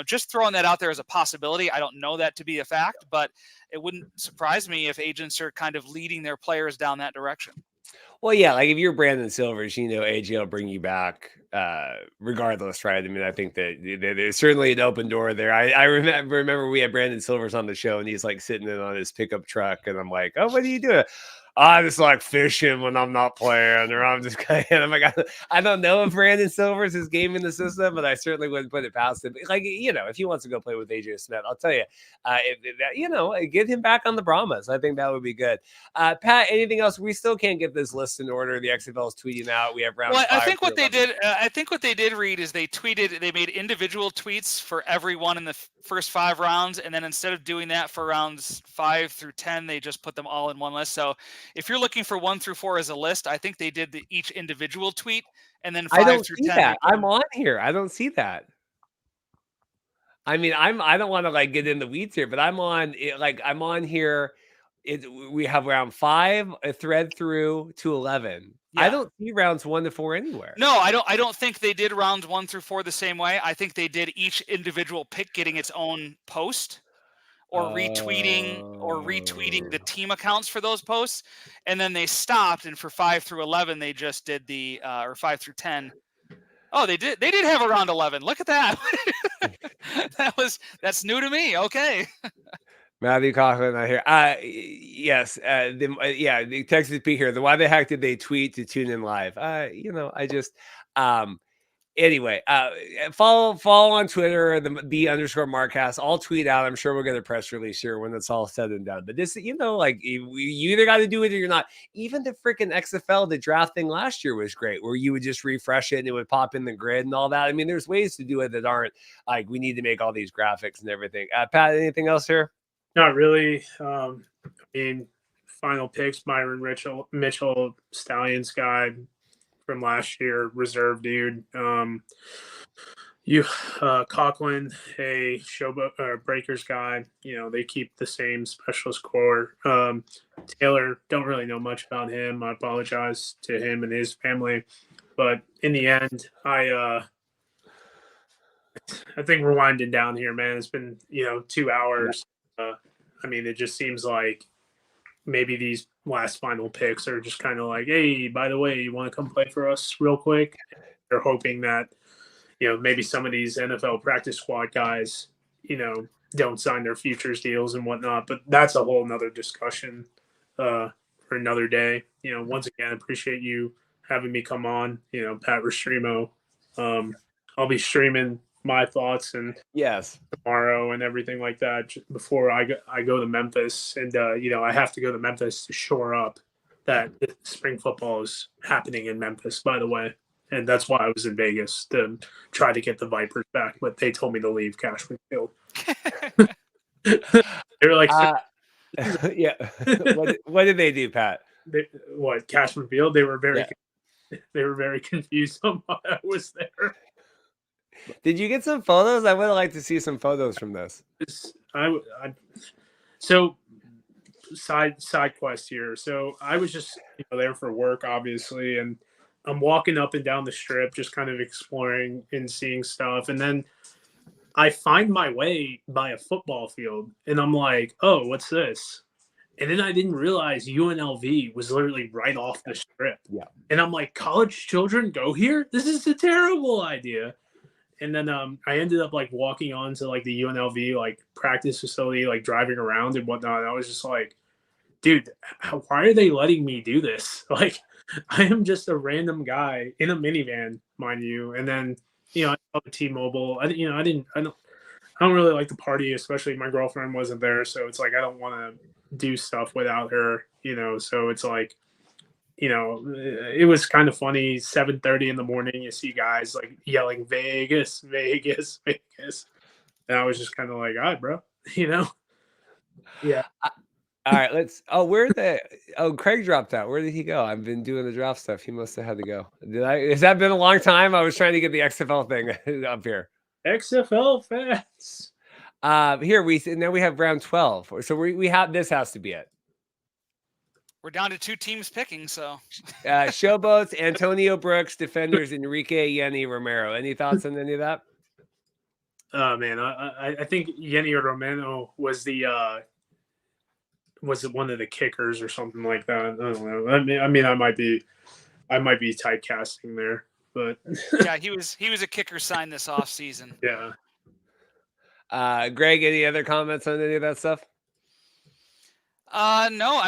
Just throwing that out there as a possibility. I don't know that to be a fact, but it wouldn't surprise me if agents are kind of leading their players down that direction. Well, yeah, like if you're Brandon Silvers, AJ will bring you back regardless, right? I mean, I think that there's certainly an open door there. I remember we had Brandon Silvers on the show, and he's like sitting in on his pickup truck, and I'm like, oh, what are you doing? I just like fishing when I'm not playing, or I'm just kind of, I'm like, I don't know if Brandon Silvers is gaming the system, but I certainly wouldn't put it past him. Like, if he wants to go play with AJ Smith, I'll tell you, get him back on the Brahmas. I think that would be good. Pat, anything else? We still can't get this list in order. The XFL is tweeting out. We have round 5. I think what they did, Reed, is they made individual tweets for everyone in the first 5 rounds, and then instead of doing that for rounds 5 through 10, they just put them all in one list. So if you're looking for 1 through 4 as a list, I think they did each individual tweet, and then 5 through 10. That. I'm on here. I don't see that. I mean, I don't want to like get in the weeds here, but I'm on here We have round 5, a thread through to 11. I Yeah. don't see rounds 1 to 4 anywhere. No, I don't think they did rounds 1 through 4 the same way. I think they did each individual pick getting its own post, or retweeting the team accounts for those posts, and then they stopped. And for 5 through 11, they just did the or 5 through 10. Oh, they did have a round 11. Look at that. That's new to me. Okay. Matthew Coughlin not here. Yes. The Texas Pete here. The why the heck did they tweet to tune in live? I just anyway, follow on Twitter, the _Markcast. I'll tweet out. I'm sure we'll get a press release here when it's all said and done. But this, like you either got to do it or you're not. Even the freaking XFL, the draft thing last year was great, where you would just refresh it and it would pop in the grid and all that. I mean, there's ways to do it that aren't like we need to make all these graphics and everything. Pat, anything else here? Not really. Final picks: Byron Mitchell, Stallions guy from last year, reserve dude. Coughlin, a showboat Breakers guy. They keep the same specialist core. Taylor, don't really know much about him. I apologize to him and his family, but in the end, I think we're winding down here, man. It's been 2 hours. It just seems like maybe these last final picks are just kind of like, hey, by the way, you want to come play for us real quick? They're hoping that, maybe some of these NFL practice squad guys, don't sign their futures deals and whatnot. But that's a whole nother discussion for another day. Once again, appreciate you having me come on, Pat Restreamo. I'll be streaming my thoughts and tomorrow and everything like that before I go to Memphis, and I have to go to Memphis to shore up that spring football is happening in Memphis, by the way, and that's why I was in Vegas to try to get the Vipers back, but they told me to leave Cashman Field. They were like, yeah. What did they do, Pat? Cashman Field? They were very confused on why I was there. Did you get some photos? I would like to see some photos from this. So side quest here. So I was just there for work, obviously, and I'm walking up and down the strip, just kind of exploring and seeing stuff, and then I find my way by a football field, and I'm like, oh, what's this? And then I didn't realize UNLV was literally right off the strip. Yeah. And I'm like, college children go here? This is a terrible idea. And then I ended up walking on to the UNLV practice facility, driving around and whatnot. And I was just like, dude, why are they letting me do this? I am just a random guy in a minivan, mind you. And then, I saw the T-Mobile. I don't really like to party, especially my girlfriend wasn't there. So it's I don't want to do stuff without her, so it's it was kind of funny. 7:30 in the morning, you see guys yelling Vegas, Vegas, Vegas. And I was just kind of like, all right, bro, Yeah. All right, Craig dropped out. Where did he go? I've been doing the draft stuff. He must have had to go. Has that been a long time? I was trying to get the XFL thing up here. XFL fans. Now we have round 12. So we have, this has to be it. We're down to 2 teams picking, so. Showboats, Antonio Brooks, defenders, Enrique, Yenny, Romero. Any thoughts on any of that? Oh man, I think Yenny Romero was one of the kickers or something like that. I don't know. I might be typecasting there, but yeah, he was a kicker signed this off season. Yeah. Greg, any other comments on any of that stuff? No,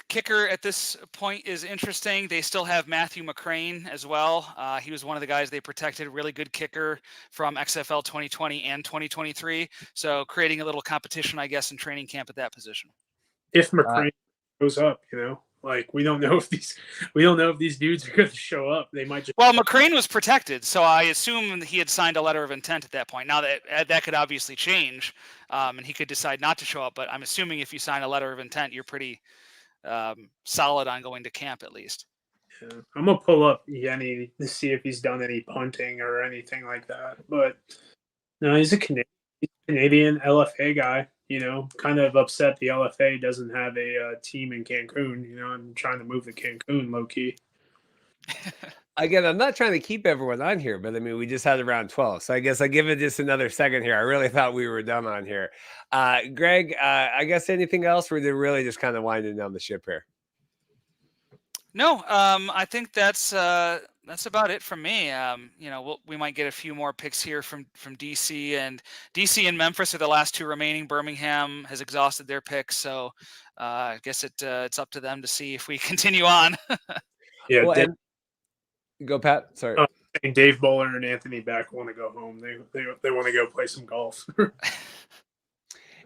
kicker at this point is interesting. They still have Matthew McCrane as well. He was one of the guys they protected, really good kicker from XFL 2020 and 2023. So creating a little competition, I guess, in training camp at that position. If McCrane goes up, we don't know if these dudes are going to show up. They might just. Well, McCrane was protected, so I assume he had signed a letter of intent at that point. Now that could obviously change, and he could decide not to show up. But I'm assuming if you sign a letter of intent, you're pretty solid on going to camp at least. Yeah. I'm gonna pull up Yenny to see if he's done any punting or anything like that. But no, he's a Canadian LFA guy. kind of upset the LFA doesn't have a team in Cancun. I'm trying to move to Cancun low key. Again, I'm not trying to keep everyone on here, but I mean, we just had around 12. So I guess I give it just another second here. I really thought we were done on here. Greg, I guess anything else? Or they're really just kind of winding down the ship here? No, I think that's about it from me. We might get a few more picks here from DC, and and Memphis are the last two remaining. Birmingham has exhausted their picks, so I guess it's up to them to see if we continue on. Yeah, well, go Pat. Sorry. Dave Bowler and Anthony Beck want to go home. They want to go play some golf.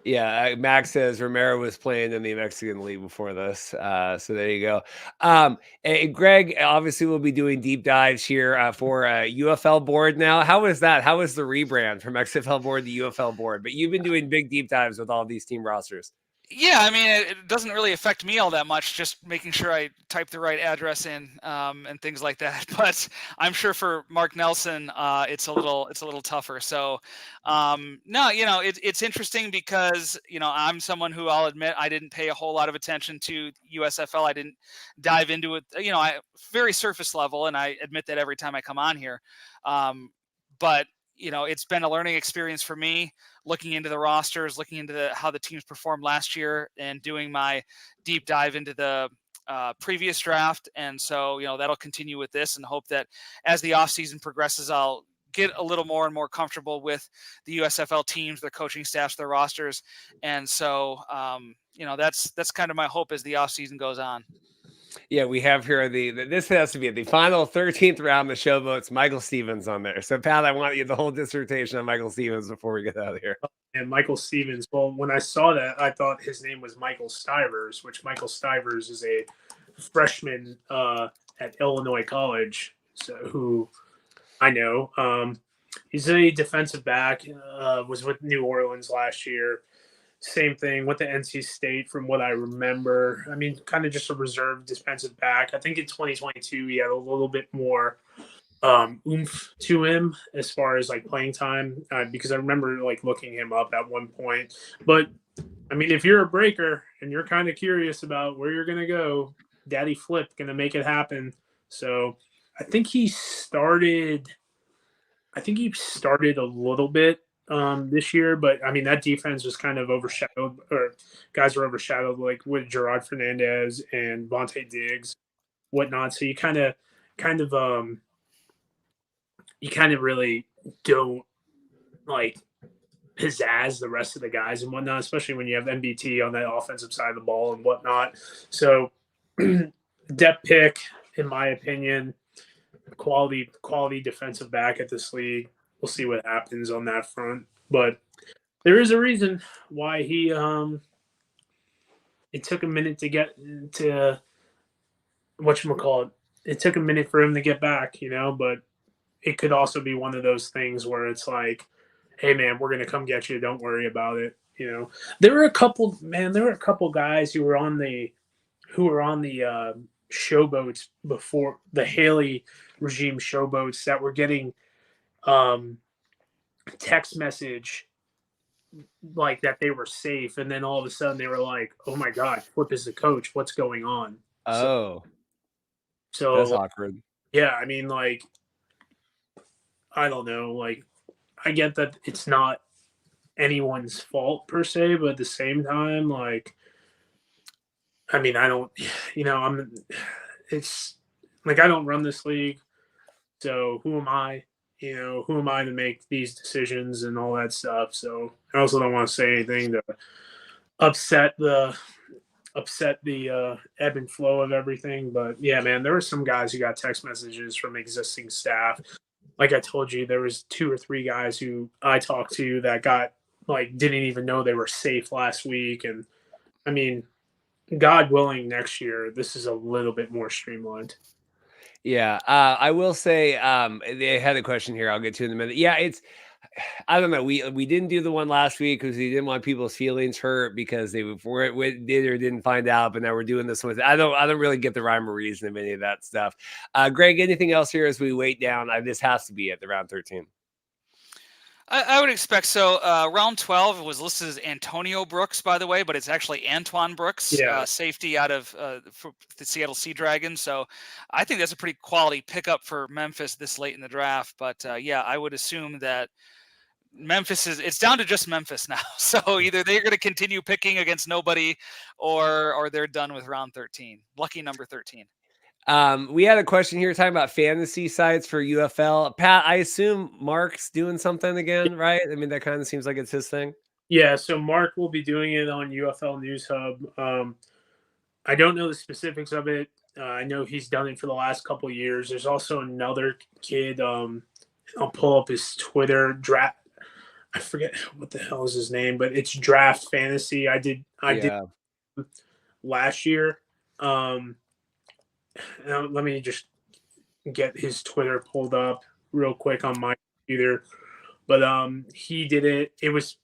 Yeah, Max says Romero was playing in the Mexican League before this. So there you go. And Greg, obviously, we'll be doing deep dives here for UFL board now. How is that? How is the rebrand from XFL board to UFL board? But you've been doing big deep dives with all these team rosters. Yeah, I mean, it doesn't really affect me all that much, just making sure I type the right address in and things like that. But I'm sure for Mark Nelson, it's a little tougher. So, no, it's interesting because, I'm someone who, I'll admit, I didn't pay a whole lot of attention to USFL. I didn't dive into it, very surface level. And I admit that every time I come on here. But it's been a learning experience for me, looking into the rosters, looking into how the teams performed last year, and doing my deep dive into the previous draft. And so, that'll continue with this, and hope that as the offseason progresses, I'll get a little more and more comfortable with the USFL teams, their coaching staffs, their rosters. And so, that's kind of my hope as the offseason goes on. Yeah, we have here this has to be the final 13th round. The show votes Michael Stevens on there. So Pat, I want you the whole dissertation on Michael Stevens before we get out of here. And Michael Stevens, well, when I saw that, I thought his name was Michael Stivers, which Michael Stivers is a freshman at Illinois College, so who I know. He's a defensive back, was with New Orleans last year. Same thing with the NC State, from what I remember. I mean, kind of just a reserve defensive back. I think in 2022 he had a little bit more oomph to him as far as like playing time, because I remember like looking him up at one point. But I mean, if you're a breaker and you're kind of curious about where you're gonna go, Daddy Flip gonna make it happen. So I think he started a little bit this year, but I mean that defense was kind of overshadowed, or guys were overshadowed, like with Gerard Fernandez and Vontae Diggs, whatnot. So you kind of really don't like pizzazz the rest of the guys and whatnot, especially when you have MBT on that offensive side of the ball and whatnot. So depth pick, in my opinion, quality defensive back at this league. We'll see what happens on that front, but there is a reason why he it took a minute to get to whatchamacallit. It took a minute for him to get back, but it could also be one of those things where it's like, hey man, we're gonna come get you, don't worry about it. There were a couple guys who were on the showboats before the Haley regime showboats that were getting text message like that they were safe, and then all of a sudden they were like, oh my god, Flip is the coach, what's going on? So that's awkward. Yeah, I mean, like, I don't know, like, I get that it's not anyone's fault per se, but at the same time, like, I mean, I don't, it's like, I don't run this league, so who am I? Who am I to make these decisions and all that stuff? So I also don't want to say anything to upset the ebb and flow of everything. But yeah, man, there were some guys who got text messages from existing staff. Like I told you, there was 2 or 3 guys who I talked to that got didn't even know they were safe last week. And I mean, God willing, next year this is a little bit more streamlined. Yeah, I will say they had a question here. I'll get to in a minute. Yeah, I don't know. We didn't do the one last week because we didn't want people's feelings hurt because they did or didn't find out. But now we're doing this one. I don't really get the rhyme or reason of any of that stuff. Greg, anything else here as we wait down? This has to be at the round 13. I would expect so. Round 12 was listed as Antonio Brooks, by the way, but it's actually Antoine Brooks, safety out of the Seattle Sea Dragons. So I think that's a pretty quality pickup for Memphis this late in the draft. But yeah, I would assume that Memphis it's down to just Memphis now. So either they're going to continue picking against nobody, or they're done with round 13. Lucky number 13. We had a question here talking about fantasy sites for UFL. Pat, I assume Mark's doing something again, right? I mean, that kind of seems like it's his thing. Yeah, so Mark will be doing it on UFL News Hub. I don't know the specifics of it. I know he's done it for the last couple of years. There's also another kid. I'll pull up his Twitter draft. I forget what the hell is his name, but it's Draft Fantasy. I did last year. Let me just get his Twitter pulled up real quick on my computer. But he did it. It was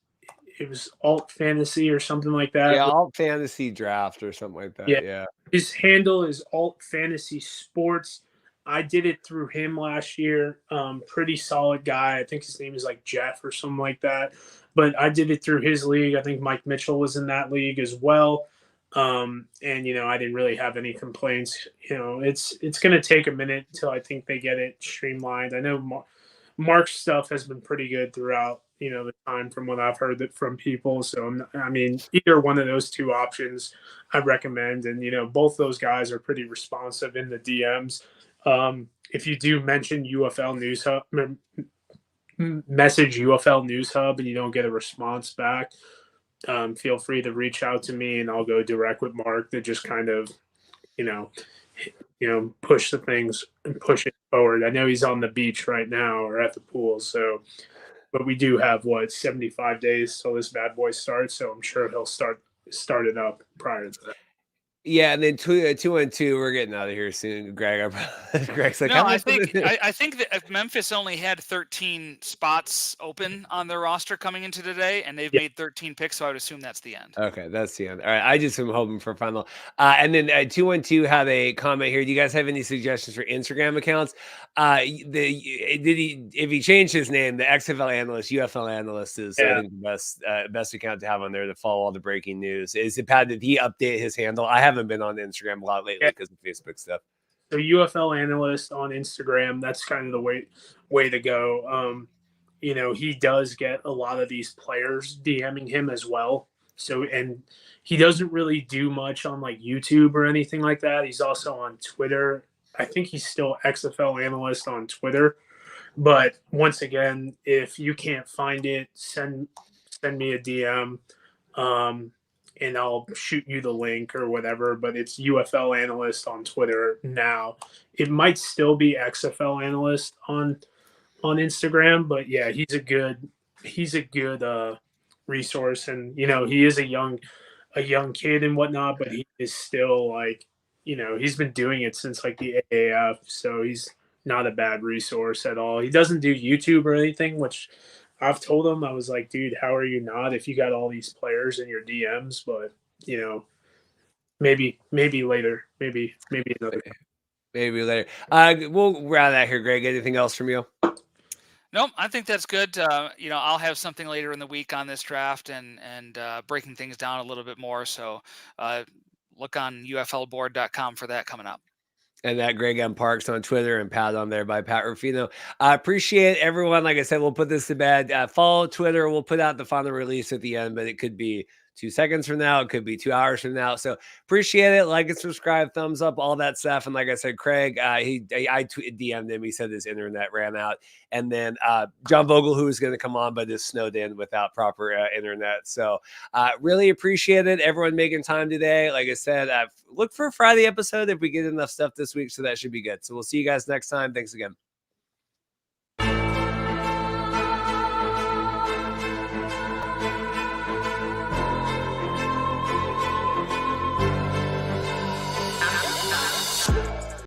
Alt Fantasy or something like that. Yeah, Alt Fantasy Draft or something like that. Yeah. His handle is Alt Fantasy Sports. I did it through him last year. Pretty solid guy. I think his name is like Jeff or something like that. But I did it through his league. I think Mike Mitchell was in that league as well. And I didn't really have any complaints. It's going to take a minute until I think they get it streamlined. I know Mark's stuff has been pretty good throughout the time from what I've heard from people. So I mean, either one of those two options I recommend. And both those guys are pretty responsive in the DMs. If you do mention UFL News Hub, message UFL News Hub, and you don't get a response back, feel free to reach out to me, and I'll go direct with Mark to just kind of, push the things and push it forward. I know he's on the beach right now or at the pool, but we do have 75 days till this bad boy starts, so I'm sure he'll start it up prior to that. Yeah, and then 2-2, we're getting out of here soon, Greg. Greg's like, no, I think that if Memphis only had 13 spots open on their roster coming into today, and they've made 13 picks, so I would assume that's the end. Okay, that's the end. All right, I just am hoping for final. And then 2-2 have a comment here. Do you guys have any suggestions for Instagram accounts? If he changed his name, the XFL analyst, UFL analyst is I think the best account to have on there to follow all the breaking news. Is it Pat? Did he update his handle? I haven't been on Instagram a lot lately because of Facebook stuff. So UFL analyst on Instagram, that's kind of the way to go. He does get a lot of these players DMing him as well. So, and he doesn't really do much on like YouTube or anything like that. He's also on Twitter. I think he's still XFL analyst on Twitter. But once again, if you can't find it, send me a DM. And I'll shoot you the link or whatever, but it's UFL analyst on Twitter now. It might still be XFL analyst on Instagram, but yeah, he's a good resource, and he is a young kid and whatnot, but he is still he's been doing it since like the AAF, so he's not a bad resource at all. He doesn't do YouTube or anything, which I've told him, I was like, dude, how are you not if you got all these players in your DMs? But maybe later, maybe another time. Maybe later. We'll round out here, Greg. Anything else from you? Nope, I think that's good. I'll have something later in the week on this draft and breaking things down a little bit more. So look on UFLboard.com for that coming up. And that Greg M. Parks on Twitter and Pat on there by Pat Rufino. I appreciate everyone. Like I said, we'll put this to bed. Follow Twitter. We'll put out the final release at the end, but it could be 2 seconds from now. It could be 2 hours from now. So appreciate it. Like and subscribe, thumbs up, all that stuff. And like I said, Craig, I DM'd him. He said his internet ran out. And then John Vogel, who was going to come on, but is snowed in without proper internet. So really appreciate it. Everyone making time today. Like I said, look for a Friday episode if we get enough stuff this week. So that should be good. So we'll see you guys next time. Thanks again.